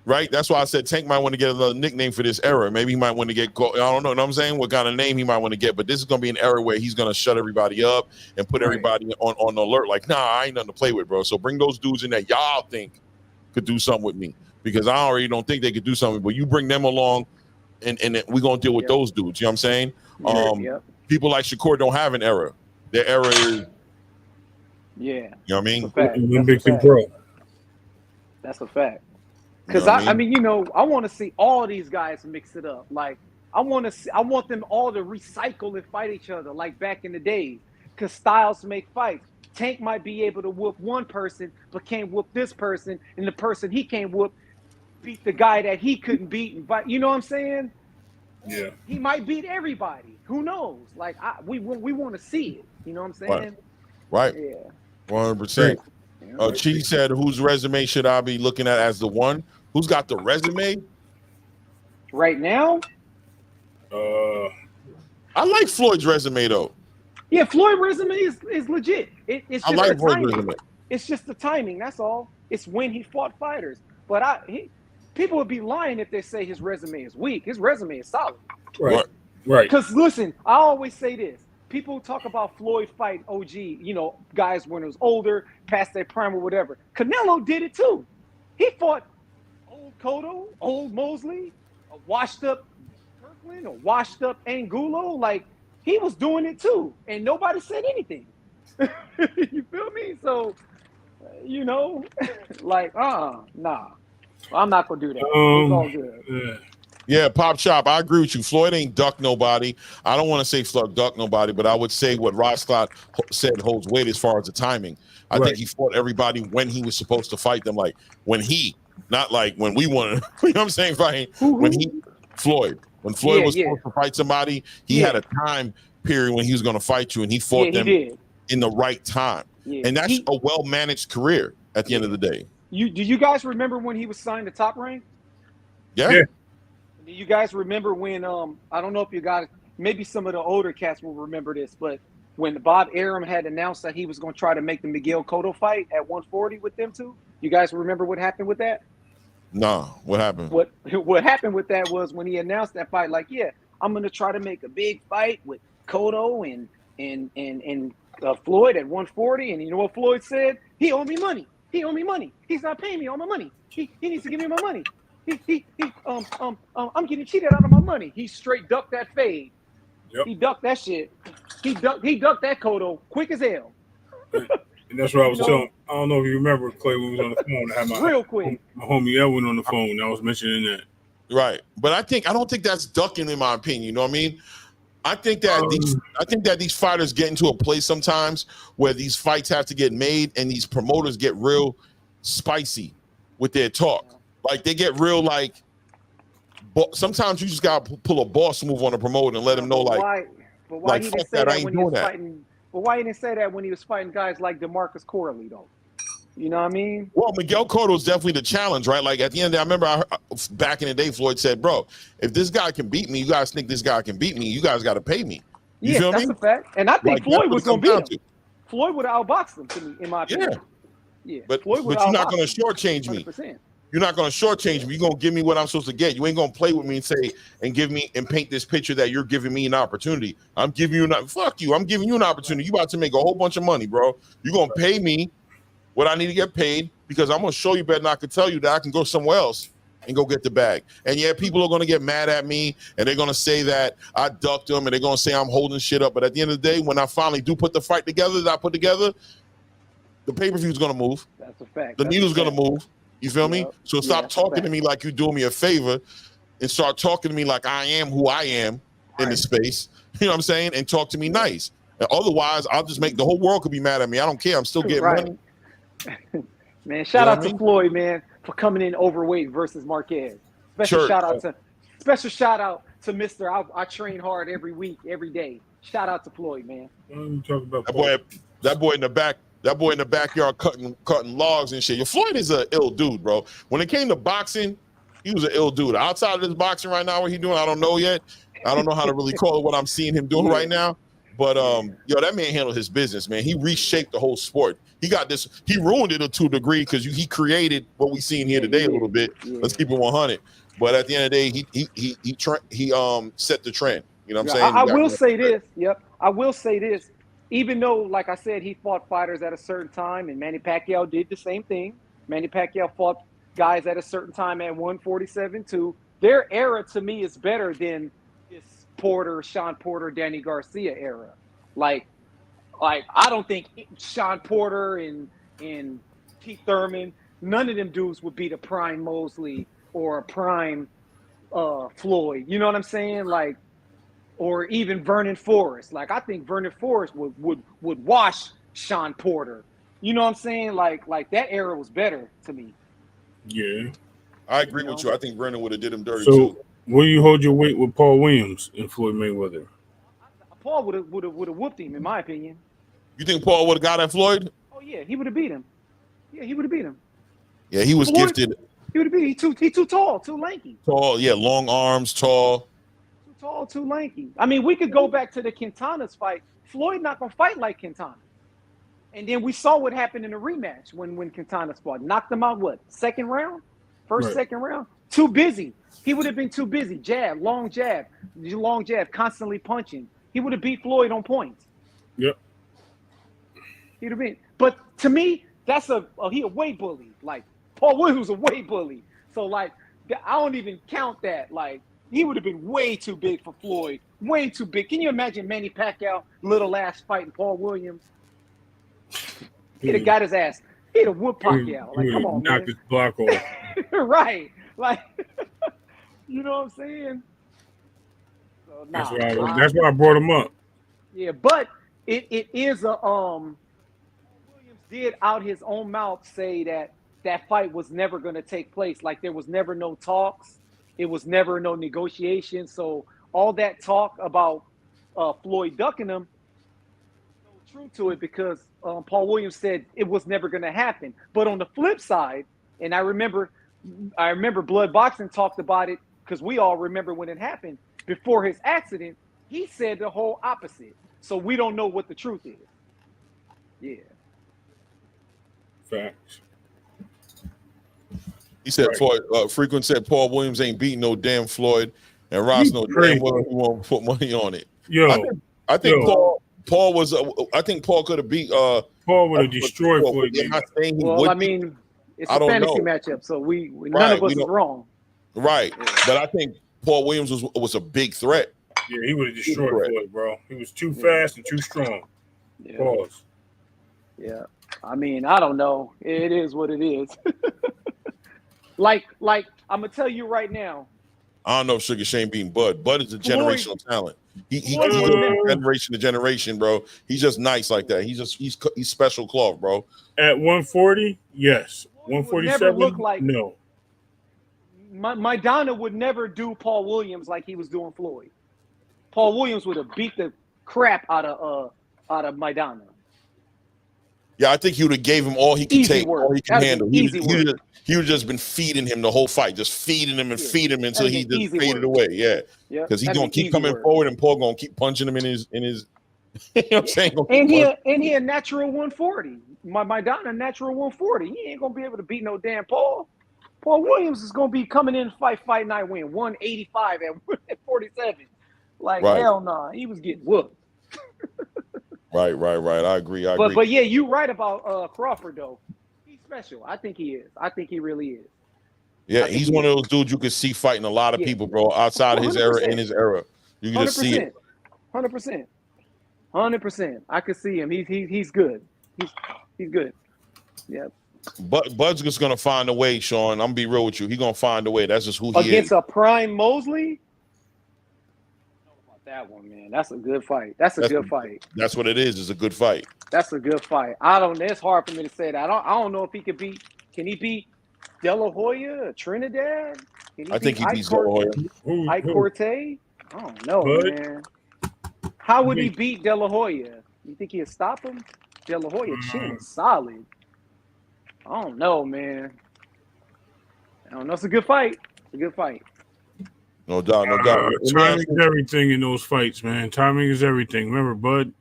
right. That's why I said Tank might want to get another nickname for this era. Maybe he might want to get. I don't know. What I'm saying, what kind of name he might want to get, but this is going to be an era where he's going to shut everybody up and put everybody on alert. Like, nah, I ain't nothing to play with, bro. So bring those dudes in that y'all think could do something with me, because I already don't think they could do something. But you bring them along, and we're gonna deal with those dudes. You know what I'm saying? People like Shakur don't have an era. Their era is, you know what I mean? That's a fact. Because I mean, you know, I want to see all these guys mix it up. Like I want them all to recycle and fight each other like back in the days. Because styles make fights. Tank might be able to whoop one person, but can't whoop this person, and the person he can't whoop beat the guy that he couldn't beat. But you know what I'm saying? Yeah. He might beat everybody. Who knows? Like we want to see it. You know what I'm saying? Right. Yeah. 100%. Chi said, whose resume should I be looking at as the one? Who's got the resume? Right now? I like Floyd's resume though. Yeah, Floyd's resume is legit. It's just like the timing. Resume. It's just the timing. That's all. It's when he fought fighters. But people would be lying if they say his resume is weak. His resume is solid. Right. Because listen, I always say this. People talk about Floyd fight OG, you know, guys when it was older, past their prime or whatever. Canelo did it too. He fought old Cotto, old Mosley, a washed up Kirkland, a washed up Angulo. Like, he was doing it too. And nobody said anything. You feel me? So, you know, like, nah. I'm not going to do that. It's all good. Yeah, Pop Chop, I agree with you. Floyd ain't ducked nobody. I don't want to say Floyd ducked nobody, but I would say what Rod Scott said holds weight as far as the timing. I think he fought everybody when he was supposed to fight them, like when he, not like when we wanted, you know what I'm saying, fighting. When Floyd was supposed to fight somebody, he had a time period when he was going to fight you, and he fought them in the right time. Yeah. And that's a well-managed career at the end of the day. Do you guys remember when he was signed to Top Rank? Yeah. Do you guys remember when I don't know if you guys, maybe some of the older cats will remember this, but when Bob Arum had announced that he was going to try to make the Miguel Cotto fight at 140 with them two, you guys remember what happened with that? No, what happened? What happened with that was when he announced that fight, like, yeah, I'm going to try to make a big fight with Cotto and Floyd at 140, and you know what Floyd said? He owed me money. He's not paying me all my money. He needs to give me my money. I'm getting cheated out of my money. He straight ducked that fade. Yep. He ducked that shit. He ducked that Cotto quick as hell. And that's what I was telling. I don't know if you remember, Clay, when we was on the phone. I had my homie Edwin on the phone. And I was mentioning that. Right, but I don't think that's ducking, in my opinion. You know what I mean? I think that these fighters get into a place sometimes where these fights have to get made, and these promoters get real spicy with their talk. Like they get real like. Sometimes you just gotta pull a boss move on a promoter and let him know like. But why he didn't say that when he was fighting? But why he didn't say that when he was fighting guys like DeMarcus Corley though? You know what I mean? Well, Miguel Cotto is definitely the challenge, right? Like at the end of the day, I remember back in the day, Floyd said, "Bro, if this guy can beat me, you guys think this guy can beat me? You guys got to pay me." You feel that's me? a fact. And I think Floyd was going to beat him. Floyd would have outboxed him, to me, in my opinion. Yeah. But you're not going to shortchange me. You're not gonna shortchange me. You're gonna give me what I'm supposed to get. You ain't gonna play with me and say and give me and paint this picture that you're giving me an opportunity. I'm giving you fuck you. I'm giving you an opportunity. You about to make a whole bunch of money, bro. You're gonna pay me what I need to get paid because I'm gonna show you better than I can tell you that I can go somewhere else and go get the bag. And yeah, people are gonna get mad at me and they're gonna say that I ducked them and they're gonna say I'm holding shit up. But at the end of the day, when I finally do put the fight together that I put together, the pay-per-view is gonna move. That's a fact. The needle's gonna move. You feel me? So stop talking to me like you're doing me a favor and start talking to me like I am who I am in the space. You know what I'm saying? And talk to me nice. And otherwise, I'll just make the whole world could be mad at me. I don't care. I'm still getting money. Man, shout out to Floyd, man, for coming in overweight versus Marquez. Special shout out to Mr. I train hard every week, every day. Shout out to Floyd, man. That boy in the back. That boy in the backyard cutting logs and shit. Your Floyd is an ill dude, bro. When it came to boxing, he was an ill dude. Outside of this boxing right now, what he doing, I don't know yet. I don't know how to really call it what I'm seeing him doing right now. But that man handled his business, man. He reshaped the whole sport. He got this. He ruined it to a degree because he created what we seen here today a little bit. Let's keep it 100. But at the end of the day, he set the trend. You know what I'm saying? I will say this. Yep, I will say this. Even though, like I said, he fought fighters at a certain time, and Manny Pacquiao did the same thing. Manny Pacquiao fought guys at a certain time at 147 too. Their era, to me, is better than this Sean Porter, Danny Garcia era. Like I don't think Sean Porter and Keith Thurman, none of them dudes would beat a prime Mosley or a prime Floyd. You know what I'm saying? Like, or even Vernon Forrest. Like, I think Vernon Forrest would wash Sean Porter. You know what I'm saying? Like that era was better to me. Yeah. I agree with you. I think Vernon would have did him dirty too. So, where you hold your weight with Paul Williams and Floyd Mayweather? Paul would have whooped him, in my opinion. You think Paul would have got at Floyd? Oh, yeah. He would have beat him. Yeah, he would have beat him. Yeah, he was Floyd, gifted. He would have beat him. He too tall, too lanky. Tall, yeah, long arms, tall. Tall, too lanky. I mean, we could go back to the Quintana's fight. Floyd not gonna fight like Quintana. And then we saw what happened in the rematch when Quintana's fought. Knocked him out, what, second round? Second round? Too busy. He would have been too busy. Jab, long jab, constantly punching. He would have beat Floyd on points. Yep. He'd have been. But to me, that's he a weight bully. Like, Paul Williams was a weight bully. So, like, I don't even count that. Like, he would have been way too big for Floyd. Way too big. Can you imagine Manny Pacquiao, little ass fighting Paul Williams? He'd have got his ass. He'd have whooped Pacquiao. Like, come on, knocked his block off. Right. Like, you know what I'm saying? So, that's why I brought him up. Yeah, but it is a Williams did out his own mouth say that fight was never going to take place. Like, there was never no talks. It was never no negotiation. So all that talk about Floyd ducking him, no truth to it because Paul Williams said it was never going to happen. But on the flip side, and I remember Blood Boxing talked about it because we all remember when it happened. Before his accident, he said the whole opposite. So we don't know what the truth is. Yeah. Facts. He said, Floyd, Frequent said Paul Williams ain't beating no damn Floyd, and Ross no damn well he won't put money on it. I think Paul was. I think Paul could have beat. Paul would have destroyed Floyd. I mean, it's a fantasy matchup, so none of us is wrong. Right, but I think Paul Williams was a big threat. Yeah, he would have destroyed Floyd, bro. He was too fast and too strong. Yeah. Pause. Yeah, I mean, I don't know. It is what it is. Like I'm gonna tell you right now. I don't know if Sugar Shane beating Bud. Bud is a generational talent. He goes from generation to generation, bro. He's just nice like that. He's special cloth, bro. At 140, yes. 147, no. Maidana would never do Paul Williams like he was doing Floyd. Paul Williams would have beat the crap out of Maidana. Yeah, I think he would have gave him all he could take, all he could handle. He would just been feeding him the whole fight, just feeding him and feeding him until he just faded away. Yeah, because he's gonna keep coming forward, and Paul gonna keep punching him in his. You know what I'm saying? And he a natural 140. Maidana natural 140. He ain't gonna be able to beat no damn Paul. Paul Williams is going to be coming in fight night win 185 at 47. Like, Right. hell nah. He was getting whooped. Right. I agree. But yeah, you're right about Crawford, though. He's special. I think he is. I think he really is. Yeah, he's one of those dudes you could see fighting a lot of people, bro, outside of his era, in his era. You can just see it. 100%. I could see him. He's good. He's good. Yeah. But Bud's just gonna find a way, Sean. I'm gonna be real with you. He's gonna find a way. That's just who he is. Against a prime Mosley? That one, man. That's a good fight. That's a good fight. That's what it is. It's a good fight. That's a good fight. It's hard for me to say that. I don't know if he could beat. Can he beat De La Hoya, Trinidad? I think he beats De La Hoya. Ike Cortez? I don't know, man. How would he beat De La Hoya? You think he'd stop him? De La Hoya chin is solid. I don't know, man. I don't know. It's a good fight. It's a good fight. No doubt. Timing is everything in those fights, man. Timing is everything. Remember, Bud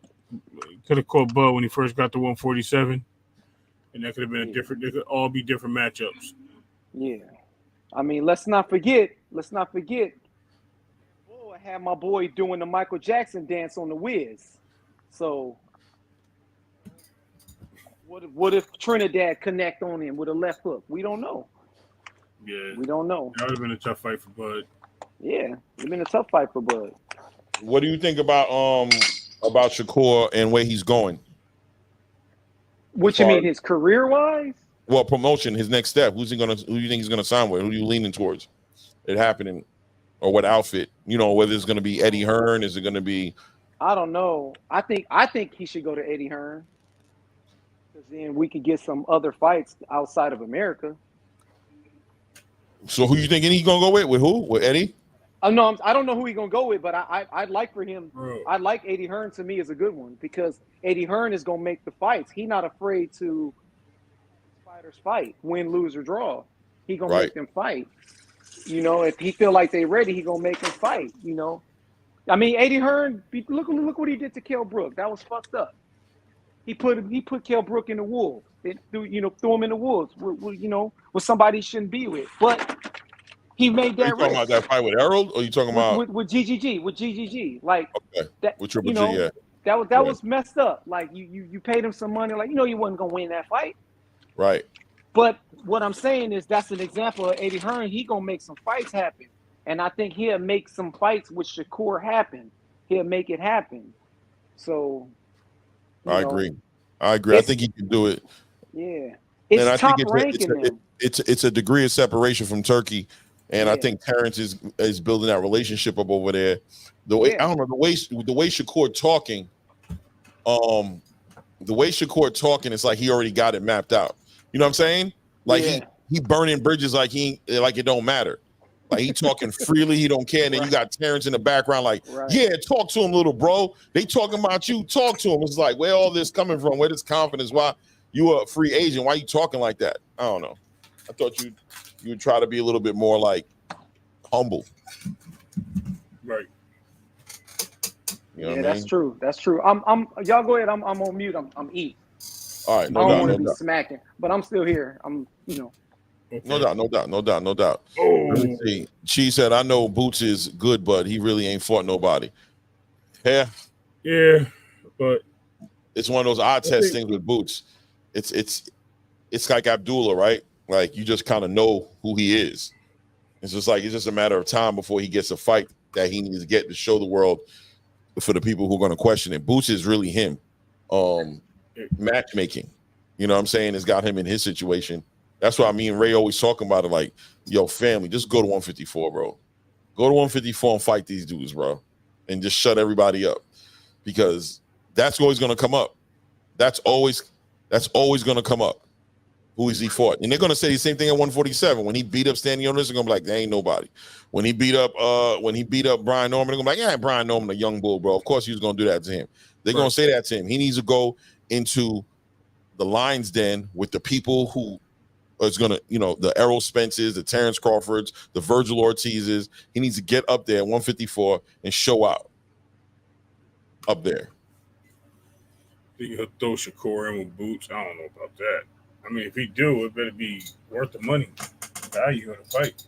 could have caught Bud when he first got to 147, and that could have been a different. They could all be different matchups. Yeah, I mean, let's not forget. Oh, I had my boy doing the Michael Jackson dance on the Wiz. So, what if Trinidad connect on him with a left hook? We don't know. Yeah, we don't know. That would have been a tough fight for Bud. Yeah, it's been a tough fight for Bud. What do you think about Shakur and where he's going? What you mean, his career wise? Well, promotion, his next step. Who do you think he's gonna sign with? Who are you leaning towards? It happening, or what outfit? You know, whether it's gonna be Eddie Hearn, is it gonna be? I don't know. I think he should go to Eddie Hearn, because then we could get some other fights outside of America. So who you thinking he's gonna go with? With who? With Eddie? No, I don't know who he's gonna go with, but I'd like for him. I'd like Eddie Hearn. To me, is a good one, because Eddie Hearn is gonna make the fights. He's not afraid to fighters fight, win, lose, or draw. He gonna make them fight. You know, if he feel like they ready, he gonna make them fight. You know, I mean, Eddie Hearn. Look what he did to Kell Brook. That was fucked up. He put Kell Brook in the wolves. Threw him in the wolves. With somebody he shouldn't be with. But he made that. Are you talking about that fight with Harold, or are you talking about with GGG? With GGG, like that. With Triple G, yeah. That was messed up. Like you paid him some money. Like you wasn't gonna win that fight. Right. But what I'm saying is that's an example of Eddie Hearn. He gonna make some fights happen, and I think he'll make some fights with Shakur happen. He'll make it happen. So. I agree. I think he can do it. Yeah. It's top ranking. It's a degree of separation from Turkey. And I think Terence is building that relationship up over there. The way I don't know, the way Shakur talking, it's like he already got it mapped out. You know what I'm saying? Like he burning bridges like it don't matter. Like he talking freely, he don't care. And then you got Terence in the background, like, yeah, talk to him, little bro. They talking about you, talk to him. It's like, where all this coming from? Where this confidence? Why you a free agent? Why you talking like that? I don't know. I thought you would try to be a little bit more like humble. Right. You know that's true. That's true. I'm y'all go ahead. I'm on mute. I'm eating. All right. I don't want to be smacking, but I'm still here. Okay. No doubt. Oh. Let me see. She said, I know Boots is good, but he really ain't fought nobody. Yeah, but it's one of those odd test things with Boots. It's like Abdullah, right? Like you just kind of know who he is. It's just a matter of time before he gets a fight that he needs to get to show the world for the people who are going to question it. Boots is really him. Matchmaking, you know what I'm saying, has got him in his situation. That's why me and Ray always talking about it, like, yo, family, just go to 154, bro. Go to 154 and fight these dudes, bro. And just shut everybody up. Because that's always going to come up. That's always going to come up. Who is he fought? And they're going to say the same thing at 147. When he beat up Stanionis, they're going to be like, there ain't nobody. When he beat up Brian Norman, they're going to be like, yeah, Brian Norman, a young bull, bro. Of course he was going to do that to him. They're going to say that to him. He needs to go into the Lions Den with the people who is going to, the Errol Spences, the Terence Crawfords, the Virgil Ortizes. He needs to get up there at 154 and show out up there. Think he'll throw Shakur in with Boots? I don't know about that. I mean, if he do, it better be worth the money. value of the fight.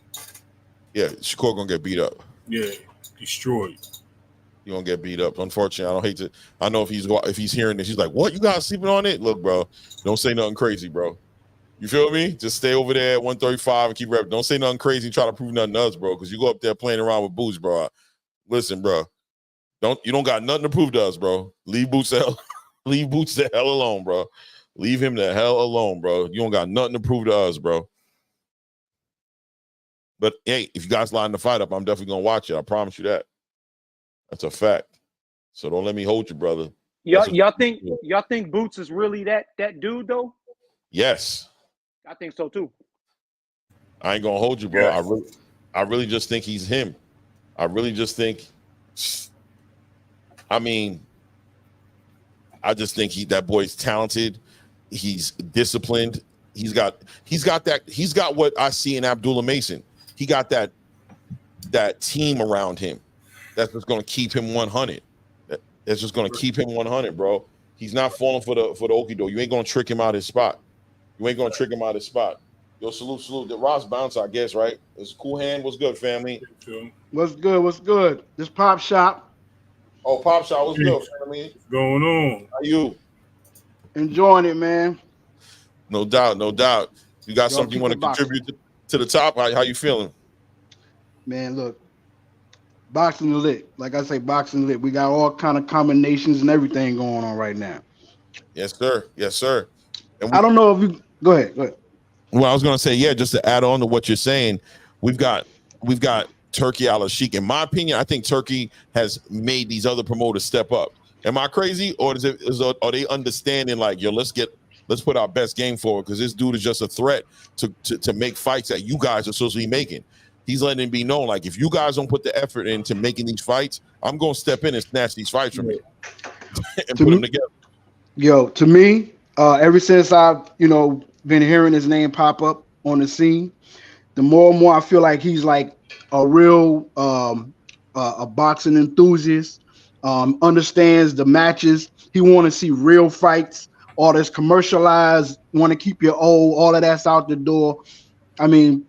Yeah, Shakur gonna get beat up. Yeah, destroyed. You gonna get beat up. Unfortunately, I don't hate to. I know if he's hearing this, he's like, "What? You guys sleeping on it?" Look, bro, don't say nothing crazy, bro. You feel me? Just stay over there at 135 and keep rep. Don't say nothing crazy and try to prove nothing to us, bro. Because you go up there playing around with Boots, bro. Listen, bro. You don't got nothing to prove to us, bro. Leave Boots the hell alone, bro. Leave him the hell alone, bro. You don't got nothing to prove to us, bro. But hey, if you guys line the fight up, I'm definitely gonna watch it. I promise you that. That's a fact. So don't let me hold you, brother. Y'all think Boots is really that dude though? Yes. I think so too. I ain't gonna hold you, bro. Yes. I really just think he's him. I really just think. I mean, I just think that boy's talented. He's disciplined. He's got what I see in Abdullah Mason. He got that team around him. That's just gonna keep him 100. That's just gonna keep him 100, bro. He's not falling for the okie doke. You ain't gonna trick him out of his spot. Yo, salute. The Ross bounce, I guess, right? It's a cool hand. What's good, family? What's good? This Pop Shop. Oh, Pop Shop, what's good, family? What's going on? How you? Enjoying it, man. No doubt. You got something you want to contribute to the top? How you feeling? Man, look. Boxing lit. Like I say, boxing lit. We got all kind of combinations and everything going on right now. Yes, sir. And I don't know if you go ahead. Well, I was gonna say, yeah, just to add on to what you're saying, we've got Turkey al-Sheikh. In my opinion, I think Turkey has made these other promoters step up. Am I crazy, or are they understanding like, yo, let's put our best game forward, because this dude is just a threat to make fights that you guys are supposed to be making. He's letting it be known, like, if you guys don't put the effort into making these fights, I'm gonna step in and snatch these fights from you and put them together. Yo, to me, ever since I've been hearing his name pop up on the scene, the more and more I feel like he's like a real a boxing enthusiast, understands the matches. He want to see real fights. All this commercialized, want to keep you old, all of that's out the door. I mean,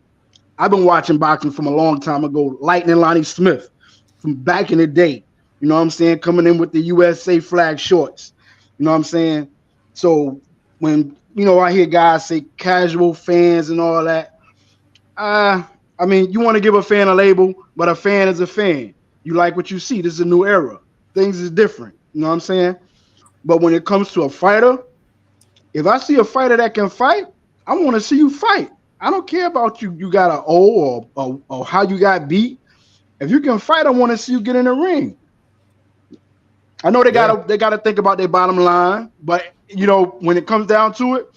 I've been watching boxing from a long time ago. Lightning Lonnie Smith from back in the day. You know what I'm saying? Coming in with the USA flag shorts. You know what I'm saying? So when I hear guys say casual fans and all that, I mean, you want to give a fan a label, but a fan is a fan. You like what you see. This is a new era. Things is different. You know what I'm saying? But when it comes to a fighter, if I see a fighter that can fight, I want to see you fight. I don't care about you got an O or how you got beat. If you can fight, I want to see you get in the ring. I know they gotta think about their bottom line, but when it comes down to it,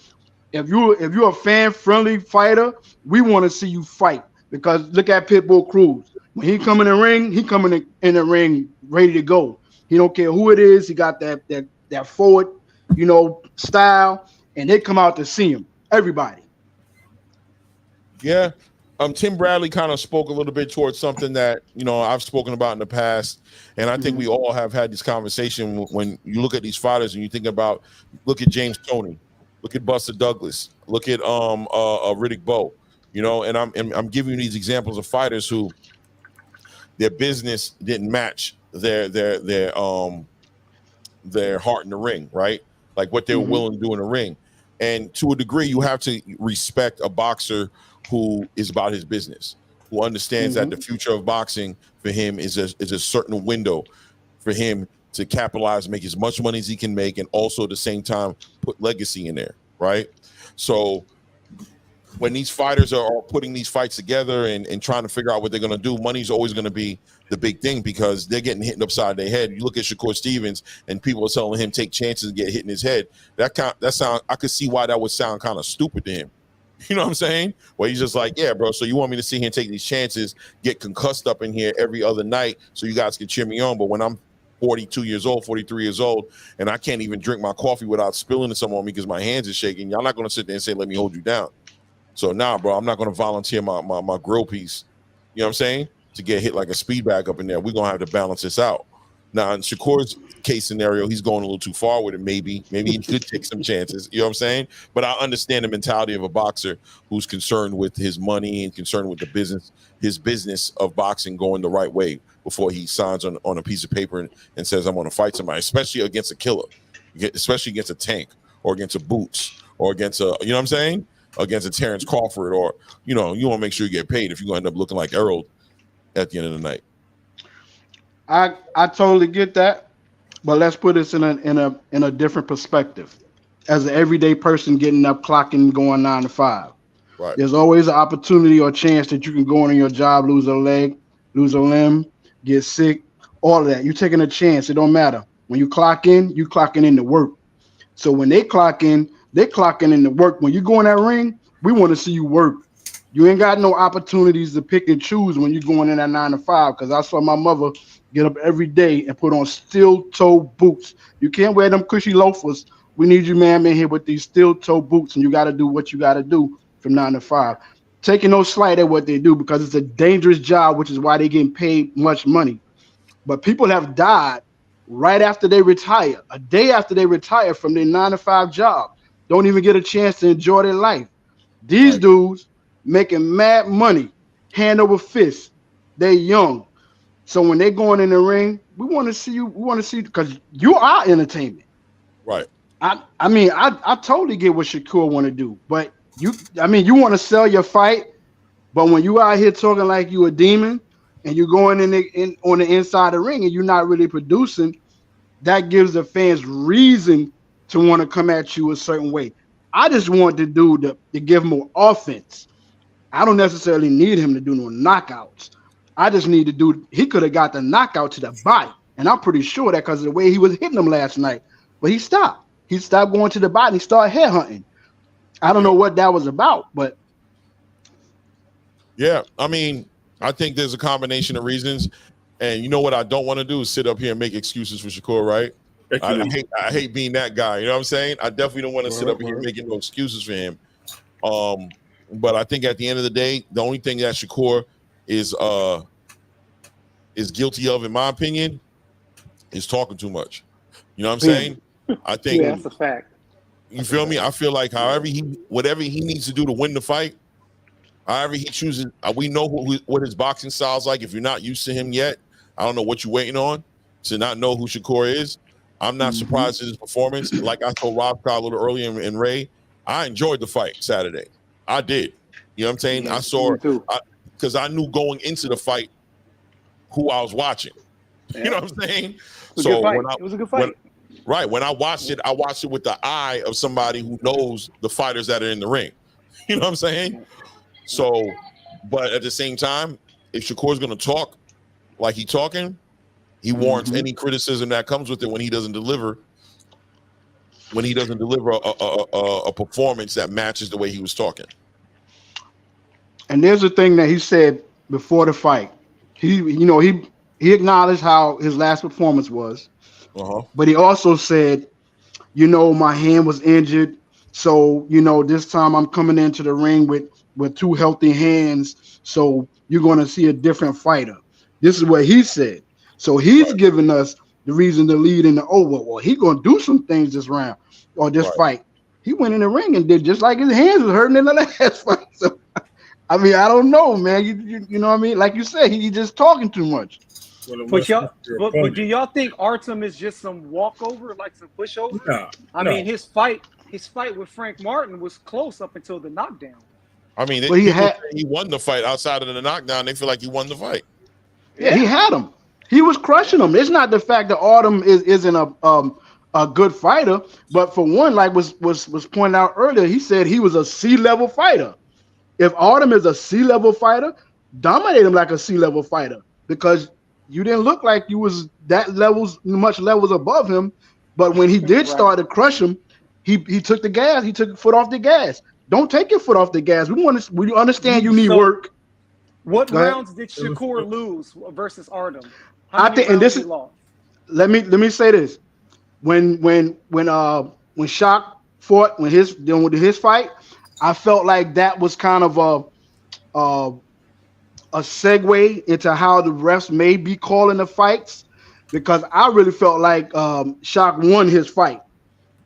if you're a fan-friendly fighter, we want to see you fight, because look at Pitbull Cruz. When he come in the ring, he coming in the ring ready to go. He don't care who it is. He got that forward, style, and they come out to see him. Everybody. Yeah. Tim Bradley kind of spoke a little bit towards something that, I've spoken about in the past. And I think we all have had this conversation when you look at these fighters and you think about, look at James Toney, look at Buster Douglas, look at Riddick Bowe, and I'm giving you these examples of fighters who their business didn't match their heart in the ring, right? Like what they were willing to do in the ring. And to a degree, you have to respect a boxer who is about his business, who understands that the future of boxing for him is a certain window for him to capitalize, make as much money as he can make, and also at the same time put legacy in there, right? So when these fighters are putting these fights together and trying to figure out what they're going to do, money's always going to be the big thing, because they're getting hit upside their head. You look at Shakur Stevens and people are telling him take chances and get hit in his head. I could see why that would sound kind of stupid to him. You know what I'm saying? Well, he's just like, yeah, bro, so you want me to sit here and take these chances, get concussed up in here every other night so you guys can cheer me on, but when I'm 42 years old, 43 years old, and I can't even drink my coffee without spilling some on me because my hands are shaking, y'all not going to sit there and say, let me hold you down. So nah, bro, I'm not going to volunteer my grill piece, you know what I'm saying, to get hit like a speed bag up in there. We're going to have to balance this out. Now, in Shakur's case scenario, he's going a little too far with it. Maybe he could take some chances. You know what I'm saying? But I understand the mentality of a boxer who's concerned with his money and concerned with his business of boxing going the right way before he signs on a piece of paper and says, I'm going to fight somebody, especially against a killer, especially against a Tank or against a Boots or against a, you know what I'm saying? Against a Terence Crawford, or, you want to make sure you get paid if you're going to end up looking like Errol at the end of the night. I totally get that, but let's put this in a different perspective. As an everyday person getting up, clocking, going 9 to 5, right? There's always an opportunity or chance that you can go on your job, lose a leg, lose a limb, get sick, all of that. You're taking a chance. It don't matter. When you clocking in to work. So when they clock in, they're clocking in to work. When you go in that ring, we want to see you work. You ain't got no opportunities to pick and choose when you're going in that 9 to 5. Because I saw my mother get up every day and put on steel-toe boots. You can't wear them cushy loafers. We need you, man, in here with these steel-toe boots, and you got to do what you got to do from 9 to 5. Taking no slight at what they do because it's a dangerous job, which is why they're getting paid much money. But people have died right after they retire, a day after they retire from their 9 to 5 job. Don't even get a chance to enjoy their life. These dudes making mad money, hand over fist. They're young. So when they're going in the ring, we want to see you. We want to see, because you are entertainment. Right. I mean, I totally get what Shakur want to do, but you want to sell your fight, but when you out here talking like you a demon and you're going in on the inside of the ring and you're not really producing, that gives the fans reason to want to come at you a certain way. I just want the dude to give more offense. I don't necessarily need him to do no knockouts. I just need to do. He could have got the knockout to the body, and I'm pretty sure that because of the way he was hitting them last night. But he stopped. He stopped going to the body. He started headhunting. I don't know what that was about, but yeah, I mean, I think there's a combination of reasons. And you know what I don't want to do is sit up here and make excuses for Shakur, right? I hate being that guy. You know what I'm saying? I definitely don't want to sit up here making no excuses for him. But I think at the end of the day, the only thing that Shakur is guilty of, in my opinion, is talking too much. You know what I'm saying? I think that's a fact. You feel me? I feel like whatever he needs to do to win the fight, however he chooses, we know what his boxing style is like. If you're not used to him yet, I don't know what you're waiting on to not know who Shakur is. I'm not surprised at his performance. Like I told Rob Scott a little earlier and Ray, I enjoyed the fight Saturday. I did. You know what I'm saying? Yeah, I saw because I knew going into the fight who I was watching. Yeah. You know what I'm saying? It was a good fight. When I watched it with the eye of somebody who knows the fighters that are in the ring. You know what I'm saying? So, but at the same time, if Shakur's going to talk like he's talking, he warrants any criticism that comes with it when he doesn't deliver. When he doesn't deliver a performance that matches the way he was talking. And there's a thing that he said before the fight. He acknowledged how his last performance was, but he also said, my hand was injured, so this time I'm coming into the ring with 2 healthy hands, so you're going to see a different fighter. This is what he said. So he's giving us the reason to lead in the well, he going to do some things this round or this fight. He went in the ring and did just like his hands was hurting in the last fight. So, I mean, I don't know, man. You know what I mean? Like you said, he's just talking too much. But do y'all think Artem is just some walkover, like some pushover? No, I mean, his fight with Frank Martin was close up until the knockdown. I mean, he won the fight outside of the knockdown. They feel like he won the fight. Yeah, he had him. He was crushing him. It's not the fact that Artem isn't a good fighter, but for one, like was pointed out earlier, he said he was a C-level fighter. If Artem is a C-level fighter, dominate him like a C-level fighter, because you didn't look like you was much levels above him. But when he did start to crush him, he took the gas. He took the foot off the gas. Don't take your foot off the gas. We understand you need work. What rounds did Shakur lose versus Artem? I think, and this is, let me say this: when Shaq fought with his fight, I felt like that was kind of a segue into how the refs may be calling the fights, because I really felt like Shock won his fight.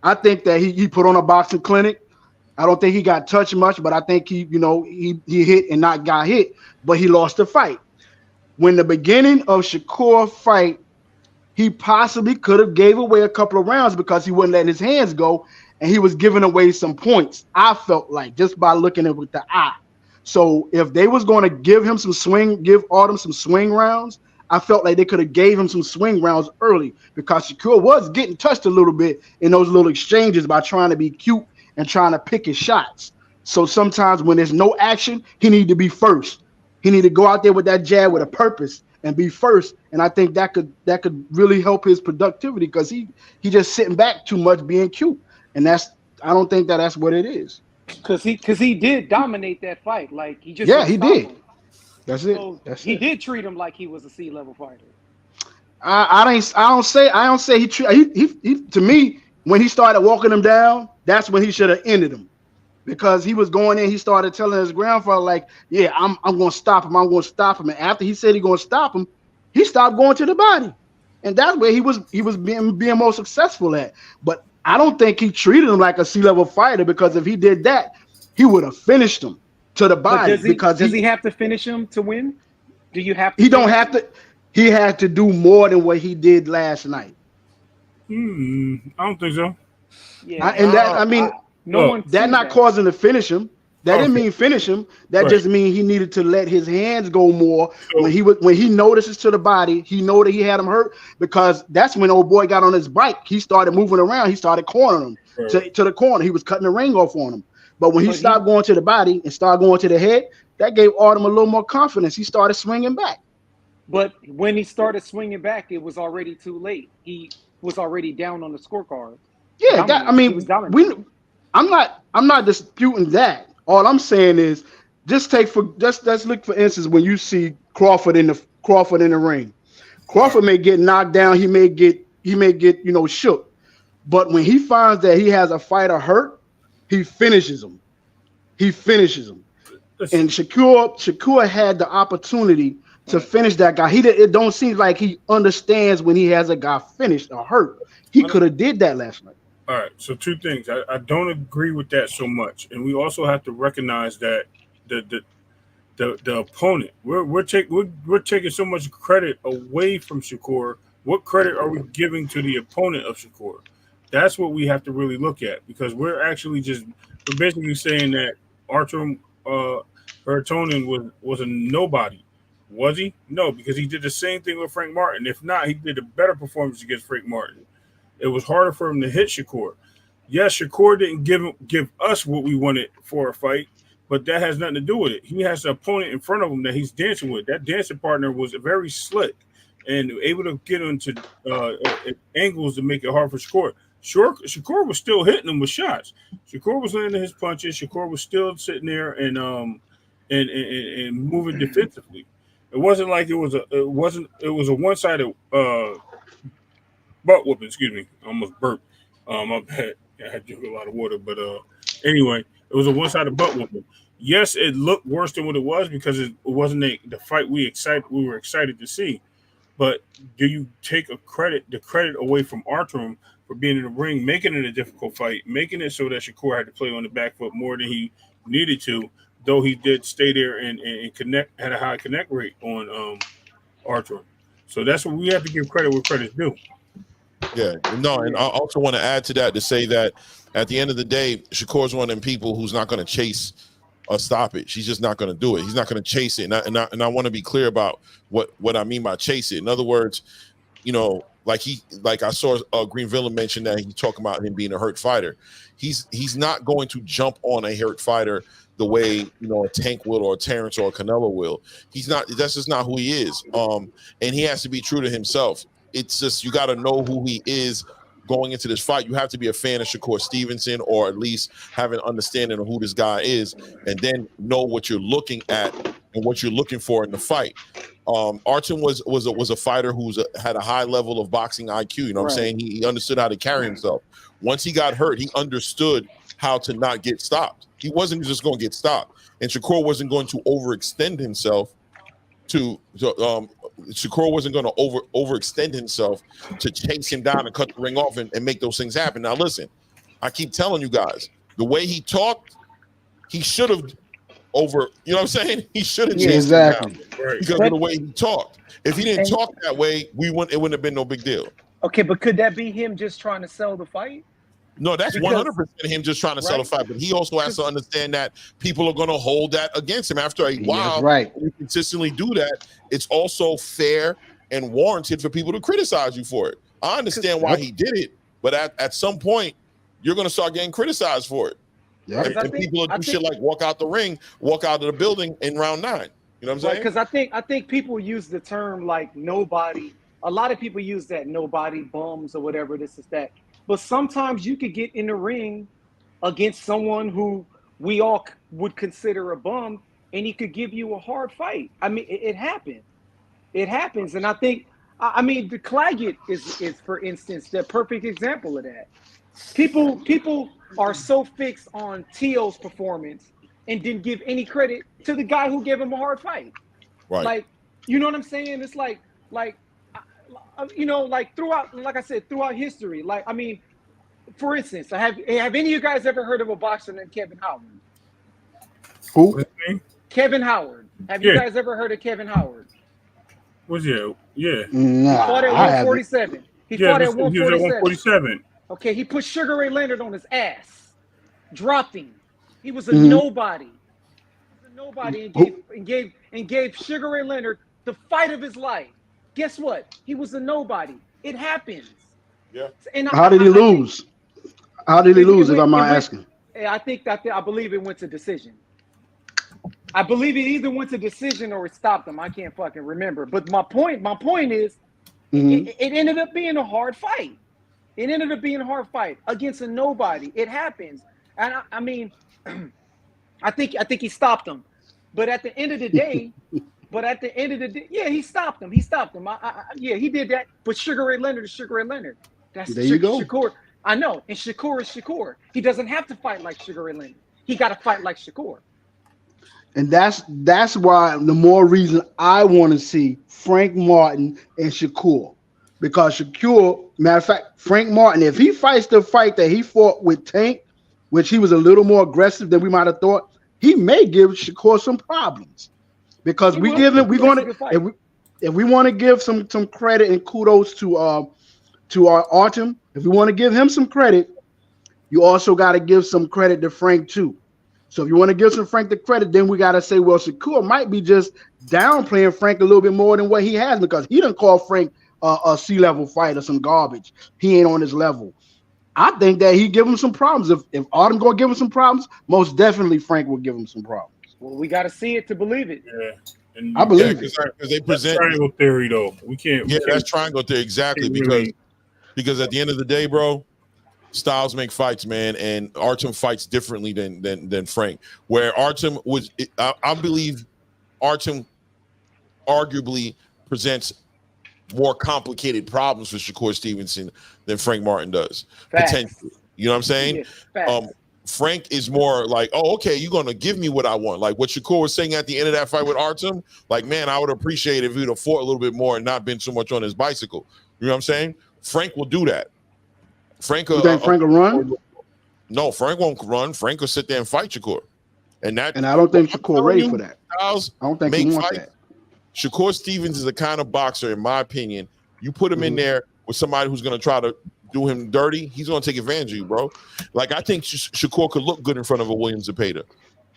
I think that he put on a boxing clinic. I don't think he got touched much, but I think he hit and not got hit, but he lost the fight. When the beginning of Shakur fight, he possibly could have gave away a couple of rounds because he wouldn't let his hands go, and he was giving away some points. I felt like just by looking at it with the eye. So if they was going to give Autumn some swing rounds, I felt like they could have gave him some swing rounds early because Shakur was getting touched a little bit in those little exchanges by trying to be cute and trying to pick his shots. So sometimes when there's no action, he need to be first. He need to go out there with that jab with a purpose and be first. And I think that could really help his productivity because he just sitting back too much being cute. And I don't think that's what it is. Because he did dominate that fight. Like he just he did. Him. That's it. So he did treat him like he was a C-level fighter. I don't say he to me when he started walking him down, that's when he should have ended him. Because he was going in, he started telling his grandfather, like, yeah, I'm gonna stop him, I'm gonna stop him. And after he said he's gonna stop him, he stopped going to the body. And that's where he was being more successful at. But I don't think he treated him like a C-level fighter because if he did that, he would have finished him to the body. Does he have to finish him to win? Do you have to? He don't have to. He had to do more than what he did last night. I don't think so. Yeah, not causing to finish him. That didn't mean finish him. That just means he needed to let his hands go more. So, when he notices to the body, he know that he had him hurt because that's when old boy got on his bike. He started moving around. He started cornering him to the corner. He was cutting the ring off on him. But when he stopped going to the body and started going to the head, that gave Autumn a little more confidence. He started swinging back. But when he started swinging back, it was already too late. He was already down on the scorecard. Yeah, I'm not disputing that. All I'm saying is let's look for instance when you see Crawford in the ring. Crawford may get knocked down, he may get shook. But when he finds that he has a fighter hurt, he finishes him. And Shakur had the opportunity to finish that guy. It don't seem like he understands when he has a guy finished or hurt. He could have did that last night. All right, so two things. I don't agree with that so much, and we also have to recognize that the opponent. We're taking so much credit away from Shakur. What credit are we giving to the opponent of Shakur? That's what we have to really look at because we're basically saying that Artem Hartonen was a nobody. Was he? No, because he did the same thing with Frank Martin. If not, he did a better performance against Frank Martin. It was harder for him to hit Shakur. Yes, Shakur didn't give us what we wanted for a fight, but that has nothing to do with it. He has an opponent in front of him that he's dancing with. That dancing partner was very slick and able to get into angles to make it hard for Shakur. Shakur was still hitting him with shots. Shakur was landing his punches. Shakur was still sitting there and moving defensively. It wasn't like it was a one-sided butt whooping. Excuse me, I almost burped. My bad. I had to drink a lot of water, but anyway, it was a one-sided butt whooping. Yes, it looked worse than what it was because it wasn't the fight we were excited to see. But do you take the credit away from Artem for being in the ring, making it a difficult fight, making it so that Shakur had to play on the back foot more than he needed to, though he did stay there and had a high connect rate on Artem. So that's what we have to give credit where credit's due. Yeah, no, and I also want to add to that to say that at the end of the day, Shakur's one of them people who's not going to chase a stoppage. He's just not going to do it. He's not going to chase it. And I want to be clear about what I mean by chase it. In other words, like I saw Green Villain mention that he's talking about him being a hurt fighter. He's not going to jump on a hurt fighter the way a Tank will or a Terence or a Canelo will. He's not. That's just not who he is. And he has to be true to himself. It's just you got to know who he is going into this fight. You have to be a fan of Shakur Stevenson or at least have an understanding of who this guy is, and then know what you're looking at and what you're looking for in the fight. Artem was a fighter who's had a high level of boxing IQ. You know what I'm saying? He understood how to carry himself. Once he got hurt, he understood how to not get stopped. He wasn't just going to get stopped, and Shakur wasn't going to overextend himself to Shakur wasn't going to overextend himself to chase him down and cut the ring off and make those things happen. Now, listen, I keep telling you guys, the way he talked, he should have you know what I'm saying? He should have chased him down because of the way he talked. If he didn't talk that way, it wouldn't have been no big deal. Okay, but could that be him just trying to sell the fight? No, that's 100% him just trying to sell a fight. But he also has to understand that people are going to hold that against him after a while. Right. When you consistently do that, it's also fair and warranted for people to criticize you for it. I understand why he did it, but at some point, you're going to start getting criticized for it. Yeah. And people will do shit like walk out the ring, walk out of the building in round 9. You know what I'm saying? Because I think people use the term like nobody. A lot of people use that nobody, bums or whatever, this is that. But sometimes you could get in the ring against someone who we all would consider a bum, and he could give you a hard fight. I mean, it happens. It happens. And I think, the Claggett is, for instance, the perfect example of that. People are so fixed on T.O.'s performance and didn't give any credit to the guy who gave him a hard fight. Right. Like, you know what I'm saying? It's like throughout, like I said, throughout history. Like, I mean, for instance, have any of you guys ever heard of a boxer named Kevin Howard? Who? Kevin Howard. Have you guys ever heard of Kevin Howard? Was it? Yeah. Nah, he fought at 147. He fought at 147. Okay, he put Sugar Ray Leonard on his ass, dropped him. He was a nobody. He was a nobody and gave Sugar Ray Leonard the fight of his life. Guess what? He was a nobody. It happens. Yeah. And How did he lose? How did he lose, if I'm not asking? I believe it went to decision. I believe it either went to decision or it stopped him. I can't fucking remember. But my point is, it ended up being a hard fight. It ended up being a hard fight against a nobody. It happens. And I think he stopped him. But at the end of the day, yeah, he stopped him. He did that. But Sugar Ray Leonard is Sugar Ray Leonard. That's there you go. Shakur. I know. And Shakur is Shakur. He doesn't have to fight like Sugar Ray Leonard. He got to fight like Shakur. And that's why the more reason I want to see Frank Martin and Shakur. Because Shakur, matter of fact, Frank Martin, if he fights the fight that he fought with Tank, which he was a little more aggressive than we might have thought, he may give Shakur some problems. Because if we want to give some credit and kudos to our Artem, if we want to give him some credit, you also got to give some credit to Frank too. So if you want to give some Frank the credit, then we got to say, well, Shakur might be just downplaying Frank a little bit more than what he has, because he didn't call Frank a C-level fighter, some garbage. He ain't on his level. I think that he give him some problems. If Artem gonna give him some problems, most definitely Frank will give him some problems. Well, we got to see it to believe it. Yeah. And I believe it. Because they present triangle theory, though. We can't. That's triangle theory, exactly. Because at the end of the day, bro, styles make fights, man, and Artem fights differently than Frank. Where Artem was, I believe, Artem arguably presents more complicated problems for Shakur Stevenson than Frank Martin does. Facts. Potentially, you know what I'm saying? Yes, Frank is more like, oh, okay, you're gonna give me what I want. Like what Shakur was saying at the end of that fight with Artem. Like, man, I would appreciate if he'd have fought a little bit more and not been so much on his bicycle. You know what I'm saying? Frank will do that. Frank, you think Frank will run? No, Frank won't run. Frank will sit there and fight Shakur. And I don't think Shakur ready for that. I don't think he wants that. Shakur Stevens is the kind of boxer, in my opinion, you put him in there with somebody who's going to try to do him dirty, he's going to take advantage of you, bro. Like, I think Shakur could look good in front of a William Zepeda.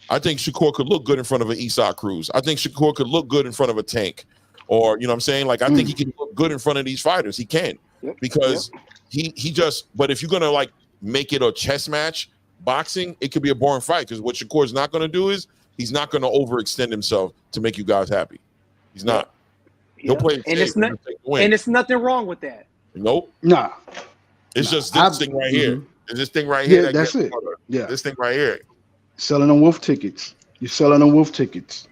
I think Shakur could look good in front of an Esau Cruz. I think Shakur could look good in front of a Tank. Or, you know what I'm saying? Like, I think he can look good in front of these fighters. He can. Because he just, but if you're going to, like, make it a chess match, boxing, it could be a boring fight. Because what Shakur's not going to do is he's not going to overextend himself to make you guys happy. He's not. He'll play it safe and it's nothing wrong with that. Nope. Nah. It's just this thing right here. It's this thing right here. That's it. Yeah. This thing right here. Selling them wolf tickets. You're selling them wolf tickets.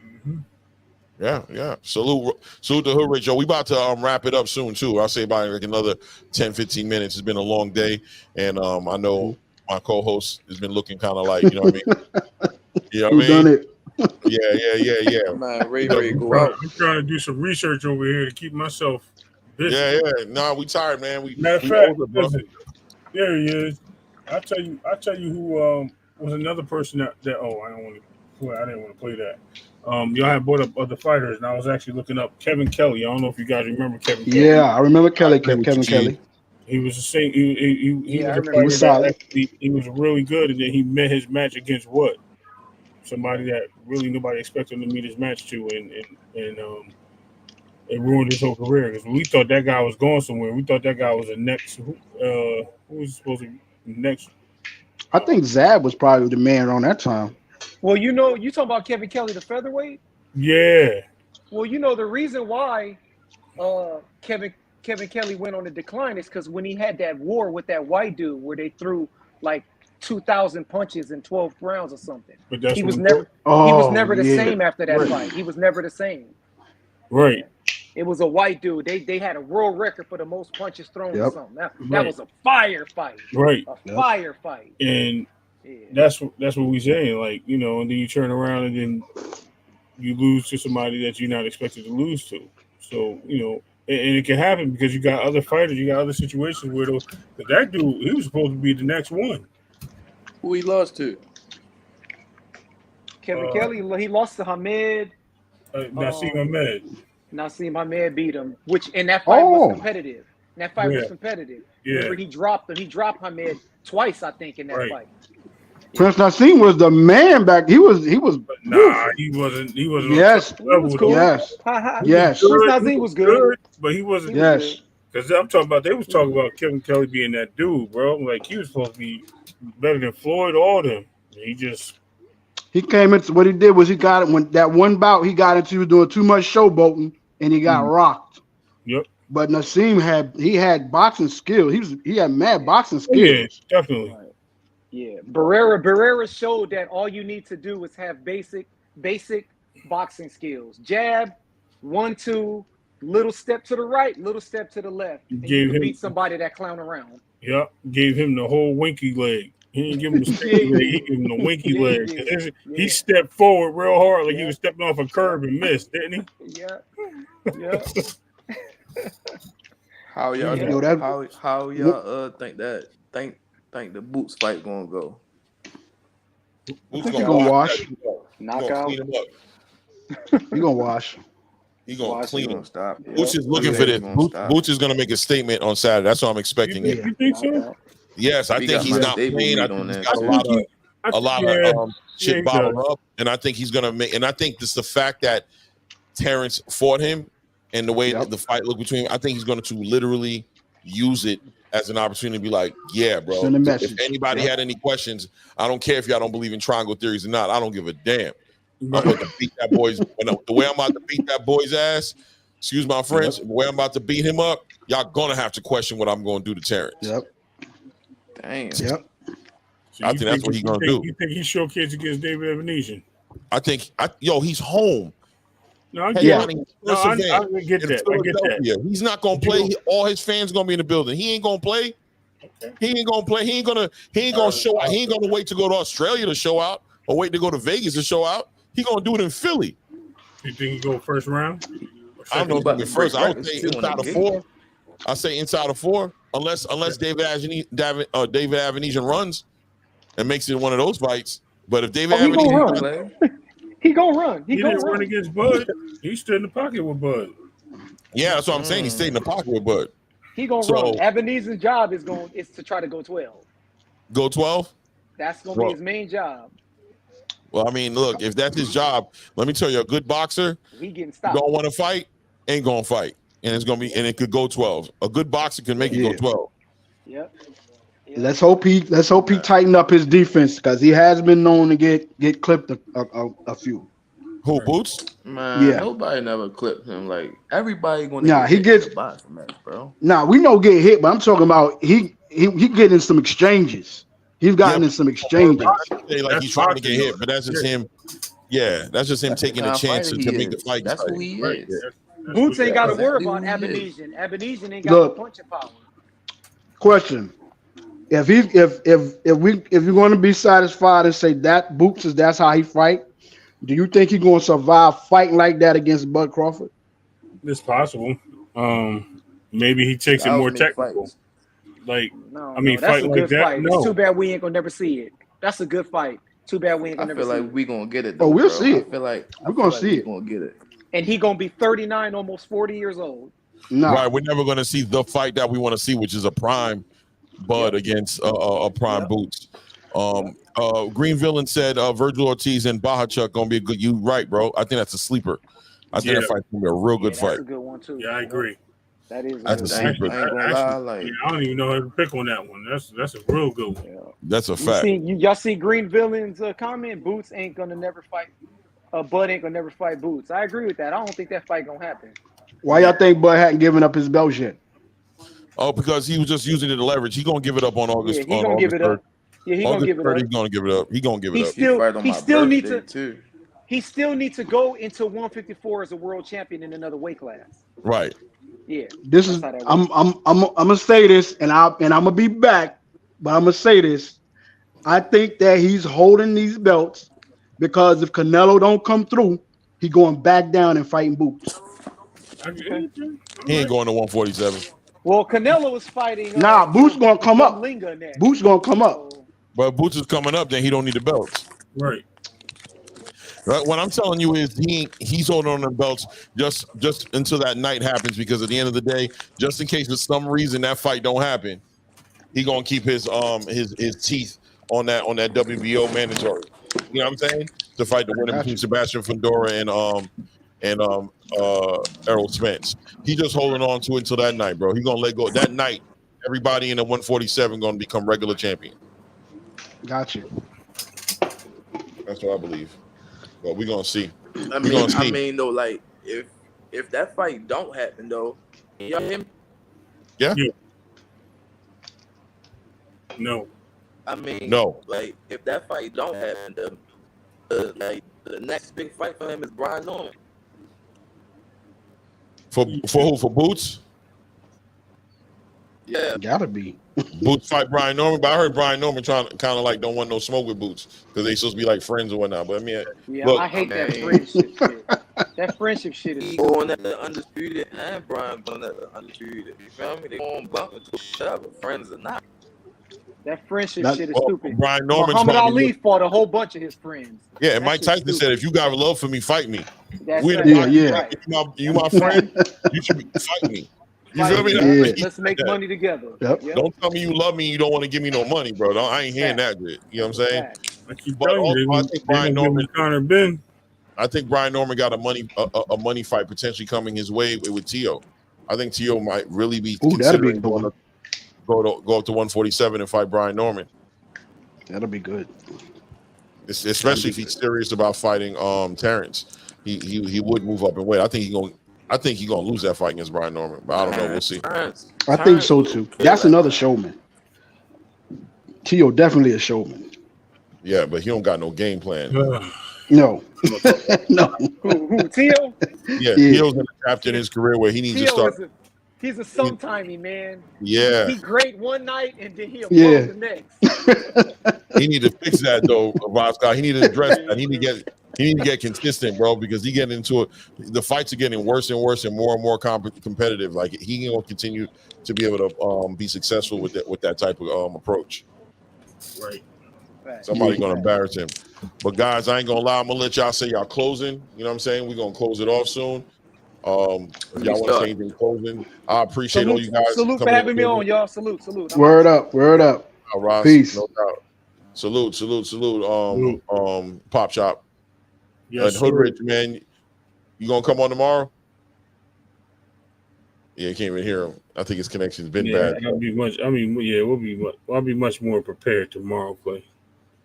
Yeah. Salute to Hood Rich. Joe, we about to wrap it up soon too. I'll say about like another 10-15 minutes. It's been a long day, and I know my co-host has been looking kind of like, you know what I mean? You know what I mean? Yeah. Man, Ray go out. I'm trying to do some research over here to keep myself busy. Yeah. No, we tired, man. Matter of we fact, older, bro. listen, there he is. I'll tell you who was another person that I didn't want to play that. Y'all had brought up other fighters, and I was actually looking up Kevin Kelly. I don't know if you guys remember Kevin Kelly. Yeah, I remember Kevin Kelly. He was the same. He was a fighter. He was solid. He was really good, and then he met his match against what? Somebody that really nobody expected him to meet his match to, and it ruined his whole career because we thought that guy was going somewhere. We thought that guy was the next. Who was supposed to be next? I think Zab was probably the man around that time. Well, you talking about Kevin Kelly, the featherweight? Yeah. Well, the reason why Kevin Kelly went on the decline is because when he had that war with that white dude where they threw like 2,000 punches in 12 rounds or something. But that's he was never the yeah. same after that fight. He was never the same. Right. It was a white dude. They had a world record for the most punches thrown or something. That was a fire fight. Right. Fire fight. And that's what we saying. Like, and then you turn around and then you lose to somebody that you're not expected to lose to. So, and it can happen because you got other fighters, you got other situations where that dude, he was supposed to be the next one. Who he lost to? Kevin Kelly, he lost to Hamed. Nassim Hamed beat him, and that fight was competitive. Was competitive. Yeah. Remember, he dropped him. He dropped Hamed twice, I think, in that fight. Prince Nassim was the man back. He was. Nah, he wasn't. He wasn't. Yes. Was cool. Yes. Yes. Prince Nassim was good, but he wasn't. Yes. Because I'm talking about. They was talking about Kevin Kelly being that dude, bro. Like he was supposed to be better than Floyd. All of them. He came into what he did was he got it when that one bout he got into. He was doing too much showboating and he got rocked. Yep. But Nassim had boxing skill. He had mad boxing skills. Yeah, definitely. Yeah, Barrera showed that all you need to do is have basic boxing skills. Jab, 1-2, little step to the right, little step to the left. And you can beat somebody that clown around. Yep, gave him the whole winky leg. He didn't give him the sticky leg. He gave him the winky leg. He stepped forward real hard like he was stepping off a curb and missed, didn't he? Yeah. How y'all think the Boots fight gonna go? Boots gonna wash. Knockout. He gonna wash. He gonna clean him. Stop. Boots is looking for this. Boots is gonna make a statement on Saturday. That's what I'm expecting. You think so? Yes, I think he's not playing. I think he's got a lot of shit bottled up, and I think he's gonna make. And I think this the fact that Terence fought him and the way that the fight looked between him, I think he's going to literally use it as an opportunity to be like, yeah, bro. If anybody had any questions, I don't care if y'all don't believe in triangle theories or not. I don't give a damn. I'm about to beat that boy's the way I'm about to beat that boy's ass. Excuse my French. The way I'm about to beat him up, y'all gonna have to question what I'm gonna do to Terence. Damn. Yep. So I think that's what he's gonna do. You think he's showcased against David Evanesian? I think he's home. No, I get that. I get that. He's not gonna play. All his fans gonna be in the building. He ain't gonna play. He ain't gonna play. He ain't gonna show out. He ain't gonna wait to go to Australia to show out or wait to go to Vegas to show out. He gonna do it in Philly. You think he go first round? I don't know about the first. I would say inside of 4. I say inside of 4, unless David Avenesian runs and makes it one of those fights. But if David Avenesian he gonna run. He didn't run against Bud. He stood in the pocket with Bud. Yeah, that's what I'm saying. He stayed in the pocket with Bud. He gonna run. Evanesian's job is to try to go 12. Go 12? That's gonna be his main job. Well, I mean, look, if that's his job, let me tell you, a good boxer, he getting stopped. Don't want to fight, ain't gonna fight, and it could go 12. A good boxer can make it go 12. Yep. Let's hope he tighten up his defense because he has been known to get clipped a few. Who, Boots? Man, nobody never clipped him. Like everybody going to he gets boxing match, bro. We know get hit, but I'm talking about he getting some exchanges. He's gotten in some exchanges. Like he's trying to get hit, but that's just him. Yeah, that's just him taking a chance to make the fight. That's who he is. Boots ain't got to worry about Avenesian. Avenesian ain't got no punching power. Question: If you're going to be satisfied and say that Boots that's how he fight, Do you think he's going to survive fighting like that against Bud Crawford? It's possible. Maybe he takes it more technical. Like, that's a like good that. fight. No. It's too bad we ain't gonna never see it. That's a good fight. Too bad we ain't gonna never see it. I feel like we gonna get it. Though, we'll see it. I feel like we're gonna see it. We're gonna get it. And he gonna be 39, almost 40 years old. Nah. Right, we're never gonna see the fight that we want to see, which is a prime Bud against a prime Boots. Green Villain said Virgil Ortiz and Bahachuk gonna be a good. You right, bro. I think that's a sleeper. I think that fight's gonna be a real good fight. That's a good one too. Yeah, I agree. That is. That's a sleeper. I don't even know how to pick on that one. That's a real good one. Yeah. That's a fact. Y'all see Green Villain's comment? Boots ain't gonna never fight. Bud ain't gonna never fight Boots. I agree with that. I don't think that fight gonna happen. Why y'all think Bud hadn't given up his belt yet? Oh, because he was just using it to leverage. He's gonna give it up on August. Yeah, he's gonna give it up. Yeah, he's gonna give it up. He's gonna give it up. He's gonna give it up. He still needs to. He still needs to go into 154 as a world champion in another weight class. Right. Yeah. This is. I'm gonna say this, and I'm gonna be back, but I'm gonna say this. I think that he's holding these belts because if Canelo don't come through, he going back down and fighting Boots. He ain't going to 147. Well, Canelo is fighting. Boots gonna come up. Boots gonna come up. But Boots is coming up, then he don't need the belts. Right. What I'm telling you is he's holding on the belts just until that night happens, because at the end of the day, just in case for some reason that fight don't happen, he gonna keep his teeth on that WBO mandatory. You know what I'm saying? To fight the winner between Sebastian Fundora and Errol Spence. He just holding on to it until that night, bro. He gonna let go that night. Everybody in the 147 gonna become regular champion. Got you. That's what I believe. But we're gonna see. I mean, though, like if that fight don't happen, though, y'all hear me? Yeah. No. I mean, no. Like if that fight don't happen, the next big fight for him is Brian Norman. For who? For Boots? Yeah. Gotta be. Boots fight Brian Norman, but I heard Brian Norman trying to kind of like don't want no smoke with Boots because they supposed to be like friends or whatnot. But I mean, I hate that friendship shit. That friendship shit is going at the undisputed and Brian going at the undisputed. You feel me? They going to bump into each other, friends or not. That friendship shit is stupid. Brian Norman. Muhammad Ali fought a whole bunch of his friends. Yeah, and Mike Tyson said, "If you got love for me, fight me." That's right. Right. You my friend. You should fight me. You feel me? Yeah. Let's make money together. Yep. Don't tell me you love me. You don't want to give me no money, bro. I ain't hearing that shit. You know what I'm saying? But also, I think Brian Norman, I think Brian Norman got a money fight potentially coming his way with Tio. I think Tio might really be considering going to go up to 147 and fight Brian Norman. That'll be good. Especially if he's serious about fighting Terence. He would move up in weight. I think he's gonna lose that fight against Brian Norman, but I don't know. We'll see. I think so too. That's another showman. Tio definitely a showman. Yeah, but he don't got no game plan. No. No. Who Tio? Yeah, Tio's in a chapter in his career where he needs to start. He's a sometimey man. Yeah. He's great one night and then he'll blow the next. He need to fix that though, Vosca. He need to address that. He need to get consistent, bro, because he getting into it. The fights are getting worse and worse and more competitive. Like he gonna continue to be able to be successful with that type of approach. Right. Somebody gonna embarrass him. But guys, I ain't gonna lie. I'm gonna let y'all say y'all closing. You know what I'm saying? We're gonna close it off soon. If y'all want to say anything closing, I appreciate all you guys. Salute for having me on, y'all. Salute. Word up. Ross, peace. No doubt. Salute. Pop Shop. Yes, Hoodrich, man. You gonna come on tomorrow? Yeah, you can't even hear him. I think his connection's been bad. I'll be much more prepared tomorrow, Clay.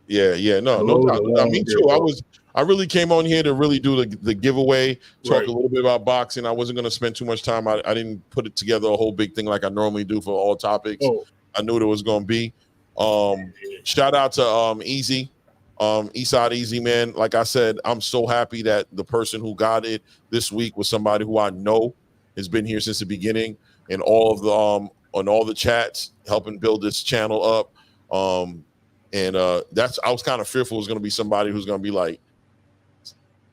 Yeah, no doubt. Me too. I really came on here to really do the giveaway, talk a little bit about boxing. I wasn't going to spend too much time. I didn't put it together a whole big thing like I normally do for all topics. I knew there was going to be. Shout out to Easy, Eastside Easy, man. Like I said, I'm so happy that the person who got it this week was somebody who I know has been here since the beginning and all of the on all the chats, helping build this channel up. I was kind of fearful it was going to be somebody who's going to be like,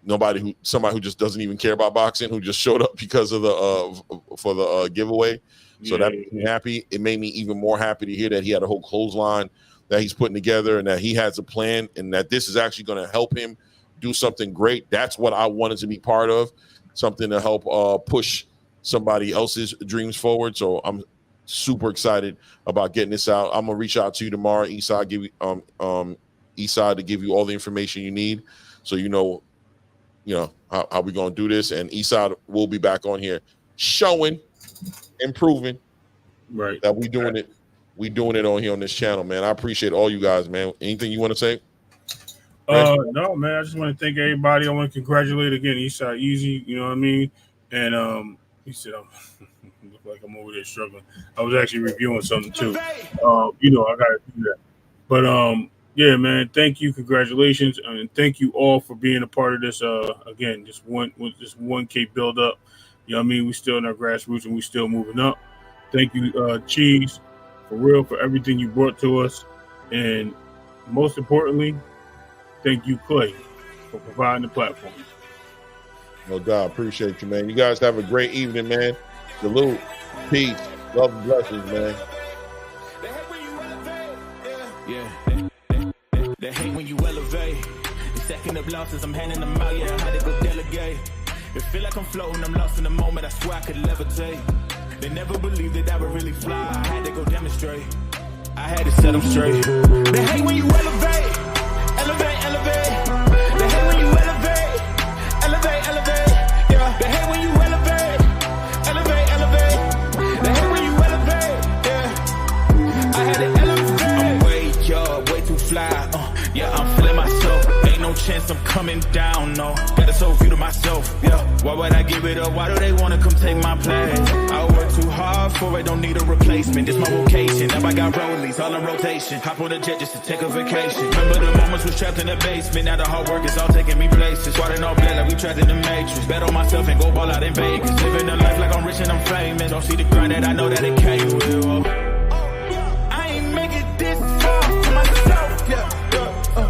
somebody who just doesn't even care about boxing, who just showed up because of the giveaway. So that made me happy. It made me even more happy to hear that he had a whole clothesline that he's putting together and that he has a plan and that this is actually going to help him do something great. That's what I wanted to be part of, something to help push somebody else's dreams forward. So I'm super excited about getting this out. I'm gonna reach out to you tomorrow, Eastside, give you Eastside, to give you all the information you need, so you know how we're gonna do this. And Eastside will be back on here, showing, improving, right? That we doing it. We doing it on here on this channel, man. I appreciate all you guys, man. Anything you want to say? No, man. I just want to thank everybody. I want to congratulate again, Eastside Easy. You know what I mean? And he said, look like I'm over there struggling. I was actually reviewing something too. I got to do that. But yeah, man. Thank you, congratulations, and thank you all for being a part of this. Again, this 1K build up. You know what I mean? We still in our grassroots and we still moving up. Thank you, Cheese, for real, for everything you brought to us, and most importantly, thank you, Clay, for providing the platform. No doubt. Appreciate you, man. You guys have a great evening, man. Salute. Peace. Love and blessings, man. They hate when you elevate. The second of losses, I'm handing them out. Yeah, I had to go delegate. It feel like I'm floating. I'm lost in the moment. I swear I could levitate. They never believed that I would really fly. I had to go demonstrate. I had to set them straight. They hate when you elevate. Elevate, elevate. They hate when you elevate. Elevate, elevate. Yeah. They hate when you elevate. Elevate, elevate. They hate when you elevate. Yeah. I had to elevate. I'm way too fly. Yeah, I'm feeling myself. Ain't no chance I'm coming down, no. Got a soul view to myself, yeah. Why would I give it up? Why do they wanna come take my place? I work too hard for it, don't need a replacement. This my vocation, now I got rollies, all in rotation. Hop on a jet just to take a vacation. Remember the moments was trapped in the basement. Now the hard work is all taking me places. Swatting all black like we trapped in the matrix. Bet on myself and go ball out in Vegas. Living a life like I'm rich and I'm famous. Don't see the grind that I know that it came with. I ain't make it this far for myself, yeah.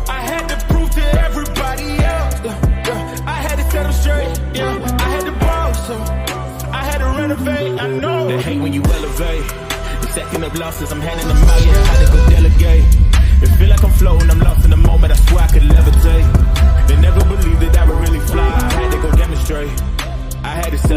I had to prove to everybody else. I had to set them straight. Yeah, I had to ball, so I had to renovate. I know they hate when you elevate. The second of losses, I'm handing them out. Yeah, I had to go delegate. It feel like I'm floating. I'm lost in the moment. I swear I could levitate. They never believed that I would really fly. I had to go demonstrate. I had to set